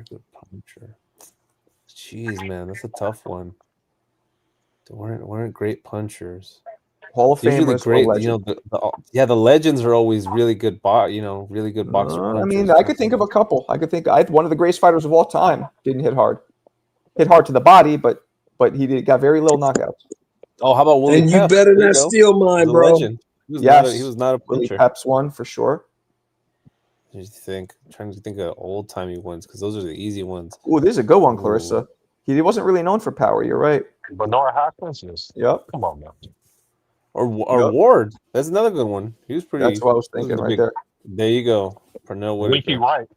Good puncher. Jeez, man, that's a tough one. They weren't great punchers. Hall of Usually Famers, great. or You know, the legends are always really good. Really good boxer. I mean, punchers. I could think of a couple. I had one of the greatest fighters of all time. Didn't hit hard. Hit hard to the body, but he got very little knockouts. Oh, how about Willie And Pep? you better There not go. steal mine, He's a bro. legend. He was not a Willie puncher. Pep's one for sure. I'm trying to think of old timey ones because those are the easy ones. Oh, this is a good one, Clarissa. He wasn't really known for power. You're right. Bernard Hopkins is. Yep. Come on now. Or Yep. Ward. That's another good one. He was pretty. That's what I was thinking right there. There you go. Pernell Whitaker. Winky Wright.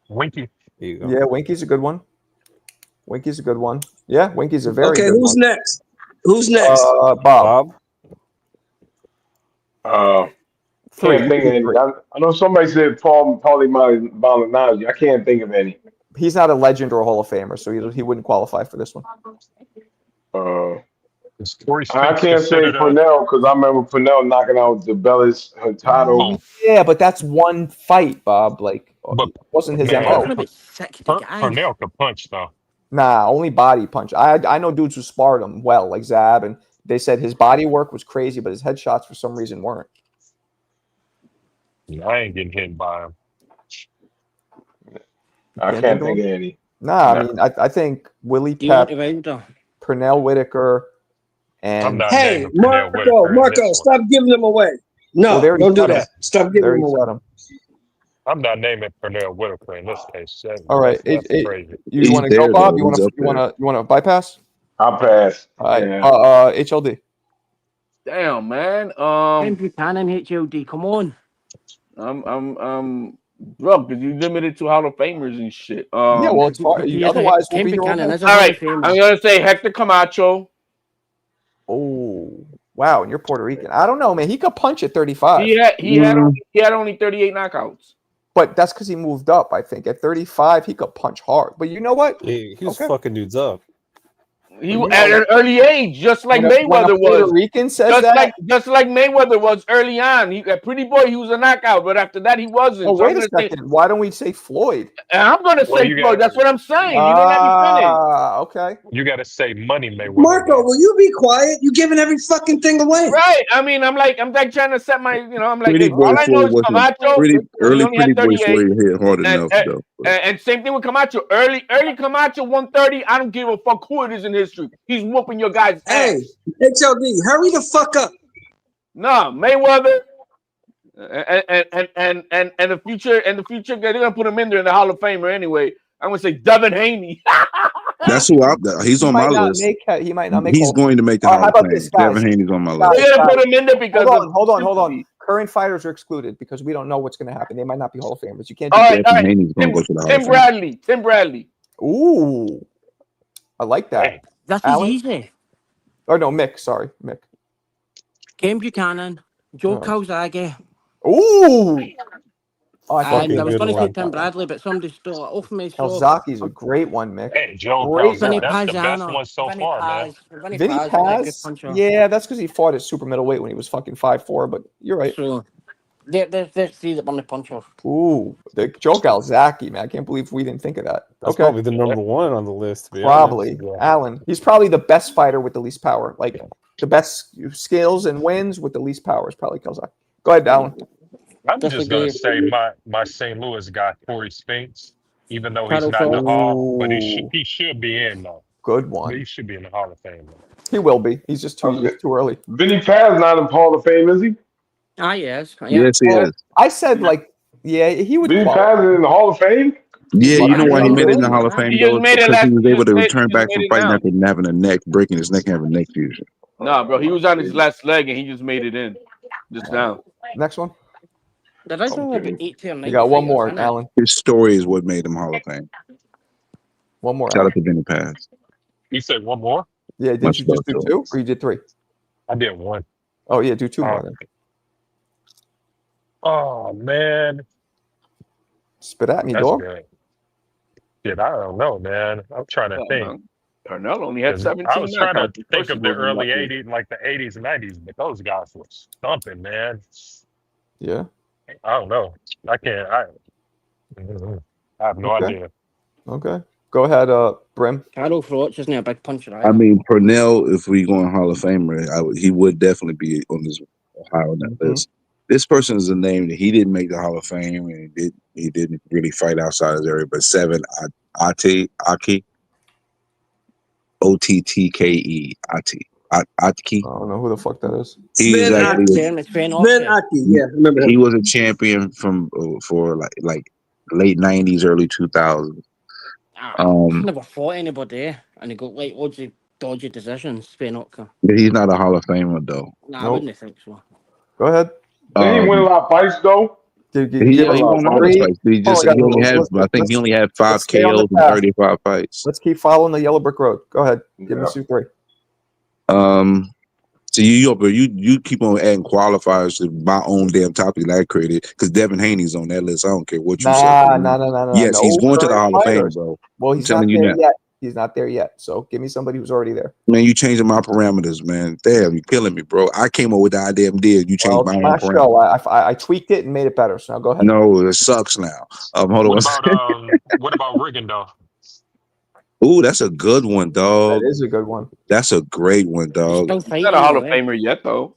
Winky. There you go. Yeah, Winky's a good one. Winky's a good one. Yeah, Winky's a very Okay, good who's one. next? Who's next? Bob. Can't think of any. I know somebody said Paulie Malignaggi. I can't think of any. He's not a legend or a Hall of Famer, so he wouldn't qualify for this one. I can't say Purnell because I remember Purnell knocking out the Bellis Hurtado. Yeah, but that's one fight, Bob. Like, it wasn't his MO. Purnell could punch though. Nah, only body punch. I know dudes who sparred him well, like Zab, and they said his body work was crazy, but his headshots for some reason weren't. I ain't getting hit by him. I can't think of any. Nah, I mean, I think Willie Pep, Pernell Whitaker, and Hey, Marco, stop giving them away. No, don't do that. Stop giving them away. I'm not naming Pernell Whitaker in this case. All right, That's crazy. you want to go, Bob? You want to bypass? I'll pass. All right, Yeah. HLD. Damn, man. Buchanan, HLD. Come on. I'm bro, because you limited to Hall of Famers and shit. Yeah, well, it's hard. Otherwise, we'll be all right. I'm gonna say Hector Camacho. Oh, wow, and you're Puerto Rican. I don't know, man. He could punch at 35. He had only 38 knockouts. But that's because he moved up. I think at 35 he could punch hard. But you know what? He was fucking dudes up. He at an early age, just like Mayweather was. Puerto Rican says just like Mayweather was early on. He that pretty boy, he was a knockout, but after that he wasn't. Oh, wait a second. Why don't we say Floyd? I'm gonna say Floyd. That's what I'm saying. You don't let me finish. Okay. You got to say Money Mayweather. Marco, will you be quiet? You giving every fucking thing away. Right. I mean, I'm like trying to set my, I'm like, Pretty all I know is Camacho. Early Pretty Boy Floyd hit hard enough though. And same thing with Camacho. Early Camacho 130. I don't give a fuck who it is in history. He's whooping your guys' ass. Hey, HLD, hurry the fuck up. No, Mayweather. And the future they're gonna put him in there in the Hall of Famer anyway. I'm gonna say Devin Haney. That's who he's He on my might not list. make. He might not make. He's going to make the All Hall right, of how about Fame. this, guys? Devin Haney's on my Guys, list. They're gonna put him in there because hold on. Current fighters are excluded because we don't know what's going to happen. They might not be Hall of Famers. You can't. All right. Haney's going to go to the Hall of Fame. Tim Bradley. Ooh, I like that. That is Alan? easy. Oh no, Mick. Sorry, Mick. Ken Buchanan, Joe Calzaghe. Ooh. Oh, I was going to say Tim Bradley, but somebody stole it off me. Calzaghe's a great one, Mick. Hey, Joe Great Calzaghe, one. that's the best one so far, man. Vinny Paz? Yeah, that's because he fought at super middleweight when he was fucking 5'4", but you're right. So, there's three that won the punch off. Ooh, the Joe Calzaghe, man. I can't believe we didn't think of that. That's probably the number one on the list. To be Probably. honest. Yeah. Alan. He's probably the best fighter with the least power. Like, the best skills and wins with the least power is probably Calzaghe. Go ahead, Alan. I'm just going to say my St. Louis guy, Corey Spinks, even though he's not in the Hall, but he should be in, though. Good one. He should be in the Hall of Fame. He will be. He's just too early. Vinny Paz not in Hall of Fame, is he? Ah, yes. Yes, he is. I said, like, yeah, he would. Vinny Paz is in the Hall of Fame? Yeah, you know why he made it in the Hall of Fame, though? Because he was able to return back from fighting after having a neck, breaking his neck and having a neck fusion. Nah, bro, he was on his last leg and he just made it in. Just now. Next one. There is only about 8 or 9. You got one more, Alan. His story is what made him Hall of Fame. One more. Shout out to Vinny Paz. You said one more? Yeah, did you just do 2 or you did 3? I did 1. Oh, yeah, do 2 more then. Oh, man. Spit at me, That's dog. good. Shit, I don't know, man. I'm trying to think. Pernell only had 17. I was trying to knockouts. think of the Wasn't early lucky. 80s, like the 80s and 90s, but those guys were stumping, man. Yeah. I don't know. I can't. I have no idea. Okay. Go ahead, Brim. Carol Froch isn't a big puncher either. I mean, Purnell, if we go in Hall of Famer, he would definitely be on this high on that list. This person is a name that he didn't make the Hall of Fame, and he didn't really fight outside his area. But Aki, Ottke, Atki. I don't know who the fuck that is. He's actually yeah, remember him. He was a champion for like late 90s, early 2000s. He's never fought anybody, and he got like loads of dodgy decisions. Spain Otka. But he's not a Hall of Famer though. Nah, I wouldn't think so. Go ahead. Did he win a lot of fights though? He won all the fights. I think he only had 5 KOs and 35 fights. Let's keep following the yellow brick road. Go ahead. Give me 3. So you keep on adding qualifiers to my own damn topic that I created because Devin Haney's on that list. I don't care what you say. No. Yes, he's going to the Hall of Fame, bro. Well, he's not there yet. He's not there yet. So give me somebody who's already there. Man, you changing my parameters, man. Damn, you're killing me, bro. I came up with the idea and did. You changed my own parameters. I tweaked it and made it better. So now go ahead. No, it sucks now. Hold on. What about Rigondeaux? Ooh, that's a good one, dog. That is a good one. That's a great one, dog. He's not a Hall of Famer yet, though.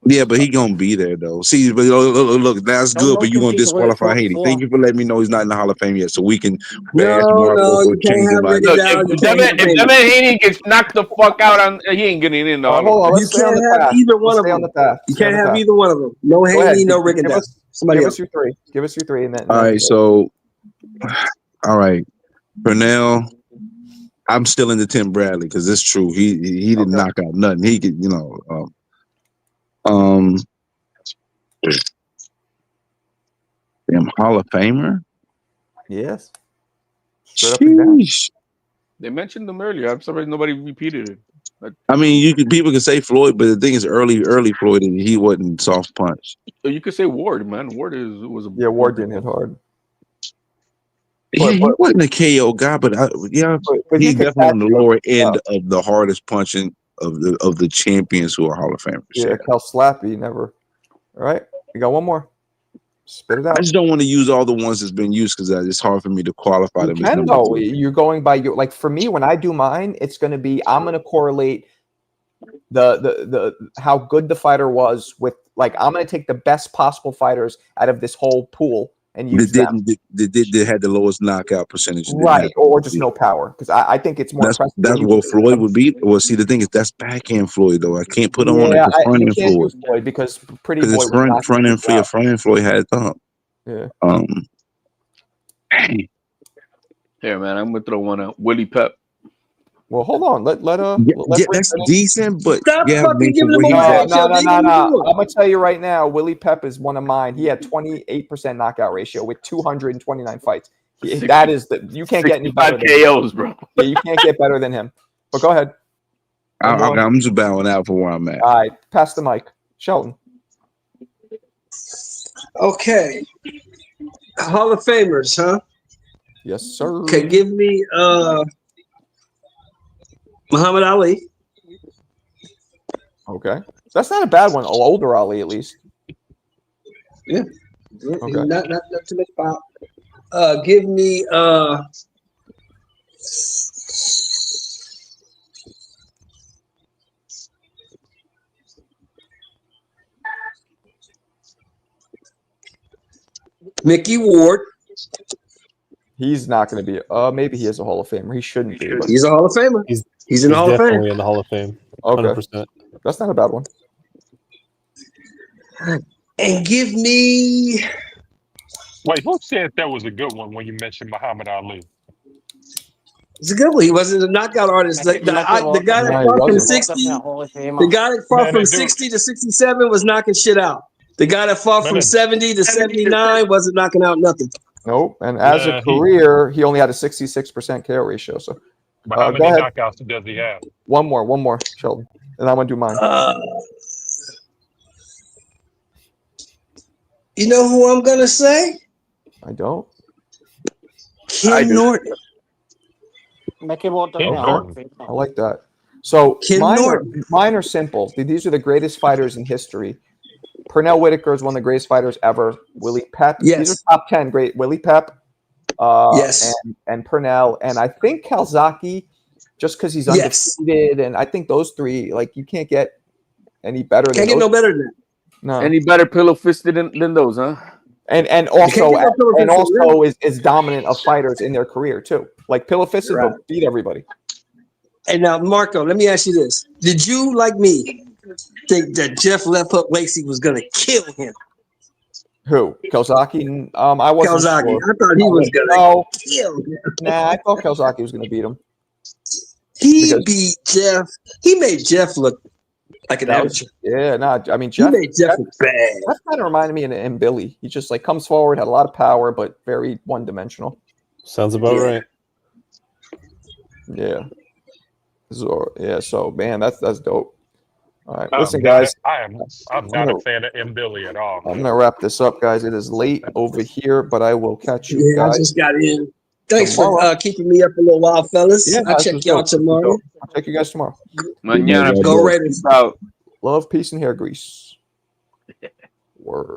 Yeah, but he gonna be there though. See, but look, that's good. But you gonna disqualify Haney. Thank you for letting me know he's not in the Hall of Fame yet, so we can. If Devin Haney gets knocked the fuck out, he ain't getting in. Hold on, you can't have either one of them. You can't have either one of them. No Haney, no Rigondeaux. Somebody give else. us your 3. Give us your 3, and then. All right, so, all right, Purnell. I'm still into Tim Bradley because it's true. He didn't knock out nothing. He could, damn Hall of Famer. Yes. Sheesh. They mentioned them earlier. I'm surprised nobody repeated it. I mean, people can say Floyd, but the thing is, early Floyd, he wasn't soft punch. So you could say Ward, man. Ward was a Ward didn't hit hard. Yeah, he wasn't a KO guy, but he's definitely on the lower end of the hardest punching of the champions who are Hall of Famers. Yeah, Cal Slappy never. All right, we got one more. Spit it out. I just don't want to use all the ones that's been used because it's hard for me to qualify them. You're going by your, like, for me when I do mine, it's going to be I'm going to correlate the how good the fighter was with, like, I'm going to take the best possible fighters out of this whole pool and They use them. They had the lowest knockout percentage. Right, or just no power. Because I think it's more impressive. That's what Floyd would be. Well, see, the thing is, that's backhand Floyd, though. I can't put him on like a front you end can't Floyd. do Floyd because Pretty Boy Because it's was front end Floyd had a thump. Yeah. Here, man, I'm gonna throw one out. Willie Pep. Well, hold on. Let that's decent, but Stop yeah, fucking giving him No. away. I'm gonna tell you right now, Willie Pep is one of mine. He had 28% knockout ratio with 229 fights. That is you can't get any better than KOs, bro. Yeah, you can't get better than him. But go ahead. I'm just bowing out for where I'm at. All right, pass the mic, Shelton. Okay. Hall of Famers, huh? Yes, sir. Okay, give me Muhammad Ali. Okay, that's not a bad one. Older Ali, at least. Yeah. Okay. Not too much pop. Give me Mickey Ward. He's not going to be. Maybe he is a Hall of Famer. He shouldn't be. But He's a Hall of Famer. He's in the Hall of Fame. Definitely in the Hall of Fame. Okay. 100%. That's not a bad one. And give me. Wait, who said that was a good one when you mentioned Muhammad Ali? It's a good one. He wasn't a knockout artist. The guy that fought from 60, the guy that fought from 60 to 67 was knocking shit out. The guy that fought from 70 to 79 wasn't knocking out nothing. Nope. And as a career, he only had a 66% KO ratio. So, but how many knockouts does he have? One more, Sheldon, and I'm gonna do mine. You know who I'm gonna say? I don't. Ken Norton. I like that. So mine are simple. These are the greatest fighters in history. Pernell Whitaker is one of the greatest fighters ever. Willie Pep. Yes. These are top 10 great. Willie Pep. Yes. And Pernell. And I think Calzaghe, just because he's undefeated. And I think those three, like, you can't get any better than Can't get no better than that. No. Any better pillow fisted than those, huh? And also is dominant of fighters in their career too. Like pillow fisted, but beat everybody. And now, Marco, let me ask you this: did you, like me, think that Jeff Left Hook Lacey was gonna kill him? Who? Calzaghe? I wasn't Calzaghe. sure. I thought he was gonna kill him. Nah, I thought Calzaghe was gonna beat him. He beat Jeff. He made Jeff look like an amateur. Yeah, I mean, Jeff, he made Jeff look bad. That kind of reminded me of M. Billy. He just like comes forward, had a lot of power, but very one-dimensional. Sounds about right. Yeah. So man, that's dope. All right, listen, guys. I'm not a fan of M. Billy at all. I'm gonna wrap this up, guys. It is late over here, but I will catch you guys. I just got in. Thanks for keeping me up a little while, fellas. Yeah, I'll check y'all tomorrow. I'll check you guys tomorrow. Mañana. Go Raiders. Love, peace, and hair grease. Word.